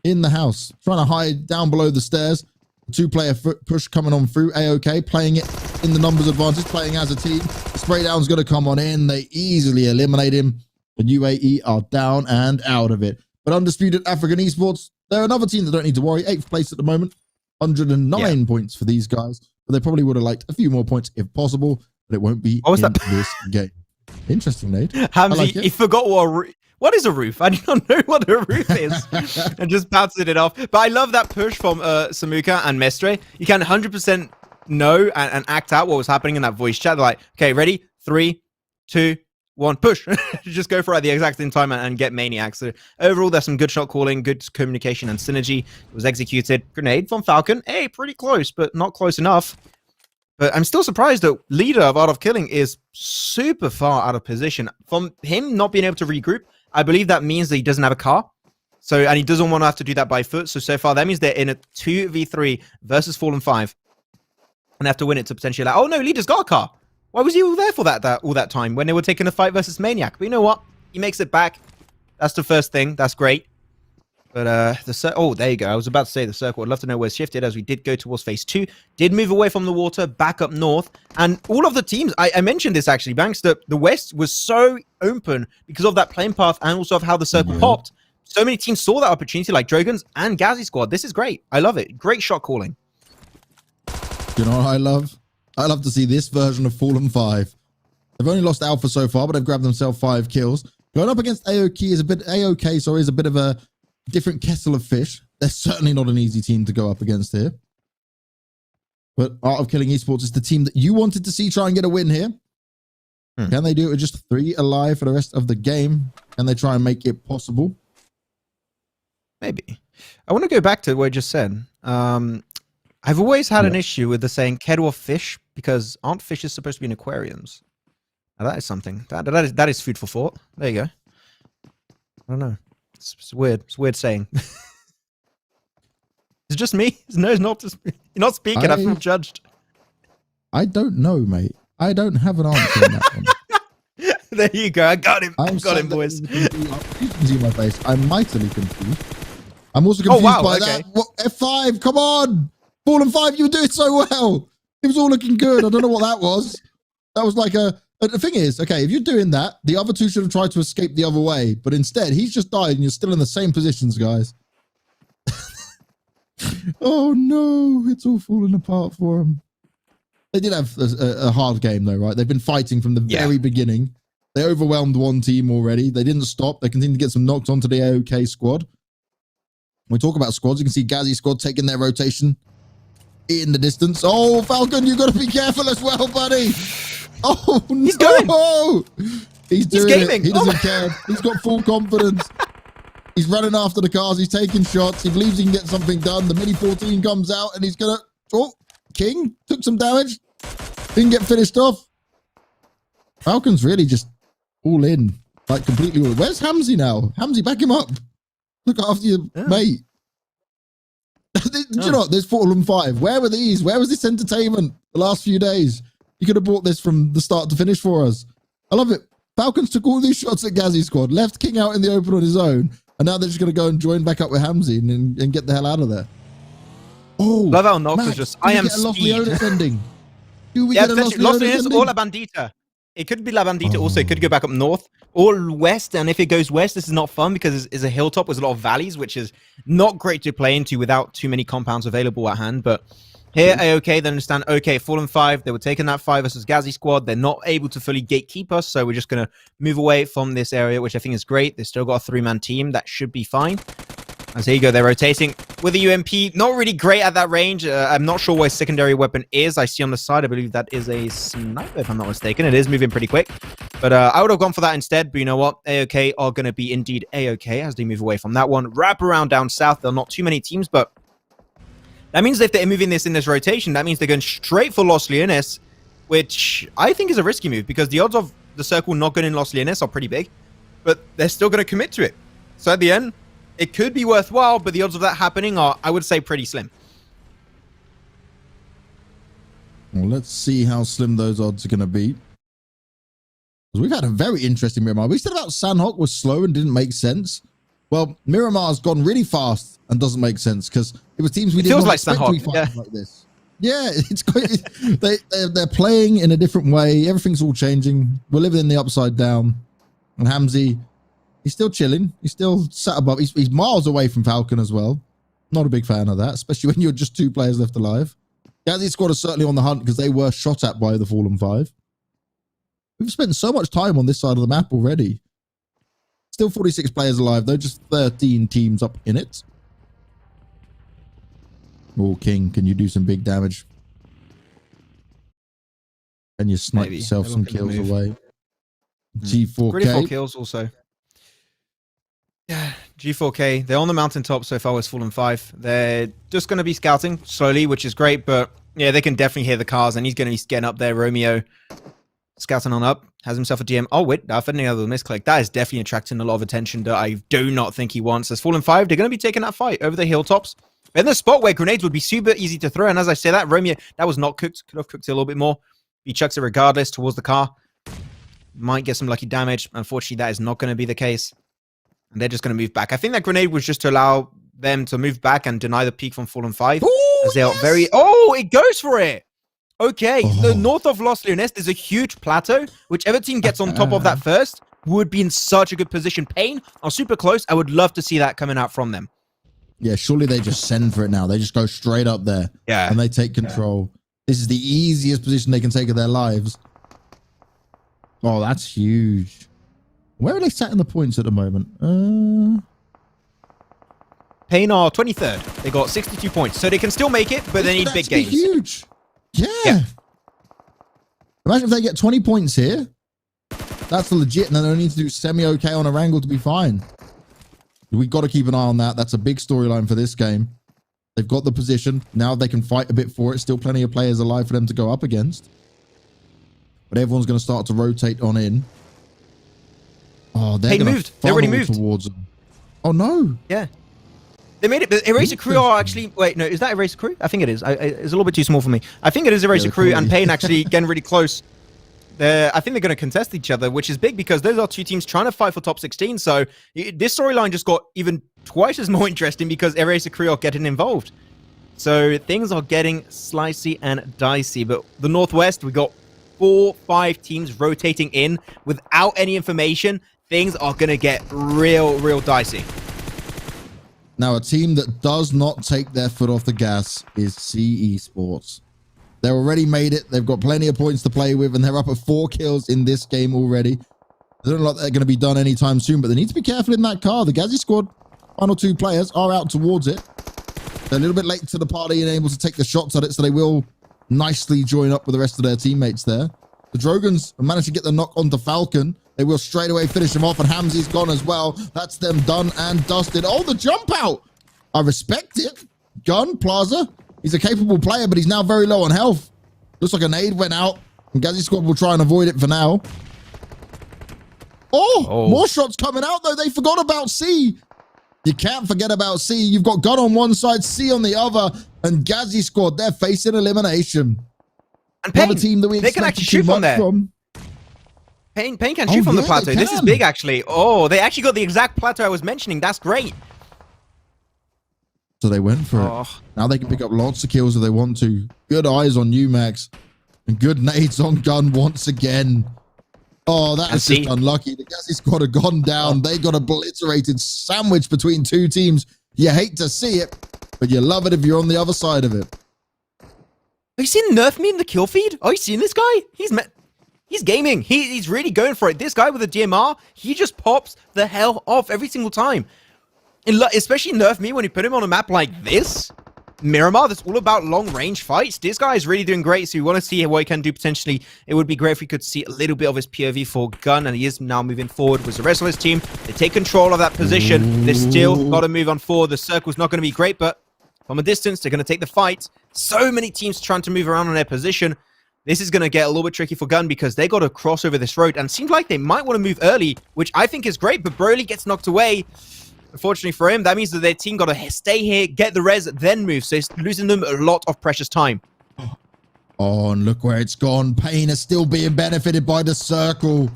in the house, trying to hide down below the stairs. 2-player push coming on through. AOK playing it in the numbers advantage, playing as a team. The spray down's going to come on in. They easily eliminate him. The UAE are down and out of it. But undisputed African esports, they're another team that don't need to worry. 8th place at the moment. 109 points for these guys. But they probably would have liked a few more points if possible, but it won't be in this game. Interesting, Nate. Hamzy, he forgot what is a roof? I do not know what a roof is. And just bouncing it off. But I love that push from Samuka and Mestre. You can 100% know and act out what was happening in that voice chat. They're like, okay, ready? 3, 2, 1, push. Just go for it at the exact same time and get Maniac. So overall, there's some good shot calling, good communication and synergy. It was executed. Grenade from Falcon. Hey, pretty close, but not close enough. But I'm still surprised that leader of Art of Killing is super far out of position. From him not being able to regroup, I believe that means that he doesn't have a car. And he doesn't want to have to do that by foot. So far, that means they're in a 2v3 versus Fallen 5. And they have to win it to potentially like, oh no, leader's got a car. Why was he all there for all that time when they were taking a fight versus Maniac? But you know what? He makes it back. That's the first thing. That's great. But there you go. I was about to say the circle. I'd love to know where it's shifted as we did go towards phase 2. Did move away from the water, back up north. And all of the teams, I mentioned this actually, Banks, that the West was so open because of that plane path and also of how the circle popped. so many teams saw that opportunity, like Dragons and Gazzy squad. This is great. I love it. Great shot calling. You know what I love? I love to see this version of Fallen 5. They've only lost Alpha so far, but they've grabbed themselves 5 kills. Going up against AOK is a bit of a different kettle of fish. They're certainly not an easy team to go up against here. But Art of Killing Esports is the team that you wanted to see try and get a win here. Can they do it with just 3 alive for the rest of the game? Can they try and make it possible? Maybe. I want to go back to what I just said. I've always had an issue with the saying kettle of fish, because aren't fishes supposed to be in aquariums? Now that is something. That is food for thought. There you go. I don't know. It's weird. It's a weird saying. It's just me. No, it's not just me. You're not speaking. I feel judged. I don't know, mate. I don't have an answer on that one. There you go. I got him. I got him, boys. You can see my face. I'm mightily confused. I'm also confused by that. What, F5, come on. Fallen 5, you were doing so well. It was all looking good. I don't know what that was. That was like the thing is, okay, if you're doing that, the other 2 should have tried to escape the other way. But instead, he's just died and you're still in the same positions, guys. Oh, no. It's all falling apart for him. They did have a hard game, though, right? They've been fighting from the very beginning. They overwhelmed one team already. They didn't stop. They continued to get some knocks onto the AOK squad. When we talk about squads, you can see Gazzy squad taking their rotation in the distance. Oh, Falcon, you got to be careful as well, buddy. Oh, he's no. Going. He's doing gaming. it. He doesn't care. He's got full confidence. He's running after the cars. He's taking shots. He believes he can get something done. The Mini 14 comes out and he's going to... Oh, King took some damage. Didn't get finished off. Falcon's really just all in. Like completely all in. Where's Hamzy now? Hamzy, back him up. Look after your mate. Do you know what? There's Fallen 5. Where were these? Where was this entertainment the last few days? You could have brought this from the start to finish for us. I love it. Falcons took all these shots at Gazzy squad, left King out in the open on his own, and now they're just going to go and join back up with Hamzy and get the hell out of there. Oh, love how Nox is just, I am speed. Ending. Do we get a Los Leones or La Bandita? It could be La Bandita also. It could go back up north or west. And if it goes west, this is not fun because it's a hilltop with a lot of valleys, which is not great to play into without too many compounds available at hand. But here, AOK, they understand, okay, Fallen 5, they were taking that 5 versus Gazzy squad. They're not able to fully gatekeep us. So we're just going to move away from this area, which I think is great. They've still got a 3-man team. That should be fine. As there you go, they're rotating with a UMP. Not really great at that range. I'm not sure what his secondary weapon is. I see on the side, I believe that is a sniper, if I'm not mistaken. It is moving pretty quick. But I would have gone for that instead. But you know what? AOK are going to be indeed AOK as they move away from that one. Wrap around down south. There are not too many teams, but that means if they're moving this in this rotation, that means they're going straight for Los Leones, which I think is a risky move because the odds of the circle not going in Los Leones are pretty big. But they're still going to commit to it. So at the end, it could be worthwhile, but the odds of that happening are, I would say, pretty slim. Well, let's see how slim those odds are going to be. We've had a very interesting Miramar. We said about Sanhok was slow and didn't make sense. Well, Miramar's gone really fast and doesn't make sense because it was teams we didn't expect to be fighting like this. Yeah, it's quite, they're playing in a different way. Everything's all changing. We're living in the upside down. And Hamzy, he's still chilling. He's still sat above. He's miles away from Falcon as well. Not a big fan of that, especially when you're just 2 players left alive. Gazzy squad is certainly on the hunt because they were shot at by the Fallen 5. We've spent so much time on this side of the map already. Still 46 players alive, though. Just 13 teams up in it. Oh, King, can you do some big damage? Can you snipe yourself some kills away? G4K. Pretty 4 kills also. Yeah, G4K. They're on the mountaintop so far with Fallen 5. They're just going to be scouting slowly, which is great. But yeah, they can definitely hear the cars, and he's going to be getting up there. Romeo scouting on up. Has himself a DM. Oh, wait. I think another misclick. That is definitely attracting a lot of attention that I do not think he wants. As Fallen 5, they're going to be taking that fight over the hilltops. In the spot where grenades would be super easy to throw. And as I say that, Romeo, that was not cooked. Could have cooked it a little bit more. He chucks it regardless towards the car. Might get some lucky damage. Unfortunately, that is not going to be the case. And they're just going to move back. I think that grenade was just to allow them to move back and deny the peak from Fallen 5. Ooh, as they are very... Oh, it goes for it! Okay, the north of Los Leones, there's a huge plateau. Whichever team gets on top of that first, would be in such a good position. Pain are super close. I would love to see that coming out from them. Yeah, surely they just send for it now. They just go straight up there. Yeah. And they take control. This is the easiest position they can take of their lives. Oh, that's huge. Where are they sat in the points at the moment? Pain are 23rd. They got 62 points. So they can still make it, but they need big games. Huge. Yeah. Imagine if they get 20 points here. That's legit. And then they need to do semi-okay on a wrangle to be fine. We've got to keep an eye on that. That's a big storyline for this game. They've got the position. Now they can fight a bit for it. Still plenty of players alive for them to go up against. But everyone's going to start to rotate on in. Oh, they're going to They already moved towards them. Oh, no. Yeah. They made it, but Eraser Crew are actually... Wait, no, is that Eraser Crew? I think it is. It's a little bit too small for me. I think it is Eraser Crew and Pain actually getting really close. I think they're going to contest each other, which is big because those are two teams trying to fight for top 16. So this storyline just got even twice as more interesting because Eraser Crew are getting involved. So things are getting slicey and dicey. But the Northwest, we got 4-5 teams rotating in without any information. Things are going to get real dicey. Now, a team that does not take their foot off the gas is CE Sports. They already made it. They've got plenty of points to play with, and they're up at 4 kills in this game already. I don't know if they're going to be done anytime soon, but they need to be careful in that car. The Gazzy squad, final 2 players, are out towards it. They're a little bit late to the party and able to take the shots at it, so they will nicely join up with the rest of their teammates there. The Drogans have managed to get the knock onto Falcon. They will straight away finish him off, and Hamzi's gone as well. That's them done and dusted. Oh, the jump out! I respect it. Gun, Plaza. He's a capable player, but he's now very low on health. Looks like a nade went out, and Gazzy squad will try and avoid it for now. Oh, more shots coming out, though. They forgot about C. You can't forget about C. You've got Gun on one side, C on the other, and Gazzy squad, they're facing elimination. And Pain, a team that they can actually shoot from there. Pain can shoot from the plateau. This is big, actually. Oh, they actually got the exact plateau I was mentioning. That's great. So they went for it. Now they can pick up lots of kills if they want to. Good eyes on you, Max. And good nades on Gun once again. Oh, that is just unlucky. The Gazzy squad have gone down. They got obliterated, sandwiched between 2 teams. You hate to see it, but you love it if you're on the other side of it. Have you seen Nerf me in the kill feed? Oh, you seen this guy? He's gaming. He's really going for it. This guy with the DMR, he just pops the hell off every single time. Especially Nerf me when you put him on a map like this. Miramar, that's all about long-range fights. This guy is really doing great, so we want to see what he can do potentially. It would be great if we could see a little bit of his POV for Gun, and he is now moving forward with the rest of his team. They take control of that position. They still got to move on forward. The circle's not going to be great, but from a distance, they're going to take the fight. So many teams trying to move around on their position. This is going to get a little bit tricky for Gun because they got to cross over this road, and it seems like they might want to move early, which I think is great, but Broly gets knocked away. Unfortunately for him, that means that their team got to stay here, get the res, then move. So it's losing them a lot of precious time. Oh, and look where it's gone. Pain is still being benefited by the circle.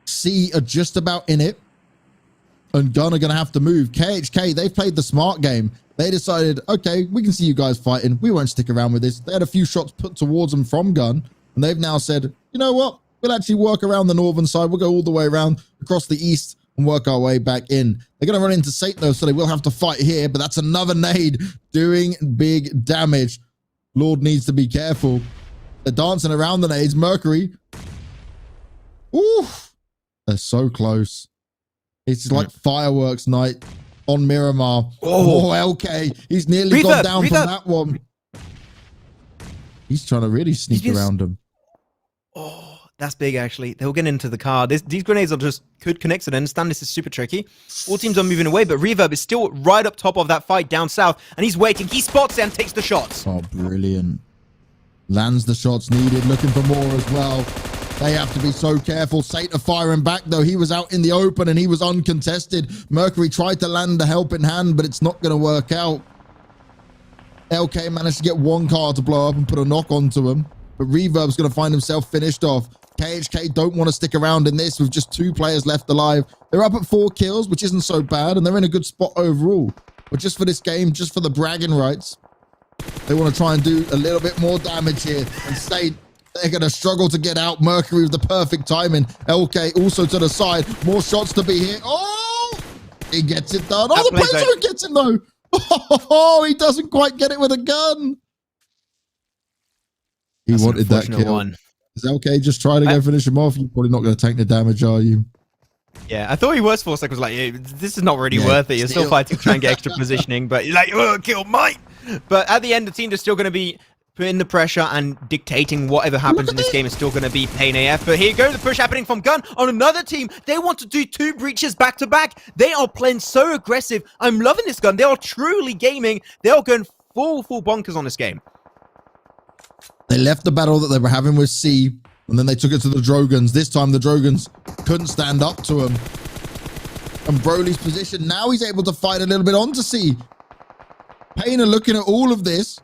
C are just about in it. And Gun are going to have to move. KHK, they've played the smart game. They decided, okay, we can see you guys fighting. We won't stick around with this. They had a few shots put towards them from Gun. And they've now said, you know what? We'll actually work around the northern side. We'll go all the way around across the east and work our way back in. They're going to run into Sate, though, so they will have to fight here, but that's another nade doing big damage. Lord needs to be careful. They're dancing around the nades. Mercury. Ooh. They're so close. It's like fireworks night on Miramar. Oh, LK. He's nearly gone down from that one. He's trying to really sneak around him. Oh. That's big, actually. They will get into the car. These grenades are just good connects, and I understand this is super tricky. All teams are moving away, but Reverb is still right up top of that fight down south, and he's waiting. He spots it and takes the shots. Oh, brilliant. Lands the shots needed, looking for more as well. They have to be so careful. Sate are firing back, though. He was out in the open, and he was uncontested. Mercury tried to land a helping hand, but it's not going to work out. LK managed to get one car to blow up and put a knock onto him, but Reverb's going to find himself finished off. KHK don't want to stick around in this with just 2 players left alive. They're up at 4 kills, which isn't so bad, and they're in a good spot overall. But just for this game, just for the bragging rights, they want to try and do a little bit more damage here. And State, They're going to struggle to get out. Mercury with the perfect timing. LK also to the side. More shots to be hit. Oh, he gets it done. Oh, the play zone gets him though. Oh, he doesn't quite get it with a gun. He wanted that kill. Is LK just trying to go finish him off? You're probably not going to take the damage, are you? Yeah, I thought he was for a second. Was like, this is not really worth it. You're still fighting to try and get extra positioning, but you're like, oh, kill mate. But at the end, the team is still going to be putting the pressure and dictating whatever happens in this game is still going to be Pain AF. But here you go, the push happening from Gun on another team. They want to do 2 breaches back to back. They are playing so aggressive. I'm loving this Gun. They are truly gaming. They are going full bonkers on this game. They left the battle that they were having with C, and then they took it to the Drogons. This time, the Drogons couldn't stand up to him. And Broly's position, now he's able to fight a little bit onto C. Pain are looking at all of this,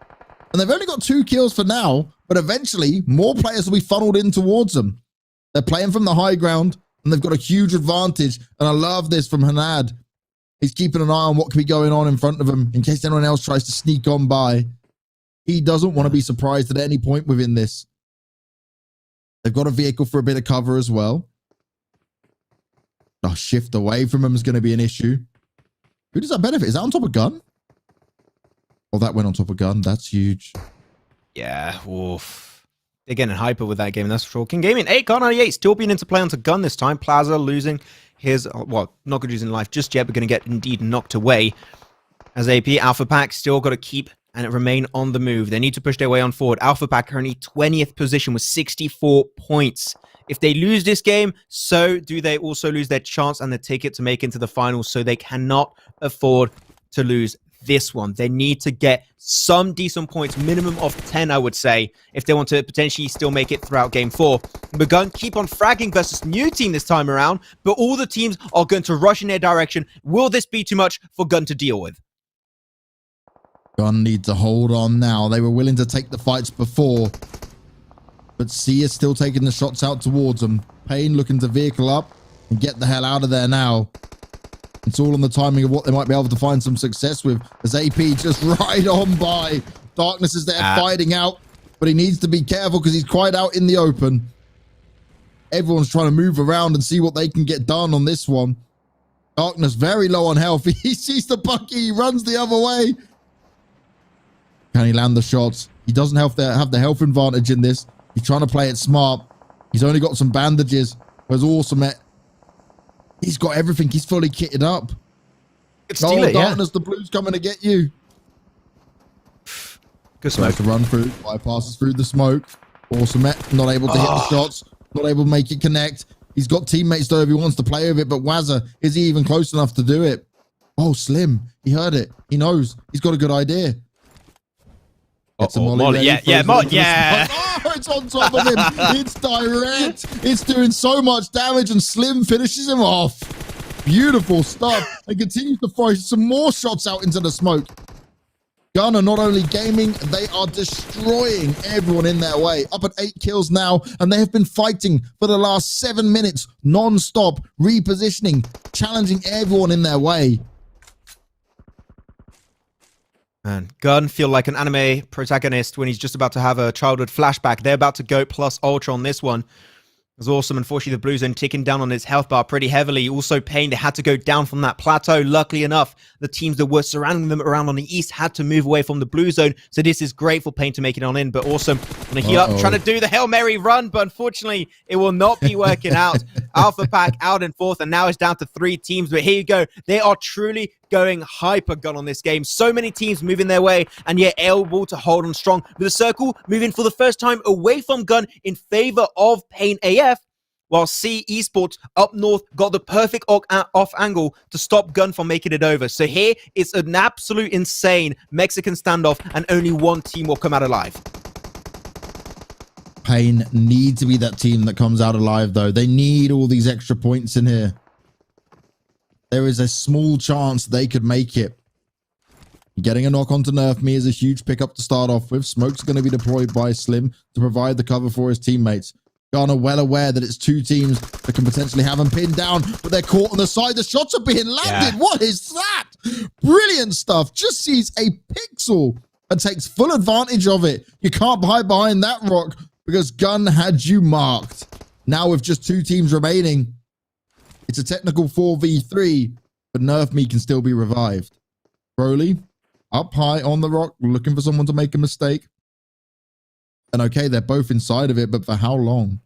and they've only got 2 kills for now, but eventually, more players will be funneled in towards them. They're playing from the high ground, and they've got a huge advantage, and I love this from Hanad. He's keeping an eye on what could be going on in front of him, in case anyone else tries to sneak on by. He doesn't want to be surprised at any point within this. They've got a vehicle for a bit of cover as well. A shift away from him is going to be an issue. Who does that benefit? Is that on top of Gun? Oh, that went on top of Gun. That's huge. Yeah, oof. They're getting hyper with that game, that's for sure. King Gaming, 8 Gun 98, still being into play onto Gun this time. Plaza losing his, well, not going to lose in life just yet, but going to get indeed knocked away. As AP, Alpha Pack still got to keep and remain on the move. They need to push their way on forward. Alpha Pack currently 20th position with 64 points. If they lose this game, so do they also lose their chance and the ticket to make into the finals. So they cannot afford to lose this one. They need to get some decent points, minimum of 10, I would say, if they want to potentially still make it throughout game 4. But Gun keep on fragging versus new team this time around, but all the teams are going to rush in their direction. Will this be too much for Gun to deal with? Gun needs to hold on now. They were willing to take the fights before, but C is still taking the shots out towards them. Pain looking to vehicle up and get the hell out of there now. It's all on the timing of what they might be able to find some success with, as AP just right on by. Darkness is there fighting out, but he needs to be careful because he's quite out in the open. Everyone's trying to move around and see what they can get done on this one. Darkness very low on health. He sees the Bucky, he runs the other way. Can he land the shots? He doesn't have the health advantage in this. He's trying to play it smart. He's only got some bandages. Whereas Awesome, he's got everything. He's fully kitted up. Darkness, the Blue's coming to get you. Good smoke. To run through, bypasses through the smoke. Awesome, not able to hit the shots. Not able to make it connect. He's got teammates though if he wants to play with it, but Wazza, is he even close enough to do it? Oh, Slim. He heard it. He knows. He's got a good idea. It's a Molly. Yeah. Oh, it's on top of him. It's direct. It's doing so much damage, and Slim finishes him off. Beautiful stuff. And continues to throw some more shots out into the smoke. Gun are not only gaming, they are destroying everyone in their way. Up at 8 kills now, and they have been fighting for the last 7 minutes, non-stop, repositioning, challenging everyone in their way. Man, Gun feel like an anime protagonist when he's just about to have a childhood flashback. They're about to go plus ultra on this one. It was awesome. Unfortunately, the Blue Zone ticking down on his health bar pretty heavily. Also, Pain, they had to go down from that plateau. Luckily enough, the teams that were surrounding them around on the east had to move away from the Blue Zone. So this is great for Pain to make it on in. But Awesome on a heal up, trying to do the Hail Mary run. But unfortunately, it will not be working out. Alpha Pack out in 4th, and now it's down to 3 teams. But here you go. They are truly going hyper Gun on this game. So many teams moving their way, and yet able to hold on strong. With the circle moving for the first time away from Gun in favor of Pain AF. While C Esports up north got the perfect off angle to stop Gun from making it over. So here it's an absolute insane Mexican standoff, and only one team will come out alive. Pain need to be that team that comes out alive, though. They need all these extra points in here. There is a small chance they could make it. Getting a knock onto Nerf Me is a huge pickup to start off with. Smoke's going to be deployed by Slim to provide the cover for his teammates. Gun are well aware that it's 2 teams that can potentially have them pinned down, but they're caught on the side. The shots are being landed. Yeah. What is that? Brilliant stuff. Just sees a pixel and takes full advantage of it. You can't hide behind that rock, because Gun had you marked. Now with just 2 teams remaining, it's a technical 4v3, but Nerf Me can still be revived. Broly, up high on the rock, looking for someone to make a mistake. And okay, they're both inside of it, but for how long?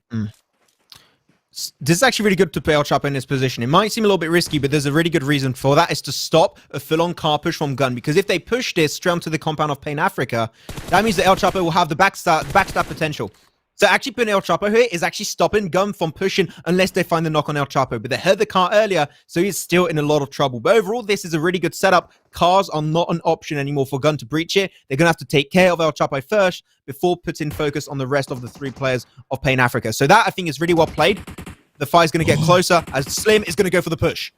This is actually really good to play El Chapo in this position. It might seem a little bit risky, but there's a really good reason for that, is to stop a full-on car push from Gun. Because if they push this straight onto the compound of Pain Africa, that means that El Chapo will have the backstab potential. So actually putting El Chapo here is actually stopping Gun from pushing unless they find the knock on El Chapo. But they heard the car earlier, so he's still in a lot of trouble. But overall, this is a really good setup. Cars are not an option anymore for Gun to breach it. They're going to have to take care of El Chapo first before putting focus on the rest of the 3 players of Pain Africa. So that, I think, is really well played. The fight's going to get closer as Slim is going to go for the push.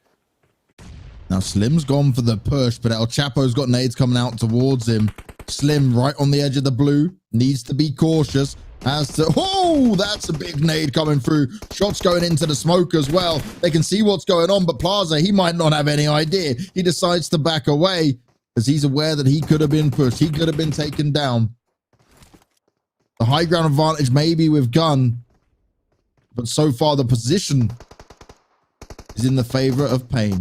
Now, Slim's gone for the push, but El Chapo's got nades coming out towards him. Slim right on the edge of the blue. Needs to be cautious as to... Oh, that's a big nade coming through. Shots going into the smoke as well. They can see what's going on, but Plaza, he might not have any idea. He decides to back away as he's aware that he could have been pushed. He could have been taken down. The high ground advantage maybe with Gun, but so far the position is in the favor of Pain.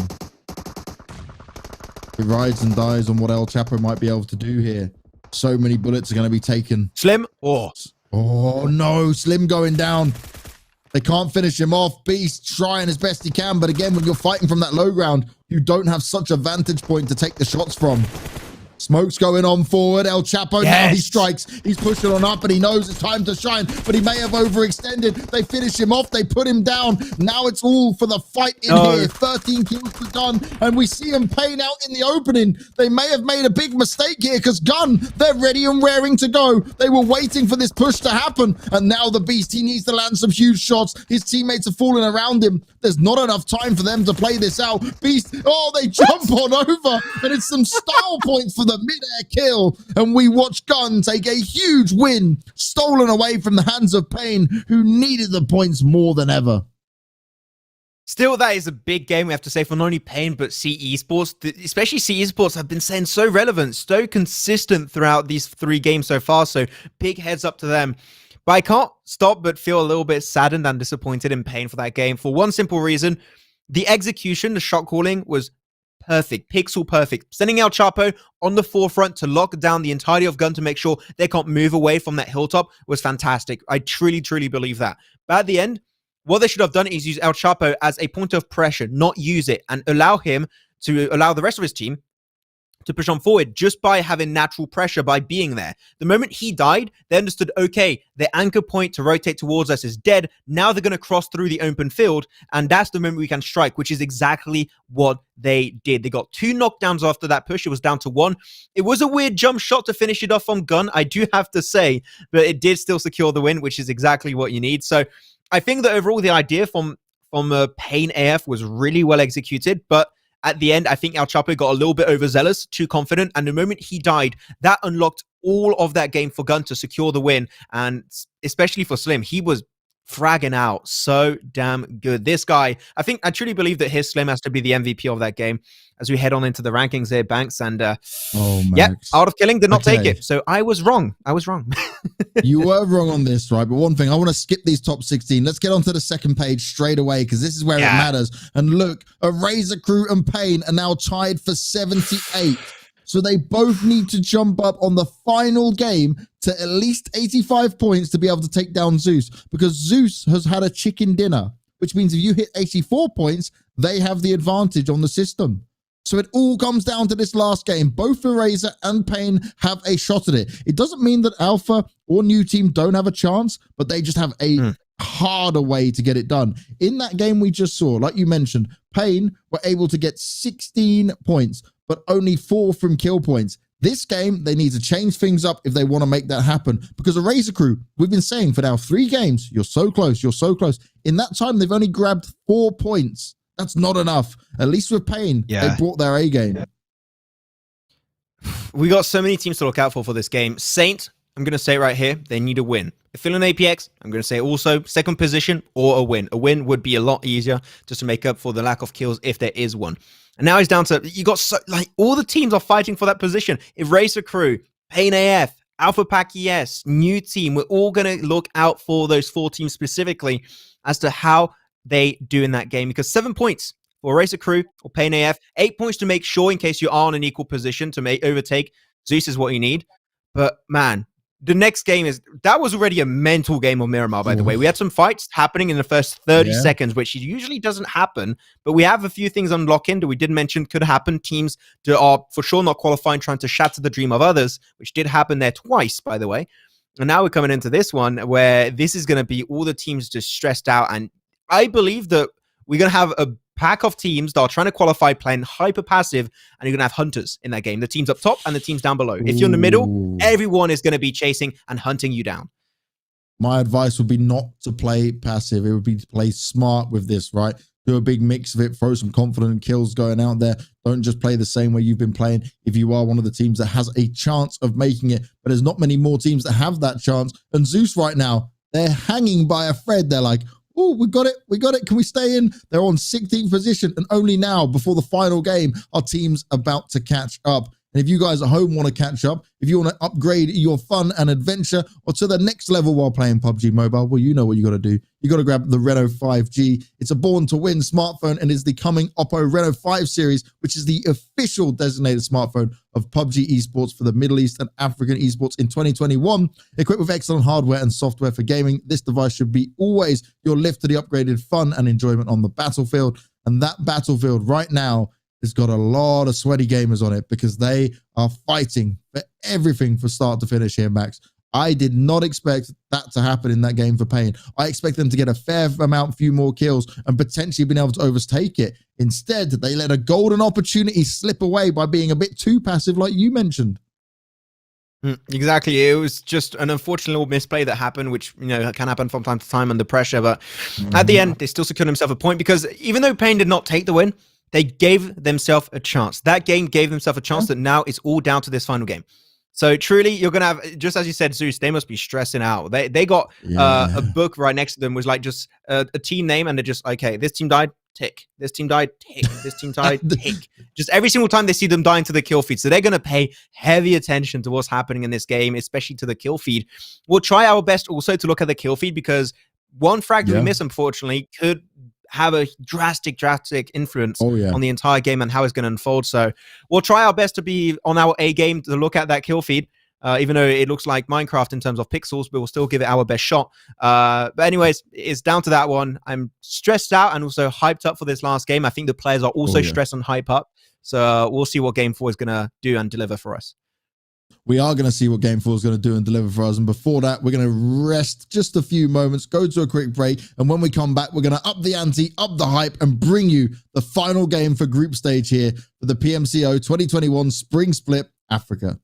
He rides and dies on what El Chapo might be able to do here. So many bullets are going to be taken. Slim? Oh no, Slim going down. They can't finish him off. Beast trying as best he can, but again, when you're fighting from that low ground, you don't have such a vantage point to take the shots from. Smoke's going on forward. El Chapo, now he strikes. He's pushing on up, and he knows it's time to shine, but he may have overextended. They finish him off. They put him down. Now it's all for the fight in here. 13 kills for Gun, and we see him Pain out in the opening. They may have made a big mistake here because Gun, they're ready and raring to go. They were waiting for this push to happen, and now the Beast, he needs to land some huge shots. His teammates are falling around him. There's not enough time for them to play this out. Beast, they jump on over, and it's some style points for the mid-air kill, and we watch Gun take a huge win, stolen away from the hands of Pain, who needed the points more than ever. Still, that is a big game, we have to say, for not only Pain, but CE Sports. Especially CE Sports have been saying so relevant, so consistent throughout these 3 games so far, so big heads up to them. But I can't stop but feel a little bit saddened and disappointed in Pain for that game, for one simple reason. The execution, the shot calling, was perfect, pixel perfect. Sending El Chapo on the forefront to lock down the entirety of Gun to make sure they can't move away from that hilltop was fantastic. I truly, truly believe that. But at the end, what they should have done is use El Chapo as a point of pressure, not use it, and allow him to allow the rest of his team to push on forward just by having natural pressure, by being there. The moment he died, they understood, okay, the anchor point to rotate towards us is dead. Now they're going to cross through the open field, and that's the moment we can strike, which is exactly what they did. They got 2 knockdowns after that push. It was down to 1. It was a weird jump shot to finish it off from Gun, I do have to say, but it did still secure the win, which is exactly what you need. So I think that overall the idea from Pain AF was really well executed, but at the end, I think El Chapo got a little bit overzealous, too confident, and the moment he died, that unlocked all of that game for Gun to secure the win, and especially for Slim, he was fragging out so damn good. This guy, I truly believe that his Slim has to be the MVP of that game as we head on into the rankings here, Banks, and Art of Killing did not take it, so I was wrong. You were wrong on this, right? But one thing, I want to skip these top 16. Let's get onto the second page straight away, because this is where it matters. And look, Razor Crew and Pain are now tied for 78. So they both need to jump up on the final game to at least 85 points to be able to take down Zeus, because Zeus has had a chicken dinner, which means if you hit 84 points, they have the advantage on the system. So it all comes down to this last game. Both Razor and Pain have a shot at it. It doesn't mean that Alpha or New Team don't have a chance, but they just have a harder way to get it done. In that game we just saw, like you mentioned, Pain were able to get 16 points, but only 4 from kill points. This game, they need to change things up if they want to make that happen, because the Razor Crew, we've been saying for now 3 games, you're so close, you're so close. In that time, they've only grabbed 4 points. That's not enough. At least with Pain, they brought their A game. We got so many teams to look out for this game. Saint, I'm going to say right here, they need a win. Phil and APX, I'm going to say also second position or a win. A win would be a lot easier just to make up for the lack of kills if there is one. And now he's down to, you got all the teams are fighting for that position. If Razor Crew, Pain AF, Alpha Pack, yes. New team. We're all going to look out for those 4 teams specifically as to how they do in that game. Because 7 points for Racer Crew or Pain AF, 8 points to make sure in case you are on an equal position to overtake. Zeus is what you need. But man, the next game that was already a mental game of Miramar, by the way. We had some fights happening in the first 30 seconds, which usually doesn't happen. But we have a few things on lock-in that we did mention could happen. Teams that are for sure not qualifying, trying to shatter the dream of others, which did happen there twice, by the way. And now we're coming into this one where this is going to be all the teams just stressed out. And I believe that we're going to have a pack of teams that are trying to qualify playing hyper passive, and you're going to have hunters in that game. The teams up top and the teams down below. If you're in the middle, everyone is going to be chasing and hunting you down. My advice would be not to play passive. It would be to play smart with this, right? Do a big mix of it, throw some confident kills going out there. Don't just play the same way you've been playing if you are one of the teams that has a chance of making it. But there's not many more teams that have that chance. And Zeus right now, they're hanging by a thread. They're like, oh, we got it. We got it. Can we stay in? They're on 16th position. And only now, before the final game, our team's about to catch up. And if you guys at home want to catch up, if you want to upgrade your fun and adventure or to the next level while playing PUBG Mobile, well, you know what you got to do. You got to grab the Reno 5G. It's a born-to-win smartphone and is the coming Oppo Reno 5 series, which is the official designated smartphone of PUBG esports for the Middle East and African esports in 2021. Equipped with excellent hardware and software for gaming, this device should be always your lift to the upgraded fun and enjoyment on the battlefield. And that battlefield right now has got a lot of sweaty gamers on it because they are fighting for everything from start to finish here, Max. I did not expect that to happen in that game for Pain. I expect them to get a fair amount, few more kills, and potentially being able to overtake it. Instead, they let a golden opportunity slip away by being a bit too passive, like you mentioned. Exactly. It was just an unfortunate little misplay that happened, which, you know, can happen from time to time under pressure. But at the end, they still secured themselves a point because even though Pain did not take the win, they gave themselves a chance. That game gave themselves a chance that now it's all down to this final game. So truly, you're going to have, just as you said, Zeus, they must be stressing out. They got a book right next to them, was like just a team name, and they're just, okay, this team died, tick. This team died, tick. This team died, tick. Just every single time they see them dying to the kill feed. So they're going to pay heavy attention to what's happening in this game, especially to the kill feed. We'll try our best also to look at the kill feed because one frag that we miss, unfortunately, could have a drastic influence on the entire game and how it's going to unfold. So we'll try our best to be on our A game to look at that kill feed, even though it looks like Minecraft in terms of pixels, but we'll still give it our best shot. But anyways, it's down to that one. I'm stressed out and also hyped up for this last game. I think the players are also stressed and hype up. So we'll see what Game 4 is going to do and deliver for us. We are going to see what Game 4 is going to do and deliver for us. And before that, we're going to rest just a few moments, go to a quick break. And when we come back, we're going to up the ante, up the hype, and bring you the final game for group stage here for the PMCO 2021 Spring Split Africa.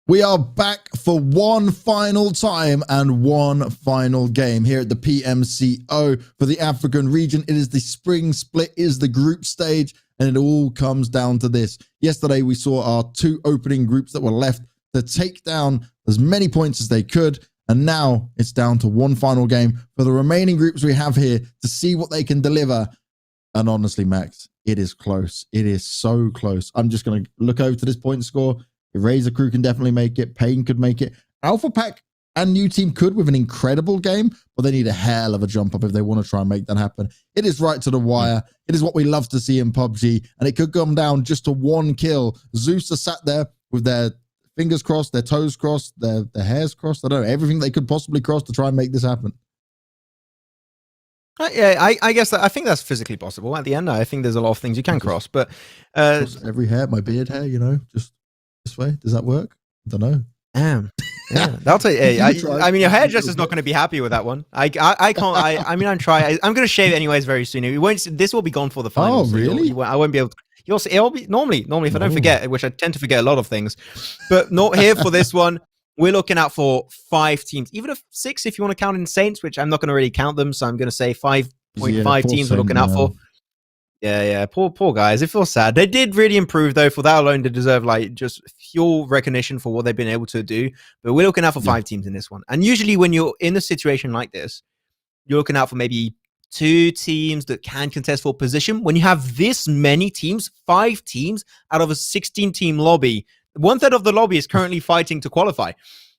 We are back for one final time and one final game here at the PMCO for the African region. It is the spring split, it is the group stage, and it all comes down to this. Yesterday, we saw our two opening groups that were left to take down as many points as they could. And now it's down to one final game for the remaining groups we have here to see what they can deliver. And honestly, Max, it is close. It is so close. I'm just going to look over to this point score. Razor Crew can definitely make it. Pain could make it. Alpha Pack and New Team could with an incredible game, but they need a hell of a jump up if they want to try and make that happen. It is right to the wire. It is what we love to see in PUBG, and it could come down just to one kill. Zeus are sat there with their fingers crossed, their toes crossed, their hairs crossed. I don't know, everything they could possibly cross to try and make this happen. Yeah, I guess I think that's physically possible. At the end, I think there's a lot of things you can cross, but every hair, my beard hair, you know, just this way. Does that work? I don't know. Damn. Yeah, that'll tell you. Hey, I mean, your hairdresser's not going to be happy with that one. I can't. I mean, I'm trying. I'm going to shave it anyways very soon. It won't. This will be gone for the finals. Oh, really? I won't be able to. You'll see. It'll be normally if I don't forget, which I tend to forget a lot of things, but not here for this one. We're looking out for 5 teams, even if 6 if you want to count in Saints, which I'm not going to really count them. So I'm going to say 5.5 teams we're looking out for. Yeah. Poor guys. It feels sad. They did really improve though. For that alone, they deserve like just full recognition for what they've been able to do. But we're looking out for 5 teams in this one. And usually when you're in a situation like this, you're looking out for maybe 2 teams that can contest for position. When you have this many teams, 5 teams out of a 16-team lobby, 1/3 of the lobby is currently fighting to qualify.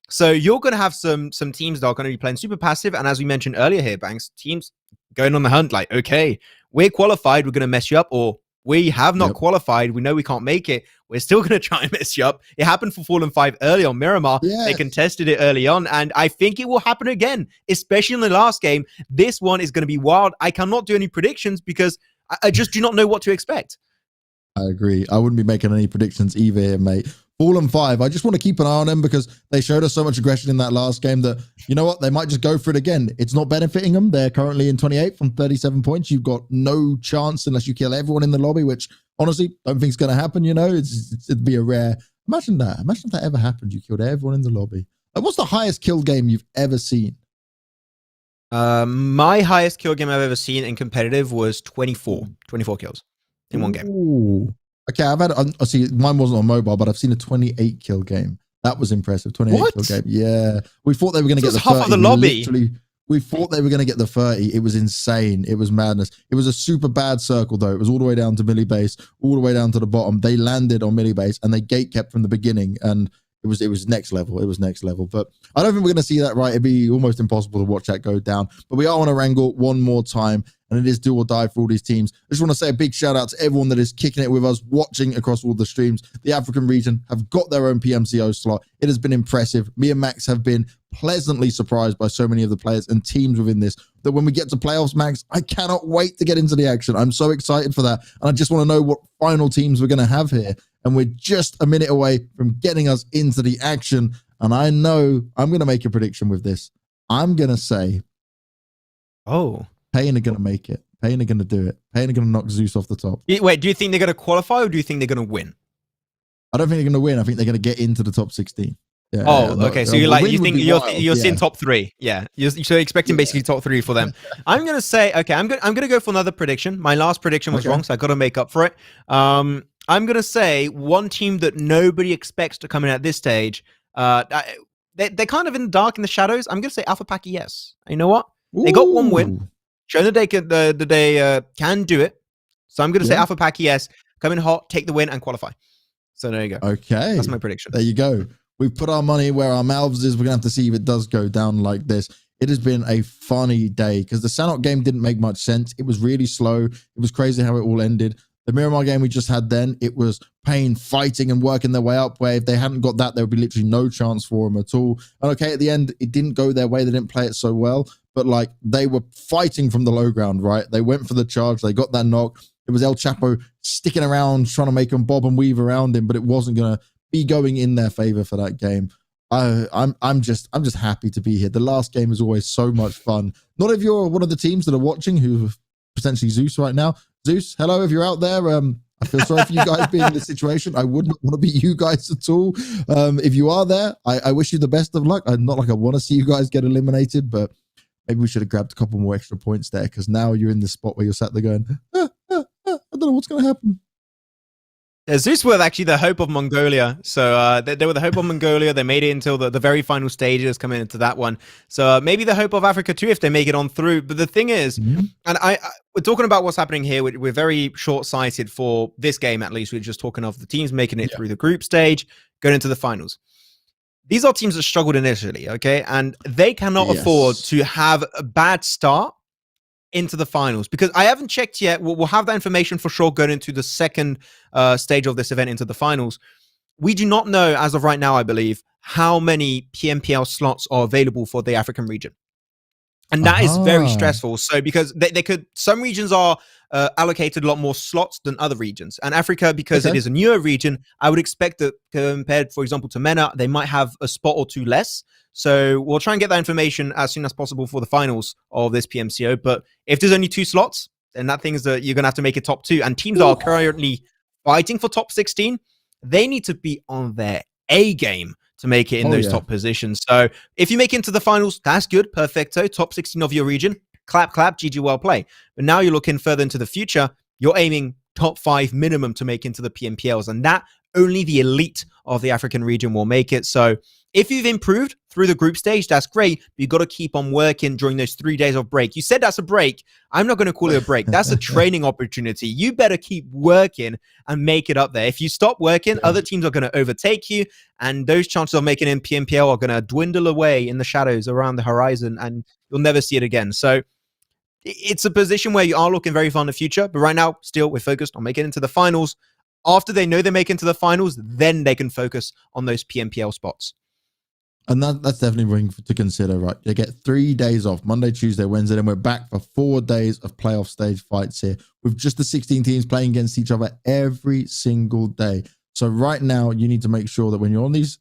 So you're going to have some teams that are going to be playing super passive. And as we mentioned earlier here, Banks, teams going on the hunt like, okay, we're qualified, we're going to mess you up, or we have not qualified, we know we can't make it, we're still going to try and mess you up. It happened for Fallen 5 early on Miramar. Yes. They contested it early on, and I think it will happen again, especially in the last game. This one is going to be wild. I cannot do any predictions because I just do not know what to expect. I agree. I wouldn't be making any predictions either here, mate. Fallen 5, I just want to keep an eye on them because they showed us so much aggression in that last game that, you know what, they might just go for it again. It's not benefiting them. They're currently in 28th from 37 points. You've got no chance unless you kill everyone in the lobby, which honestly, don't think is going to happen, you know? It'd be a rare... Imagine that. Imagine if that ever happened. You killed everyone in the lobby. Like, what's the highest kill game you've ever seen? My highest kill game I've ever seen in competitive was 24 kills in one game. Ooh. Okay, I see, mine wasn't on mobile, but I've seen a 28 kill game. That was impressive. 28 kill game. Yeah. We thought they were going to get the 30. Half of the lobby. We thought they were going to get the 30. It was insane. It was madness. It was a super bad circle, though. It was all the way down to Millie Base, all the way down to the bottom. They landed on Millie Base, and they gate kept from the beginning, and it was next level. It was next level. But I don't think we're going to see that, right? It'd be almost impossible to watch that go down. But we are on a wrangle one more time, and it is do or die for all these teams. I just want to say a big shout out to everyone that is kicking it with us, watching across all the streams. The African region have got their own PMCO slot. It has been impressive. Me and Max have been pleasantly surprised by so many of the players and teams within this, that when we get to playoffs, Max, I cannot wait to get into the action. I'm so excited for that. And I just want to know what final teams we're going to have here. And we're just a minute away from getting us into the action. And I know I'm going to make a prediction with this. I'm going to say, Pain are going to make it. Pain are going to do it. Pain are going to knock Zeus off the top. Wait, do you think they're going to qualify or do you think they're going to win? I don't think they're going to win. I think they're going to get into the top 16. Yeah, okay. So you're seeing top 3. Yeah, you're expecting basically top 3 for them. I'm gonna say, okay, I'm gonna go for another prediction. My last prediction was wrong, so I got to make up for it. I'm gonna say one team that nobody expects to come in at this stage. They're kind of in the dark, in the shadows. I'm gonna say Alpha Pack ES. You know what? They got one win, shown that they can do it. So I'm gonna say Alpha Pack ES, come in hot, take the win, and qualify. So there you go. Okay, that's my prediction. There you go. We've put our money where our mouths is. We're going to have to see if it does go down like this. It has been a funny day because the Sanok game didn't make much sense. It was really slow. It was crazy how it all ended. The Miramar game we just had then, it was Pain fighting and working their way up, where if they hadn't got that, there would be literally no chance for them at all. And okay, at the end, it didn't go their way. They didn't play it so well, but like they were fighting from the low ground, right? They went for the charge. They got that knock. It was El Chapo sticking around, trying to make them bob and weave around him, but it wasn't going to be going in their favor for that game. I'm just happy to be here. The last game is always so much fun. Not if you're one of the teams that are watching who potentially Zeus right now. Zeus, hello, if you're out there. I feel sorry for you guys being in this situation. I would not want to be you guys at all. If you are there, I wish you the best of luck. I'm not like I want to see you guys get eliminated, but maybe we should have grabbed a couple more extra points there, because now you're in the spot where you're sat there going, I don't know what's going to happen. Zeus were actually the hope of Mongolia. So they were the hope of Mongolia. They made it until the very final stages, coming into that one. So maybe the hope of Africa too, if they make it on through. But the thing is, and we're talking about what's happening here. We're very short-sighted for this game, at least. We're just talking of the teams making it through the group stage, going into the finals. These are teams that struggled initially, okay? And they cannot afford to have a bad start into the finals, because I haven't checked yet. We'll have that information for sure going into the second stage of this event, into the finals. We do not know as of right now, I believe, how many PMPL slots are available for the African region. And that is very stressful. So because they could, some regions are allocated a lot more slots than other regions. And Africa, because it is a newer region, I would expect that compared, for example, to MENA, they might have a spot or two less. So we'll try and get that information as soon as possible for the finals of this PMCO. But if there's only 2 slots, then that thing is that you're going to have to make it top 2. And teams are currently fighting for top 16. They need to be on their A game to make it in those top positions. So if you make it into the finals, that's good. Perfecto. Top 16 of your region. Clap, clap. GG, well play. But now you're looking further into the future. You're aiming top 5 minimum to make into the PMPLs. And that only the elite of the African region will make it. So if you've improved through the group stage, that's great. But you've got to keep on working during those 3 days of break. You said that's a break. I'm not going to call it a break. That's a training opportunity. You better keep working and make it up there. If you stop working, other teams are going to overtake you. And those chances of making it in PMPL are going to dwindle away in the shadows around the horizon. And you'll never see it again. So it's a position where you are looking very far in the future. But right now, still, we're focused on making it into the finals. After they know they make it into the finals, then they can focus on those PMPL spots. And that's definitely something to consider, right? They get 3 days off, Monday, Tuesday, Wednesday, then we're back for 4 days of playoff stage fights here with just the 16 teams playing against each other every single day. So right now, you need to make sure that when you're on these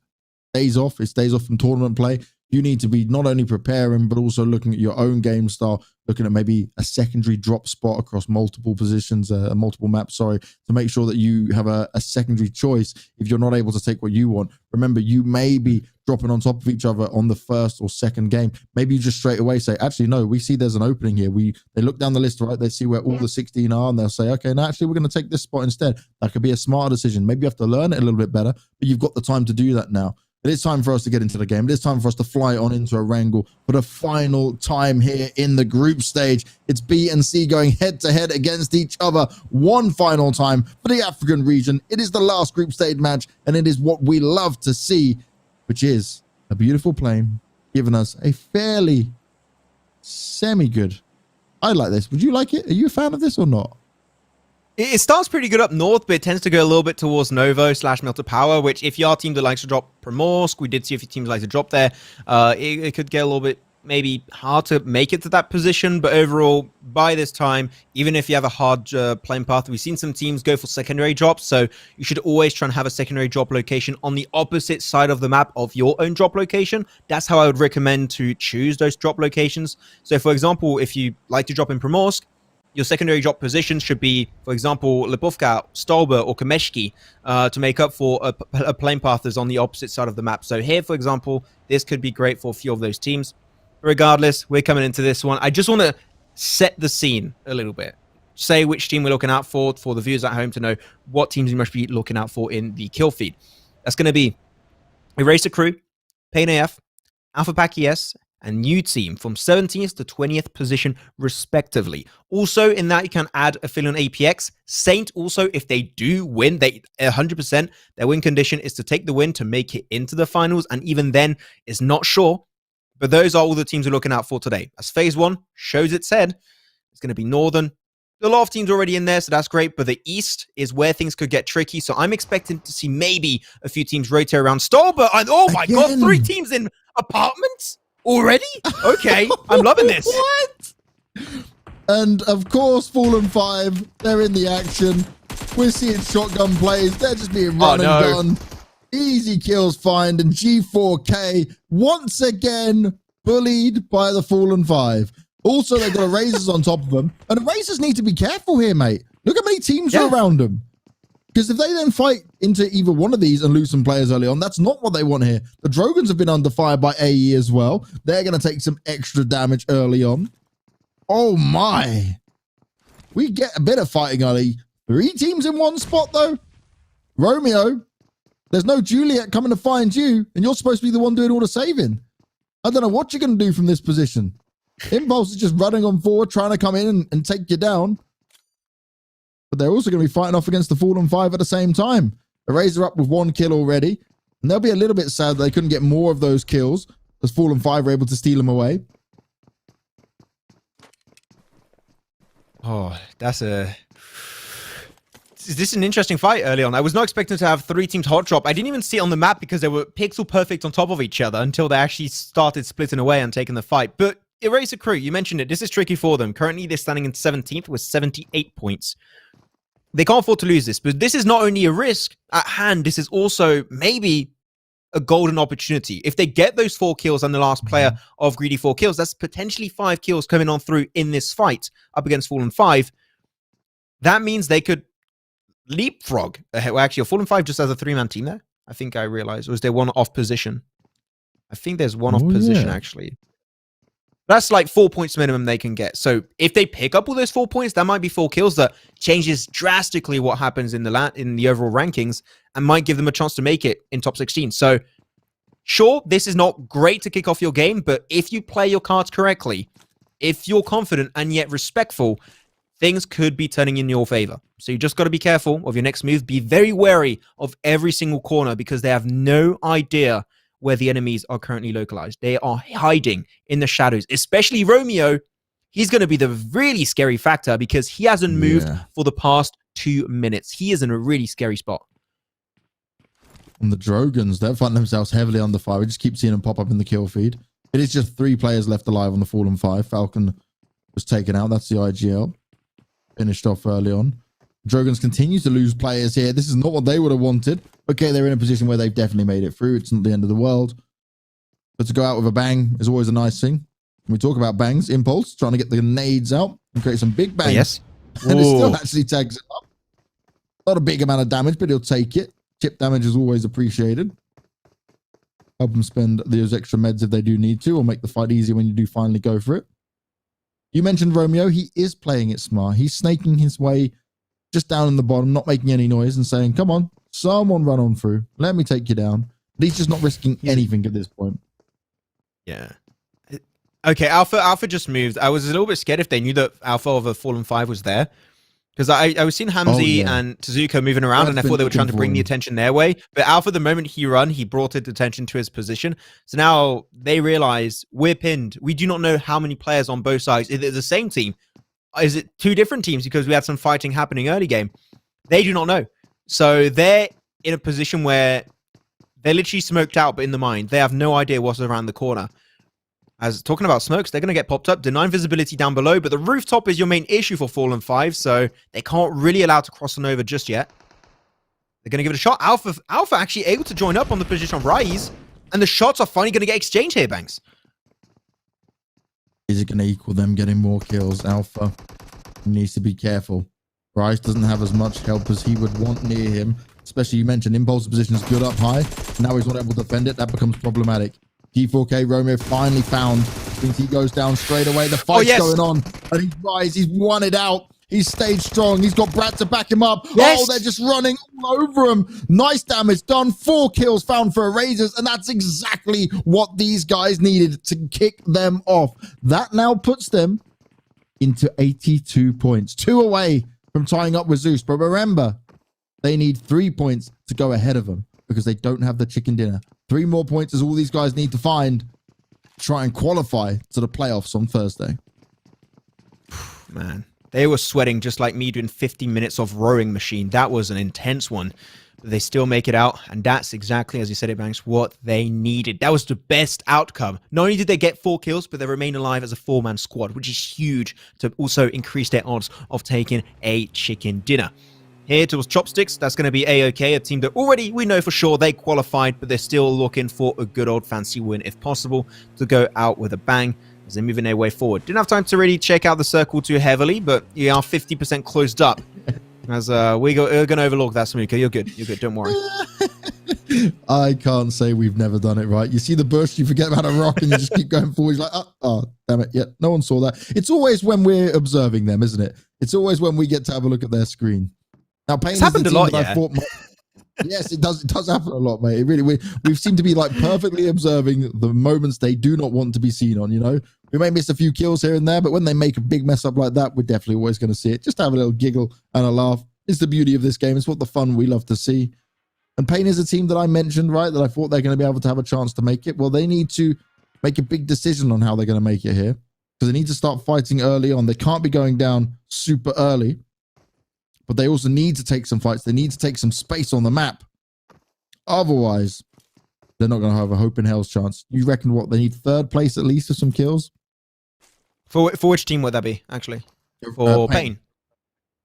days off, it's days off from tournament play, you need to be not only preparing, but also looking at your own game style, looking at maybe a secondary drop spot across multiple positions, multiple maps, to make sure that you have a secondary choice if you're not able to take what you want. Remember, you may be dropping on top of each other on the first or second game. Maybe you just straight away say, actually, no, we see there's an opening here. They look down the list, right? They see where all the 16 are, and they'll say, okay, now actually, we're going to take this spot instead. That could be a smarter decision. Maybe you have to learn it a little bit better, but you've got the time to do that now. It is time for us to get into the game. It is time for us to fly on into a wrangle for the final time here in the group stage. It's B and C going head-to-head against each other one final time for the African region. It is the last group stage match, and it is what we love to see, which is a beautiful plane giving us a fairly semi-good. I like this. Would you like it? Are you a fan of this or not? It starts pretty good up north, but it tends to go a little bit towards Novo / Melter Power, which if you are a team that likes to drop Primorsk, we did see a few teams like to drop there. It could get a little bit maybe hard to make it to that position, but overall, by this time, even if you have a hard playing path, we've seen some teams go for secondary drops, so you should always try and have a secondary drop location on the opposite side of the map of your own drop location. That's how I would recommend to choose those drop locations. So for example, if you like to drop in Primorsk, your secondary drop positions should be, for example, Lipovka, Stolber, or Kameshki to make up for a plane path that's on the opposite side of the map. So here, for example, this could be great for a few of those teams. Regardless, we're coming into this one. I just want to set the scene a little bit. Say which team we're looking out for the viewers at home to know what teams you must be looking out for in the kill feed. That's going to be Eraser Crew, Pain AF, Alpha Pack ES, and New Team from 17th to 20th position, respectively. Also, in that, you can add Aphelion APX. Saint, also, if they do win, they 100%, their win condition is to take the win to make it into the finals, and even then, it's not sure. But those are all the teams we're looking out for today. As Phase 1 shows its head, it's going to be Northern. A lot of teams already in there, so that's great. But the East is where things could get tricky. So I'm expecting to see maybe a few teams rotate around Stolber. And oh my God, 3 teams in apartments? Already? Okay, I'm loving this. What? And of course, Fallen 5, they're in the action. We're seeing shotgun plays. They're just being run and gun. Easy kills find, and G4K once again bullied by the Fallen 5. Also, they've got Erasers on top of them. And Erasers need to be careful here, mate. Look how many teams are around them. Because if they then fight into either one of these and lose some players early on, that's not what they want here. The Drogons have been under fire by AE as well. They're going to take some extra damage early on. Oh my. We get a bit of fighting early. 3 teams in one spot though. Romeo, there's no Juliet coming to find you, and you're supposed to be the one doing all the saving. I don't know what you're going to do from this position. Impulse is just running on forward, trying to come in and take you down. But they're also going to be fighting off against the Fallen 5 at the same time. Eraser up with 1 kill already. And they'll be a little bit sad that they couldn't get more of those kills, as Fallen 5 were able to steal them away. Oh, this is an interesting fight early on. I was not expecting to have 3 teams hot drop. I didn't even see it on the map because they were pixel perfect on top of each other until they actually started splitting away and taking the fight. But Eraser Crew, you mentioned it. This is tricky for them. Currently, they're standing in 17th with 78 points. They can't afford to lose this, but this is not only a risk at hand, this is also maybe a golden opportunity. If they get those 4 kills and the last player of Greedy 4 kills, that's potentially 5 kills coming on through in this fight up against Fallen 5. That means they could leapfrog. Well, actually, a Fallen 5 just has a 3-man team there. I think I realized. Or is there one off position? I think there's one off position, actually. That's like 4 points minimum they can get. So if they pick up all those 4 points, that might be 4 kills that changes drastically what happens in the overall rankings and might give them a chance to make it in top 16. So sure, this is not great to kick off your game, but if you play your cards correctly, if you're confident and yet respectful, things could be turning in your favor. So you just got to be careful of your next move. Be very wary of every single corner because they have no idea where the enemies are currently localized. They are hiding in the shadows, especially Romeo. He's going to be the really scary factor because he hasn't moved for the past 2 minutes. He is in a really scary spot. And the Drogons, they're fighting themselves heavily under fire. We just keep seeing them pop up in the kill feed. It is just 3 players left alive on the Fallen 5. Falcon was taken out. That's the IGL. Finished off early on. Drogons continue to lose players here. This is not what they would have wanted. Okay, they're in a position where they've definitely made it through. It's not the end of the world. But to go out with a bang is always a nice thing. When we talk about bangs, Impulse trying to get the nades out and create some big bangs. Yes. And it still actually tags it up. Not a big amount of damage, but he'll take it. Chip damage is always appreciated. Help them spend those extra meds if they do need to, or make the fight easier when you do finally go for it. You mentioned Romeo. He is playing it smart. He's snaking his way just down in the bottom, not making any noise and saying, come on, someone run on through. Let me take you down. But he's just not risking anything at this point. Yeah. Okay, Alpha just moved. I was a little bit scared if they knew that Alpha of a Fallen 5 was there. Because I was seeing Hamzi and Tezuka moving around, and I thought they were trying to bring the attention their way. But Alpha, the moment he brought it attention to his position. So now they realize we're pinned. We do not know how many players on both sides. Is it the same team? Is it 2 different teams? Because we had some fighting happening early game. They do not know. So they're in a position where they're literally smoked out, but in the mind, they have no idea what's around the corner. As talking about smokes, they're going to get popped up, denying visibility down below, but the rooftop is your main issue for Fallen 5, so they can't really allow to cross on over just yet. They're going to give it a shot. Alpha actually able to join up on the position of Rise, and the shots are finally going to get exchanged here, Banks. Is it going to equal them getting more kills? Alpha needs to be careful. Rise doesn't have as much help as he would want near him, especially you mentioned Impulse position is good up high. Now he's not able to defend it. That becomes problematic. G4K Romeo finally found. Thinks he goes down straight away. The fight's going on. And he's Rise. He's won it out. He's stayed strong. He's got Brad to back him up. Yes. Oh, they're just running all over him. Nice damage done. 4 kills found for Erasers. And that's exactly what these guys needed to kick them off. That now puts them into 82 points. 2 away from tying up with Zeus. But remember, they need 3 points to go ahead of them because they don't have the chicken dinner. 3 more points is all these guys need to find to try and qualify to the playoffs on Thursday. Man, they were sweating just like me doing 50 minutes of rowing machine. That was an intense one. But they still make it out, and that's exactly, as you said it, Banks, what they needed. That was the best outcome. Not only did they get 4 kills, but they remain alive as a 4-man squad, which is huge to also increase their odds of taking a chicken dinner. Here towards Chopsticks, that's going to be A-OK, a team that already we know for sure they qualified, but they're still looking for a good old fancy win, if possible, to go out with a bang as they're moving their way forward. Didn't have time to really check out the circle too heavily, but you are 50% closed up. As we're going to overlook that, Samuka. You're good. You're good. Don't worry. I can't say we've never done it right. You see the bush, you forget about a rock, and you just keep going forward. You're like, oh, damn it. Yeah, no one saw that. It's always when we're observing them, isn't it? It's always when we get to have a look at their screen. Now, Payne It's happened a lot, yeah. Yes, it does happen a lot, mate. It really, we've seemed to be like perfectly observing the moments they do not want to be seen on, you know? We may miss a few kills here and there, but when they make a big mess up like that, we're definitely always going to see it. Just have a little giggle and a laugh. It's the beauty of this game. It's what the fun we love to see. And Payne is a team that I mentioned, right, that I thought they're going to be able to have a chance to make it. Well, they need to make a big decision on how they're going to make it here, because they need to start fighting early on. They can't be going down super early, but they also need to take some fights. They need to take some space on the map. Otherwise, they're not going to have a hope in hell's chance. You reckon what? They need third place at least for some kills? For which team would that be, actually? For Payne.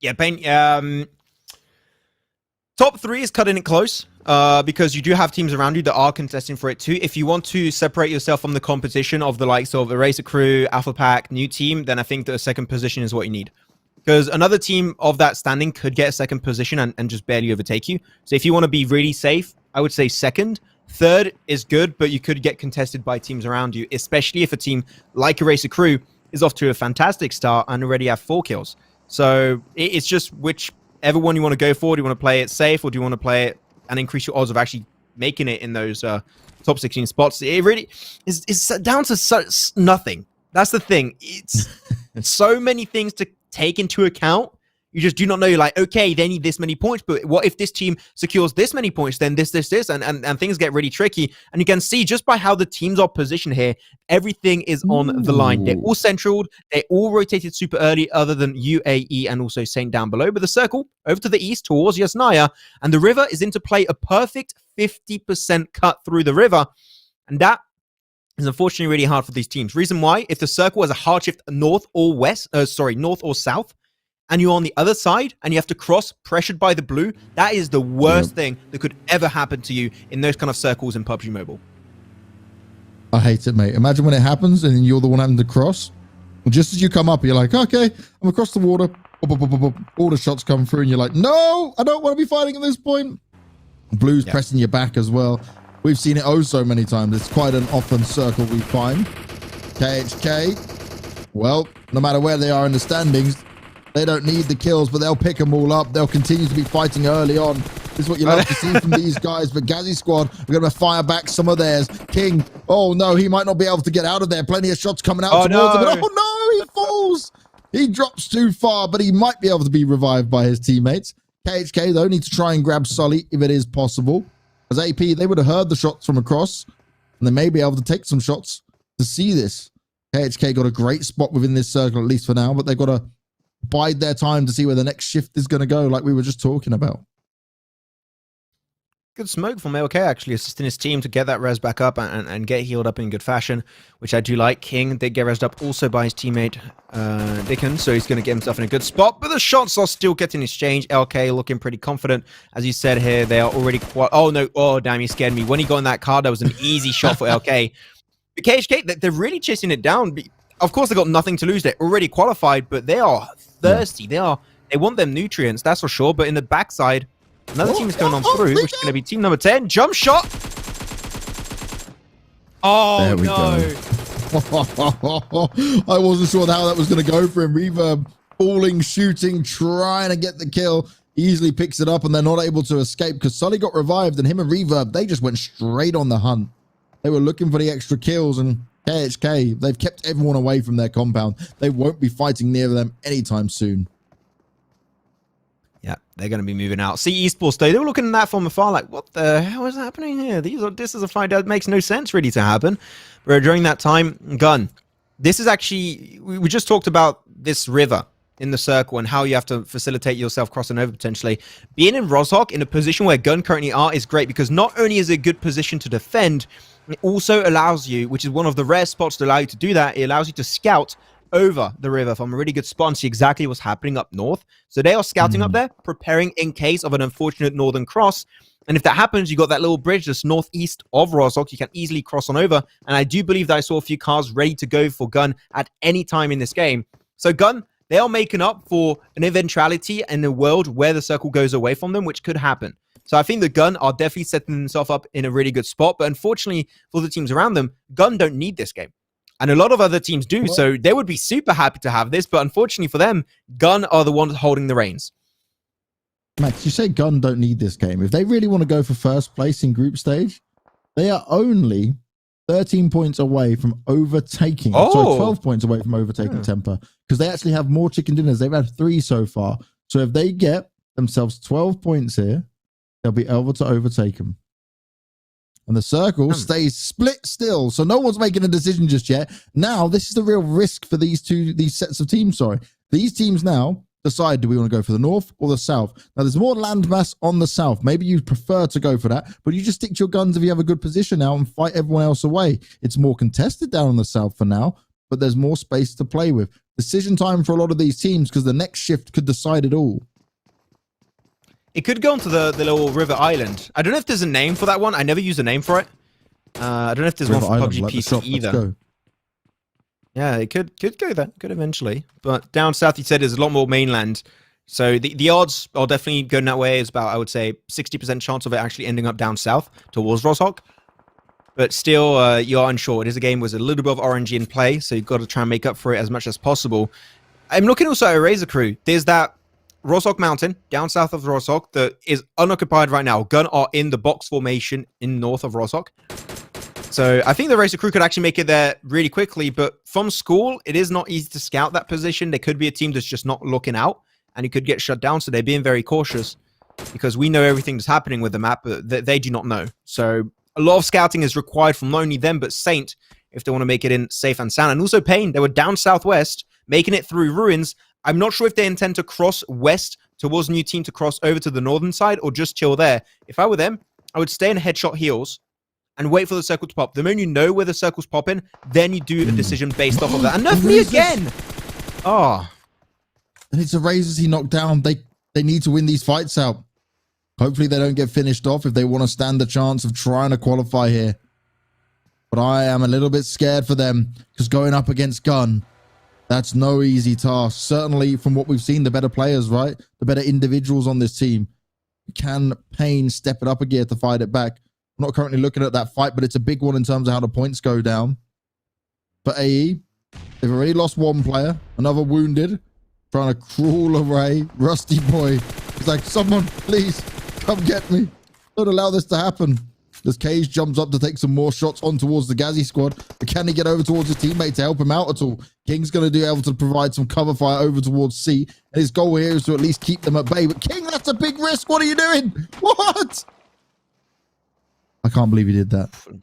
Yeah, Payne. Top 3 is cutting it close because you do have teams around you that are contesting for it too. If you want to separate yourself from the competition of the likes of Eraser Crew, Alpha Pack, New Team, then I think the second position is what you need. Because another team of that standing could get a second position and just barely overtake you. So if you want to be really safe, I would say second. Third is good, but you could get contested by teams around you, especially if a team like Eraser Crew is off to a fantastic start and already have 4 kills. So it's just whichever one you want to go for. Do you want to play it safe, or do you want to play it and increase your odds of actually making it in those top 16 spots? It really is down to nothing. That's the thing. It's so many things to take into account. You just do not know. You're like, okay, they need this many points, but what if this team secures this many points? Then this, and things get really tricky. And you can see just by how the teams are positioned here, everything is on the line. They're all centraled. They're all rotated super early, other than UAE and also Saint down below. But the circle over to the east towards Yasnaya, and the river is into play, a perfect 50% cut through the river, and that is unfortunately really hard for these teams. Reason why: if the circle has a hard shift north or north or south, and you're on the other side and you have to cross pressured by the blue, that is the worst thing that could ever happen to you in those kind of circles in PUBG Mobile. I hate it, mate. Imagine when it happens and you're the one having to cross. Just as you come up, you're like, okay, I'm across the water. All the shots come through and you're like, no, I don't want to be fighting at this point. Blue's pressing your back as well. We've seen it oh so many times. It's quite an often circle we find. KHK, well, no matter where they are in the standings, they don't need the kills, but they'll pick them all up. They'll continue to be fighting early on. This is what you love to see from these guys. But Gazzy Squad are going to fire back some of theirs. King, oh no, he might not be able to get out of there. Plenty of shots coming out towards him. But oh no, he falls. He drops too far, but he might be able to be revived by his teammates. KHK, though, need to try and grab Sully if it is possible. As AP, they would have heard the shots from across, and they may be able to take some shots to see this. KHK got a great spot within this circle, at least for now, but they've got to bide their time to see where the next shift is going to go, like we were just talking about. Good smoke from LK, actually, assisting his team to get that res back up and get healed up in good fashion, which I do like. King did get resed up also by his teammate, Dickens, so he's going to get himself in a good spot, but the shots are still getting exchanged. LK looking pretty confident. As you said here, they are already oh, no. Oh, damn, he scared me. When he got in that car, that was an easy shot for LK. But KHK, they're really chasing it down. Of course, they got nothing to lose. They're already qualified, but they are thirsty. They want them nutrients, that's for sure. But in the backside, another team is going on through, which is going to be team number 10. Jump shot. Oh, there we go. I wasn't sure how that was going to go for him. Reverb falling, shooting, trying to get the kill. Easily picks it up, and they're not able to escape because Sully got revived, and him and Reverb, they just went straight on the hunt. They were looking for the extra kills, and KHK, they've kept everyone away from their compound. They won't be fighting near them anytime soon. Yeah, they're going to be moving out. See, Esports Day, they were looking at that from afar like, what the hell is happening here? This is a fight that makes no sense really to happen. But during that time, Gun, this is actually, we just talked about this river in the circle and how you have to facilitate yourself crossing over potentially. Being in Rozhok in a position where Gun currently are is great because not only is it a good position to defend, it also allows you, which is one of the rare spots to allow you to do that, it allows you to scout over the river from a really good spot and see exactly what's happening up north. So they are scouting up there, preparing in case of an unfortunate northern cross. And if that happens, you got that little bridge that's northeast of Rozhok. You can easily cross on over. And I do believe that I saw a few cars ready to go for Gun at any time in this game. So Gun, they are making up for an eventuality in a world where the circle goes away from them, which could happen. So I think the Gun are definitely setting themselves up in a really good spot. But unfortunately for the teams around them, Gun don't need this game. And a lot of other teams do. So they would be super happy to have this. But unfortunately for them, Gun are the ones holding the reins. Max, you say Gun don't need this game. If they really want to go for first place in group stage, they are only 13 points away from overtaking. Sorry, 12 points away from overtaking Temper. Because they actually have more chicken dinners. They've had 3 so far. So if they get themselves 12 points here, they'll be able to overtake them. And the circle stays split still. So no one's making a decision just yet. Now, this is the real risk for these sets of teams, sorry. These teams now decide, do we want to go for the north or the south? Now, there's more landmass on the south. Maybe you prefer to go for that, but you just stick to your guns if you have a good position now and fight everyone else away. It's more contested down on the south for now, but there's more space to play with. Decision time for a lot of these teams because the next shift could decide it all. It could go onto the little river island. I don't know if there's a name for that one. I never use a name for it. I don't know if there's river one for PUBG PC either. Yeah, it could go there. Could eventually. But down south, you said there's a lot more mainland. So the odds are definitely going that way. It's about, I would say, 60% chance of it actually ending up down south towards Roshok. But still, you are unsure. It is a game with a little bit of RNG in play, so you've got to try and make up for it as much as possible. I'm looking also at a Razor Crew. There's that Roshok Mountain down south of Roshok that is unoccupied right now. Gun are in the box formation in north of Roshok. So I think the Racer Crew could actually make it there really quickly, but from school, it is not easy to scout that position. There could be a team that's just not looking out, and it could get shut down, so they're being very cautious, because we know everything that's happening with the map, but they do not know. So a lot of scouting is required from not only them, but Saint, if they want to make it in safe and sound. And also Pain, they were down southwest, making it through ruins. I'm not sure if they intend to cross west towards new team to cross over to the northern side, or just chill there. If I were them, I would stay in headshot heals and wait for the circle to pop. The moment you know where the circle's popping, then you do a decision based off of that. And nerf me again! Oh. And it's the Razors he knocked down. They need to win these fights out. Hopefully they don't get finished off if they want to stand the chance of trying to qualify here. But I am a little bit scared for them, because going up against Gun, that's no easy task. Certainly from what we've seen, the better players, right? The better individuals on this team. Can Pain step it up a gear to fight it back? I'm not currently looking at that fight, but it's a big one in terms of how the points go down. But AE, they've already lost one player, another wounded, trying to crawl away. Rusty Boy, he's like, someone, please, come get me. Don't allow this to happen. As Cage jumps up to take some more shots on towards the Gazzy squad, but can he get over towards his teammate to help him out at all? King's going to be able to provide some cover fire over towards C, and his goal here is to at least keep them at bay. But King, that's a big risk. What are you doing? What? I can't believe he did that. A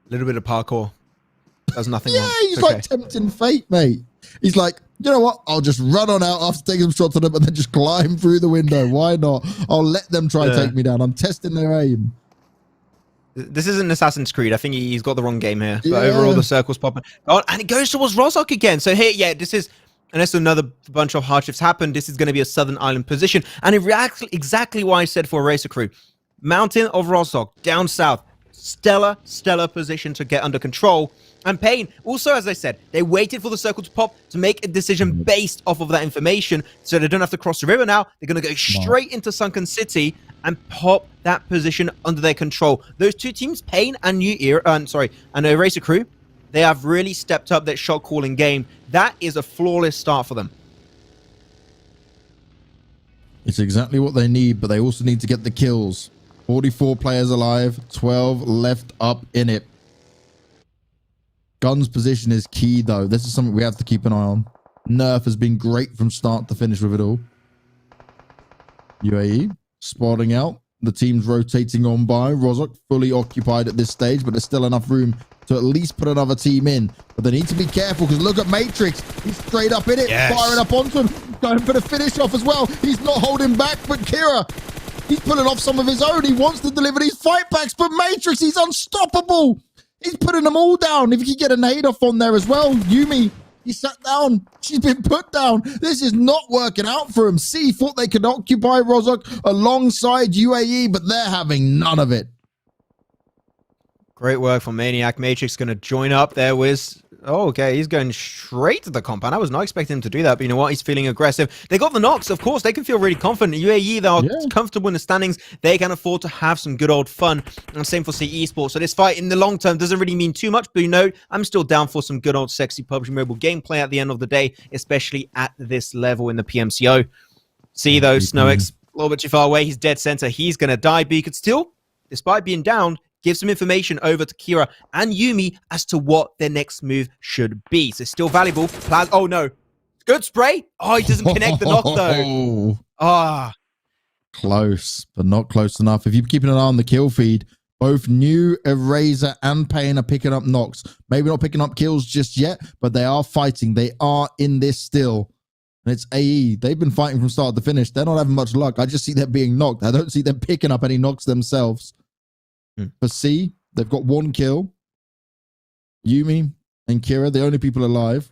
little bit of parkour. There's nothing yeah, wrong. He's okay. Like tempting fate, mate. He's like, you know what? I'll just run on out after taking some shots on them and then just climb through the window. Why not? I'll let them try and take me down. I'm testing their aim. This isn't Assassin's Creed. I think he's got the wrong game here. Yeah. But overall, the circle's popping. Oh, and it goes towards Roshok again. So here, yeah, this is, unless another bunch of hardships happen, this is going to be a Southern Island position. And it reacts exactly what I said for a Racer Crew. Mountain of Roshok, down south. Stellar position to get under control. And Pain, also, as I said, they waited for the circle to pop to make a decision based off of that information, so they don't have to cross the river now. They're going to go straight into Sunken City and pop that position under their control. Those two teams, Pain and New Era, and Racer Crew, they have really stepped up their shot calling game. That is a flawless start for them. It's exactly what they need, but they also need to get the kills. 44 players alive, 12 left up in it. Gun's position is key, though. This is something we have to keep an eye on. Nerf has been great from start to finish with it all. UAE spotting out. The team's rotating on by. Roshok fully occupied at this stage, but there's still enough room to at least put another team in. But they need to be careful, because look at Matrix. He's straight up in it, firing up onto him. Going for the finish off as well. He's not holding back, but Kira, he's pulling off some of his own. He wants to deliver these fight backs, but Matrix, he's unstoppable. He's putting them all down. If he could get a nade off on there as well. Yumi, he sat down. She's been put down. This is not working out for him. C thought they could occupy Roshok alongside UAE, but they're having none of it. Great work from Maniac. Matrix going to join up there with Oh, okay. He's going straight to the compound. I was not expecting him to do that, but you know what? He's feeling aggressive. They got the knocks, of course. They can feel really confident. UAE, they are comfortable in the standings. They can afford to have some good old fun. And same for CE Sports. So this fight in the long term doesn't really mean too much, but you know, I'm still down for some good old sexy PUBG Mobile gameplay at the end of the day, especially at this level in the PMCO. See though, Snowix, a little bit too far away. He's dead center. He's going to die, but he could still, despite being down, give some information over to Kira and Yumi as to what their next move should be. So still valuable. Oh, no. Good spray. Oh, he doesn't connect the knock, though. Ah. Close, but not close enough. If you're keeping an eye on the kill feed, both New, Eraser, and Pain are picking up knocks. Maybe not picking up kills just yet, but they are fighting. They are in this still. And it's AE. They've been fighting from start to finish. They're not having much luck. I just see them being knocked. I don't see them picking up any knocks themselves. For C, they've got 1 kill. Yumi and Kira, the only people alive.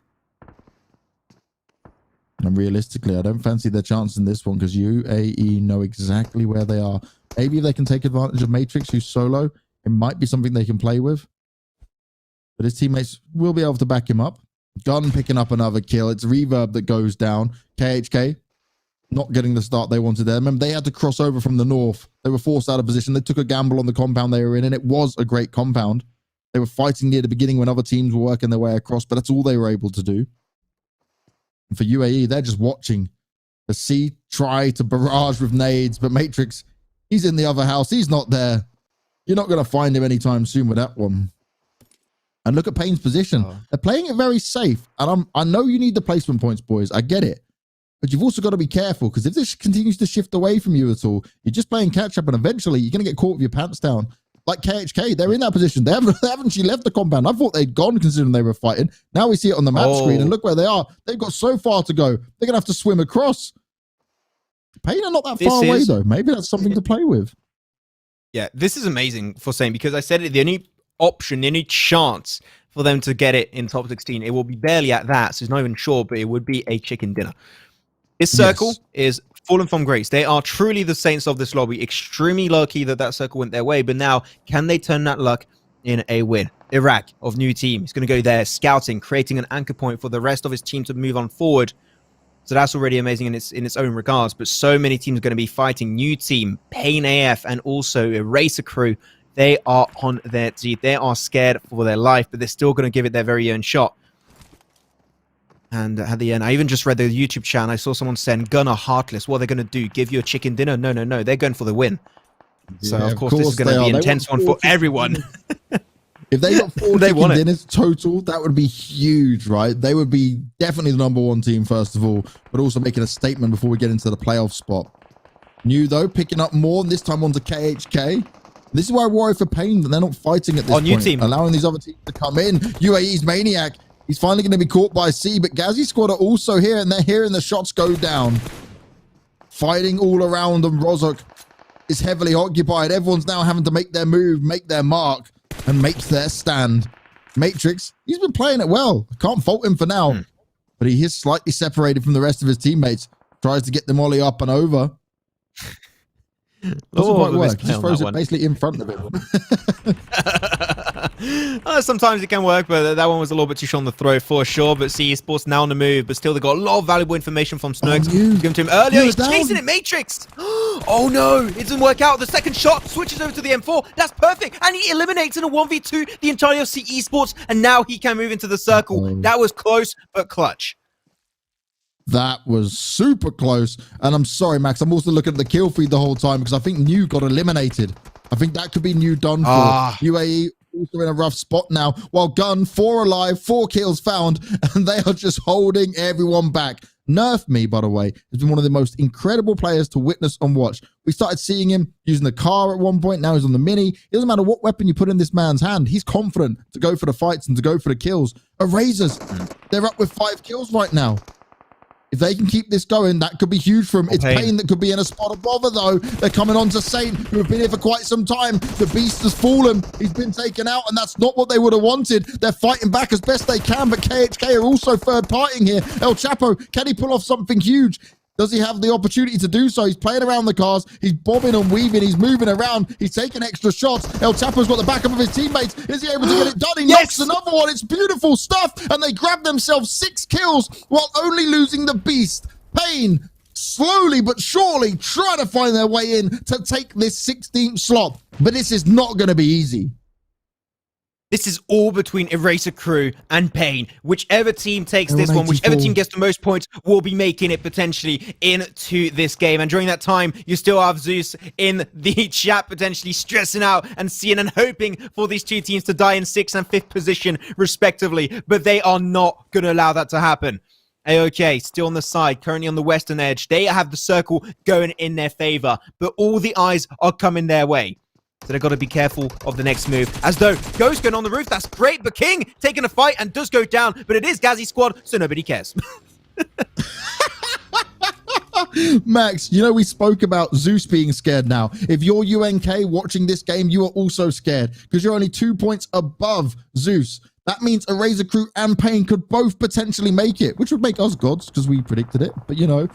And realistically, I don't fancy their chance in this one because UAE know exactly where they are. Maybe if they can take advantage of Matrix, who's solo, it might be something they can play with. But his teammates will be able to back him up. Gun picking up another kill. It's Reverb that goes down. KHK not getting the start they wanted there. Remember, they had to cross over from the north. They were forced out of position. They took a gamble on the compound they were in, and it was a great compound. They were fighting near the beginning when other teams were working their way across, but that's all they were able to do. And for UAE, they're just watching the C try to barrage with nades, but Matrix, he's in the other house. He's not there. You're not going to find him anytime soon with that one. And look at Payne's position. They're playing it very safe. And I know you need the placement points, boys. I get it. But you've also got to be careful because if this continues to shift away from you at all, you're just playing catch up and eventually you're going to get caught with your pants down. Like KHK, they're in that position. They haven't actually left the compound. I thought they'd gone considering they were fighting. Now we see it on the map screen and look where they are. They've got so far to go. They're going to have to swim across. Payne are not that far away though. Maybe that's something to play with. Yeah, this is amazing for saying because I said it, the only option, the only chance for them to get it in top 16, it will be barely at that. So it's not even sure, but it would be a chicken dinner. This circle is fallen from grace. They are truly the saints of this lobby. Extremely lucky that that circle went their way. But now, can they turn that luck in a win? Iraq of new team is going to go there, scouting, creating an anchor point for the rest of his team to move on forward. So that's already amazing in its own regards. But so many teams are going to be fighting. New team, Pain AF, and also Eraser Crew. They are on their teeth. They are scared for their life, but they're still going to give it their very own shot. And at the end, I even just read the YouTube chat and I saw someone saying, Gunner Heartless, what are they going to do? Give you a chicken dinner? No, no, no. They're going for the win. So, of course this is going to be an intense one for everyone. If they got 4 chicken dinners total, that would be huge, right? They would be definitely the #1 team, first of all, but also making a statement before we get into the playoff spot. New, though, picking up more, and this time onto KHK. This is why I worry for Pain that they're not fighting at this point. New team. Allowing these other teams to come in. UAE's Maniac. He's finally going to be caught by C, but Ghazi squad are also here, and they're hearing the shots go down. Fighting all around them. Rozok is heavily occupied. Everyone's now having to make their move, make their mark, and make their stand. Matrix, he's been playing it well. Can't fault him for now. But he is slightly separated from the rest of his teammates. Tries to get them ollie up and over. Doesn't quite work. Just throws it basically in front of him. Sometimes it can work, but that one was a little bit too short on the throw for sure. But CE Sports now on the move, but still they got a lot of valuable information from Snurks. Give him to him earlier. He's chasing it, Matrix. Oh no, it didn't work out. The second shot switches over to the M4. That's perfect, and he eliminates in a 1v2 the entirety of CE Sports, and now he can move into the circle. That was close but clutch. That was super close. And I'm sorry, Max. I'm also looking at the kill feed the whole time because I think New got eliminated. I think that could be New done for. UAE also in a rough spot now. While Gun, 4 alive, 4 kills found, and they are just holding everyone back. Nerf Me, by the way, has been one of the most incredible players to witness and watch. We started seeing him using the car at one point. Now he's on the mini. It doesn't matter what weapon you put in this man's hand. He's confident to go for the fights and to go for the kills. Erasers, they're up with 5 kills right now. If they can keep this going, that could be huge for him. It's Pain that could be in a spot of bother, though. They're coming on to Saint, who have been here for quite some time. The beast has fallen. He's been taken out, and that's not what they would have wanted. They're fighting back as best they can, but KHK are also third-partying here. El Chapo, can he pull off something huge? Does he have the opportunity to do so? He's playing around the cars. He's bobbing and weaving. He's moving around. He's taking extra shots. El Chapo's got the backup of his teammates. Is he able to get it done? He knocks another one. It's beautiful stuff. And they grab themselves 6 kills while only losing the beast. Pain, slowly but surely, trying to find their way in to take this 16th slot. But this is not going to be easy. This is all between Eraser Crew and Pain. Whichever team takes this one, whichever team gets the most points, will be making it potentially into this game. And during that time, you still have Zeus in the chat potentially stressing out and seeing and hoping for these two teams to die in 6th and 5th position, respectively. But they are not going to allow that to happen. AOK still on the side, currently on the western edge. They have the circle going in their favor, but all the eyes are coming their way. So they've got to be careful of the next move. As though Ghost going on the roof, that's great, but King taking a fight and does go down, but it is Gazzy squad, so nobody cares. Max, you know, we spoke about Zeus being scared now. If you're UNK watching this game, you are also scared because you're only 2 points above Zeus. That means Eraser Crew and Pain could both potentially make it, which would make us gods because we predicted it. But, you know,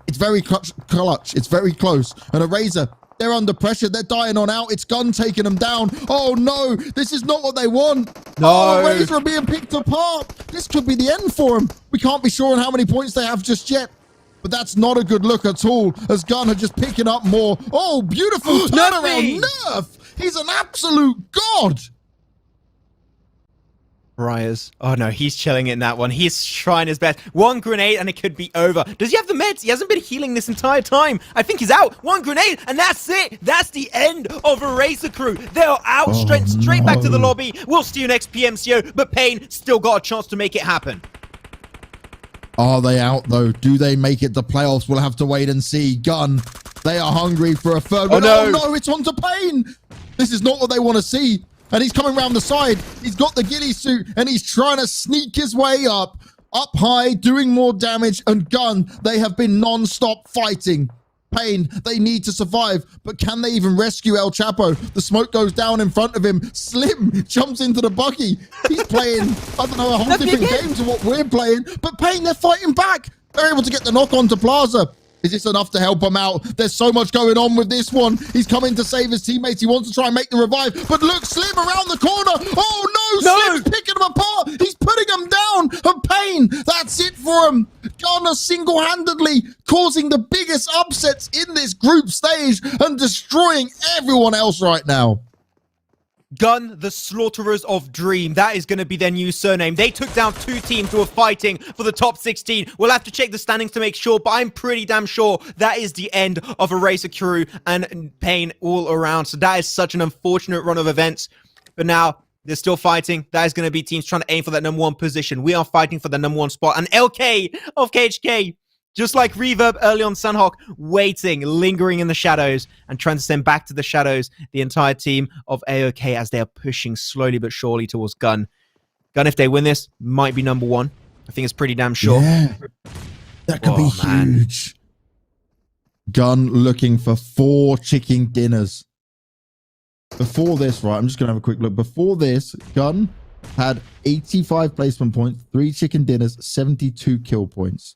it's very clutch. It's very close. And Eraser, they're under pressure. They're dying on out. It's Gun taking them down. Oh, no. This is not what they want. No. Oh, Eraser are being picked apart. This could be the end for them. We can't be sure on how many points they have just yet. But that's not a good look at all, as Gun are just picking up more. Oh, beautiful turnaround. Nerf. He's an absolute god. Briars. Oh no, he's chilling in that one. He's trying his best. One grenade and it could be over. Does he have the meds? He hasn't been healing this entire time. I think he's out. One grenade and that's it. That's the end of Eraser Crew. They are out straight back to the lobby. We'll see you next PMCO, but Pain still got a chance to make it happen. Are they out though? Do they make it to playoffs? We'll have to wait and see. Gun, they are hungry for a third win. Oh no, it's on to Pain. This is not what they want to see. And he's coming around the side. He's got the ghillie suit and he's trying to sneak his way up high, doing more damage. And Gun, they have been non-stop fighting. Pain, they need to survive, but can they even rescue El Chapo? The smoke goes down in front of him. Slim jumps into the buggy. He's playing, I don't know, a whole different game to what we're playing, but Pain, they're fighting back. They're able to get the knock on to Plaza. Is this enough to help him out? There's so much going on with this one. He's coming to save his teammates. He wants to try and make the revive, but look, Slim around the corner. Oh no, Slim's picking him apart. He's putting him down. And Pain, that's it for him. Gunner single-handedly causing the biggest upsets in this group stage and destroying everyone else right now. Gun, the Slaughterers of Dream. That is going to be their new surname. They took down 2 teams who were fighting for the top 16. We'll have to check the standings to make sure, but I'm pretty damn sure that is the end of Eraser Crew and Pain all around. So that is such an unfortunate run of events. But now, they're still fighting. That is going to be teams trying to aim for that #1 position. We are fighting for the #1 spot. And LK of KHK, just like Reverb early on Sunhawk, waiting, lingering in the shadows, and trying to send back to the shadows the entire team of AOK as they are pushing slowly but surely towards Gun. Gun, if they win this, might be #1. I think it's pretty damn sure. Yeah, that could be huge. Gun looking for 4 chicken dinners. Before this, right, I'm just going to have a quick look. Before this, Gun had 85 placement points, 3 chicken dinners, 72 kill points.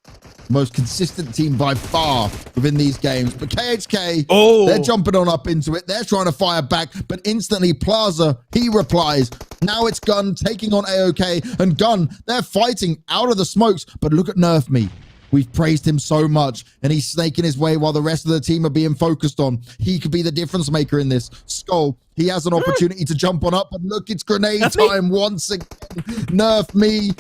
Most consistent team by far within these games. But KHK, they're jumping on up into it. They're trying to fire back, but instantly Plaza, he replies. Now it's Gun taking on AOK, and Gun, they're fighting out of the smokes. But look at Nerf Me. We've praised him so much, and he's snaking his way while the rest of the team are being focused on. He could be the difference maker in this. Skull, he has an opportunity to jump on up, but look, it's grenade time once again. Nerf Me.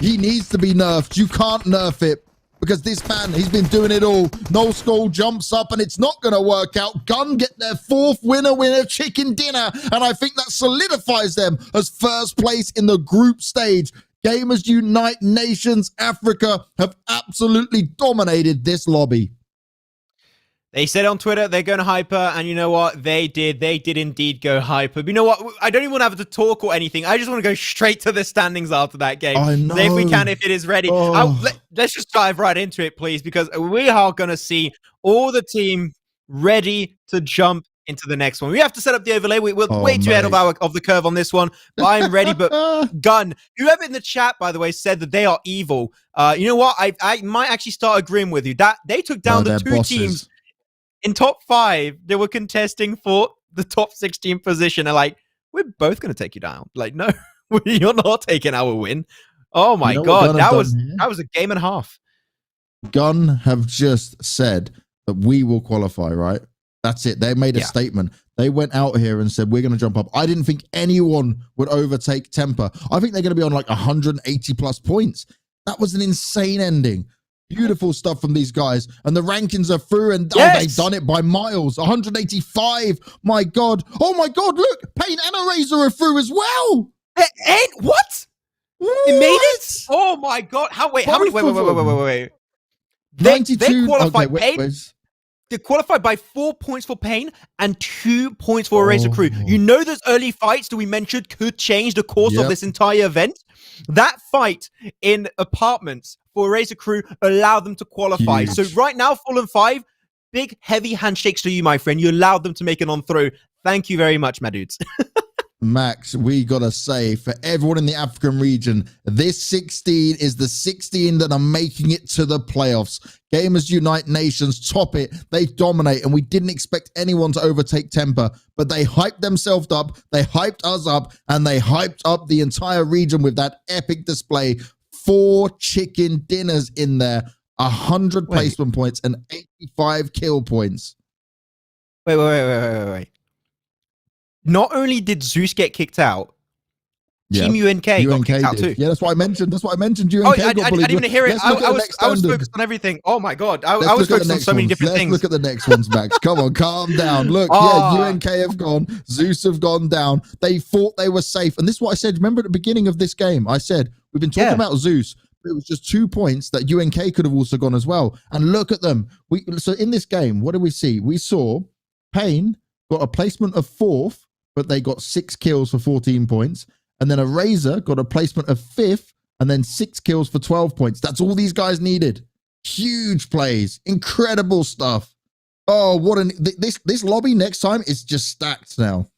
He needs to be nerfed. You can't nerf it because this man, he's been doing it all. No Skull jumps up, and it's not going to work out. Gun get their 4th winner chicken dinner, and I think that solidifies them as first place in the group stage. Gamers Unite Nations Africa have absolutely dominated this lobby. They said on Twitter they're going hyper, and you know what? They did. They did indeed go hyper. But you know what? I don't even want to have to talk or anything. I just want to go straight to the standings after that game. I know. If we can, if it is ready. Let's just dive right into it, please, because we are going to see all the team ready to jump into the next one. We have to set up the overlay. We're way too mate. ahead of the curve on this one. But I'm ready. But Gun, whoever in the chat, by the way, said that they are evil. You know what? I might actually start agreeing with you. That they took down the two teams in top 5. They were contesting for the top 16 position. And like, we're both going to take you down. Like, no, you're not taking our win. Oh my God, that was a game and a half. Gun have just said that we will qualify, right? That's it. They made a statement. They went out here and said, we're going to jump up. I didn't think anyone would overtake Temper. I think they're going to be on like 180 plus points. That was an insane ending. Beautiful stuff from these guys. And the rankings are through, and they've done it by miles. 185. My God. Oh my God, look. Pain and Eraser are through as well. Hey, what? It made it? Oh my God. How many? Wait. They qualified. They qualified by 4 points for Pain and 2 points for Eraser Crew. You know those early fights that we mentioned could change the course of this entire event? That fight in apartments for Eraser Crew allowed them to qualify. Huge. So right now, Fallen 5, big, heavy handshakes to you, my friend. You allowed them to make it on through. Thank you very much, my dudes. Max, we gotta say, for everyone in the African region, this 16 is the 16 that are making it to the playoffs. Gamers Unite Nations top it. They dominate, and we didn't expect anyone to overtake Temper, but they hyped themselves up, they hyped us up, and they hyped up the entire region with that epic display. 4 chicken dinners in there, 100 placement points, and 85 kill points. Wait. Not only did Zeus get kicked out, Team UNK got kicked out too. Yeah, that's what I mentioned. UNK I didn't even hear it. I was focused on everything. Oh my God. I was focused on so many different things. Let's look at the next ones, Max. Come on, calm down. Look, UNK have gone. Zeus have gone down. They thought they were safe. And this is what I said. Remember at the beginning of this game, I said, we've been talking about Zeus, but it was just 2 points that UNK could have also gone as well. And look at them. So in this game, what did we see? We saw Pain got a placement of 4th, but they got 6 kills for 14 points. And then Eraser got a placement of 5th and then 6 kills for 12 points. That's all these guys needed. Huge plays. Incredible stuff. Oh, what this lobby next time is just stacked now.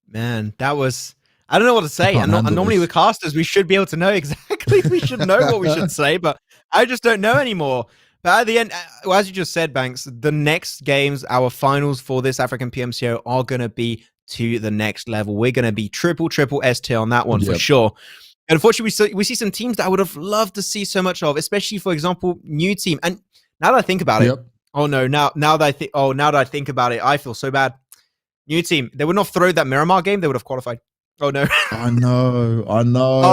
Man, that was... I don't know what to say. And normally with casters, we should be able to know exactly. We should know what we should say, but I just don't know anymore. But at the end, as you just said, Banks, the next games, our finals for this African PMCO are going to be to the next level. We're going to be triple S tier on that one for sure. And unfortunately, we see some teams that I would have loved to see so much of, especially, for example, New Team. And now that I think about it, now that I think about it, I feel so bad. New Team, they would not throw that Miramar game, they would have qualified. Oh no. I know. Oh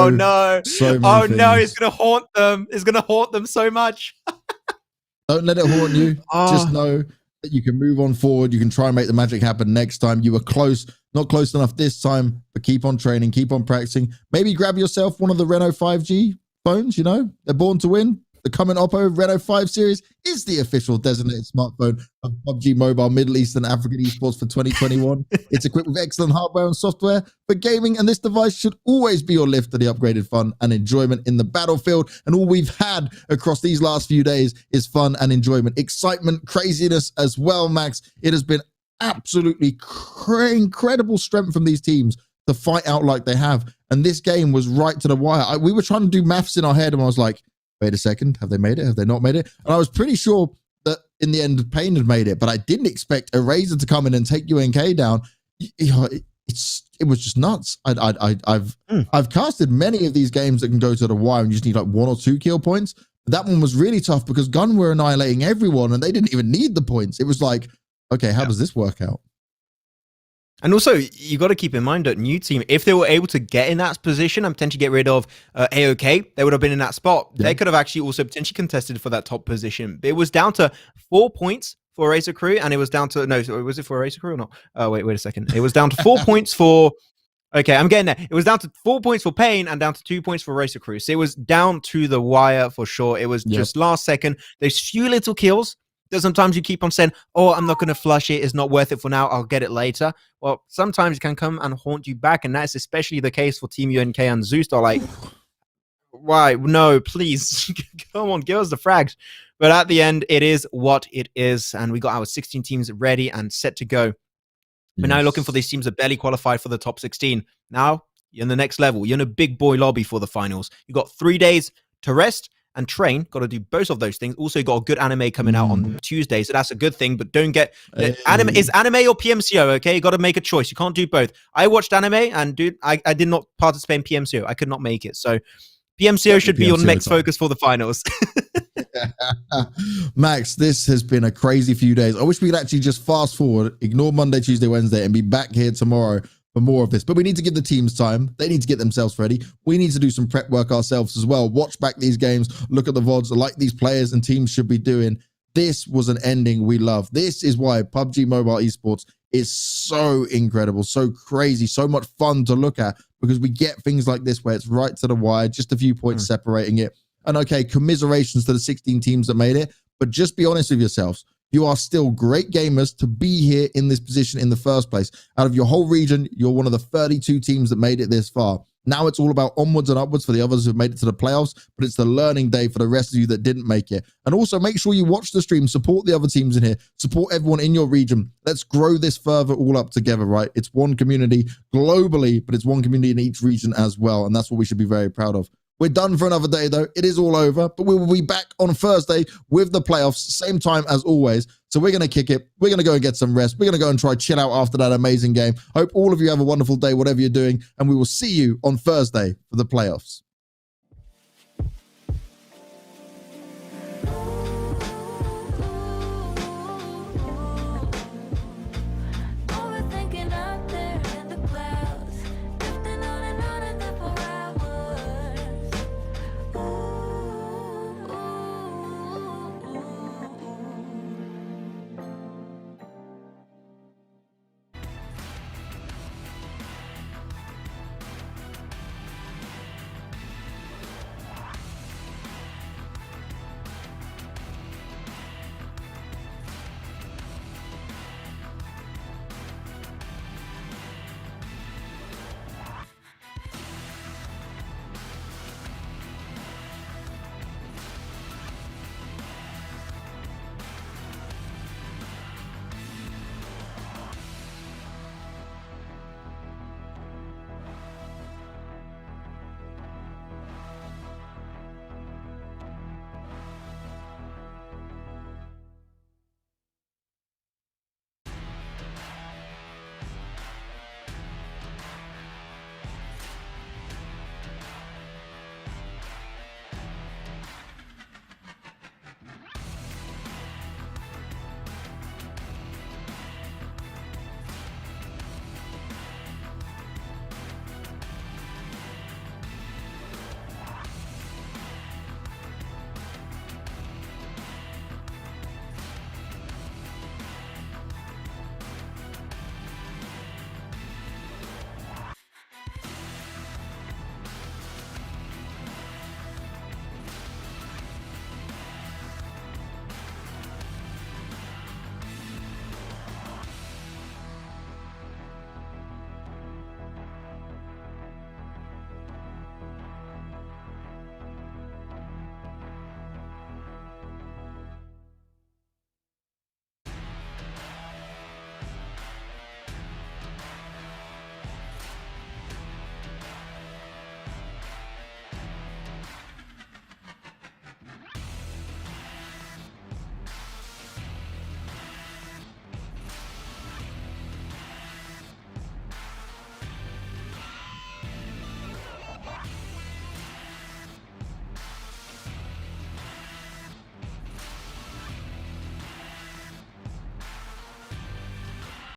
no. It's going to haunt them. It's going to haunt them so much. Don't let it haunt you. Just know that you can move on forward. You can try and make the magic happen next time. You were close, not close enough this time, but keep on training, keep on practicing. Maybe grab yourself one of the Renault 5G phones, you know? They're born to win. The coming Oppo Renault 5 series is the official designated smartphone of PUBG Mobile Middle East and African esports for 2021. It's equipped with excellent hardware and software for gaming, and this device should always be your lift to the upgraded fun and enjoyment in the battlefield. And all we've had across these last few days is fun and enjoyment, excitement, craziness as well, Max. It has been absolutely incredible strength from these teams to fight out like they have. And this game was right to the wire. We were trying to do maths in our head, and I was like, wait a second, have they made it? Have they not made it? And I was pretty sure that in the end, Pain had made it, but I didn't expect Eraser to come in and take UNK down. It was just nuts. I've casted many of these games that can go to the wire and you just need like 1 or 2 kill points. That one was really tough because Gun were annihilating everyone and they didn't even need the points. It was like, okay, how does this work out? And also, you got to keep in mind that New Team, if they were able to get in that position and potentially get rid of AOK, they would have been in that spot. Yeah. They could have actually also potentially contested for that top position. It was down to 4 points for Eraser Crew, and it was down to, no, was it for Eraser Crew or not? Oh, wait a second. It was down to 4 points for, okay, I'm getting there. It was down to 4 points for Pain and down to 2 points for Eraser Crew. So it was down to the wire for sure. It was just last second. Those few little kills. That sometimes you keep on saying, oh, I'm not going to flush it. It's not worth it for now. I'll get it later. Well, sometimes it can come and haunt you back. And that's especially the case for Team UNK and Zeus. They're like, why? No, please. Come on, give us the frags. But at the end, it is what it is. And we got our 16 teams ready and set to go. But now you're looking for these teams that barely qualified for the top 16. Now you're in the next level. You're in a big boy lobby for the finals. You got 3 days to rest and train. Got to do both of those things. Also, you got a good anime coming out on Tuesday, so that's a good thing. But don't get anime is anime or PMCO. Okay, you got to make a choice. You can't do both. I watched anime, and dude, I did not participate in PMCO. I could not make it. So PMCO should be your next focus for the finals. Max, this has been a crazy few days. I wish we could actually just fast forward, ignore Monday, Tuesday, Wednesday, and be back here tomorrow for more of this. But we need to give the teams time. They need to get themselves ready. We need to do some prep work ourselves as well. Watch back these games, look at the VODs like these players and teams should be doing. This was an ending we love. This is why PUBG Mobile Esports is so incredible, so crazy, so much fun to look at, because we get things like this where it's right to the wire, just a few points separating it. And okay, commiserations to the 16 teams that made it, but just be honest with yourselves. You are still great gamers to be here in this position in the first place. Out of your whole region, you're one of the 32 teams that made it this far. Now it's all about onwards and upwards for the others who've made it to the playoffs, but it's the learning day for the rest of you that didn't make it. And also make sure you watch the stream, support the other teams in here, support everyone in your region. Let's grow this further all up together, right? It's one community globally, but it's one community in each region as well. And that's what we should be very proud of. We're done for another day, though. It is all over, but we will be back on Thursday with the playoffs, same time as always. So we're going to kick it. We're going to go and get some rest. We're going to go and try chill out after that amazing game. Hope all of you have a wonderful day, whatever you're doing, and we will see you on Thursday for the playoffs.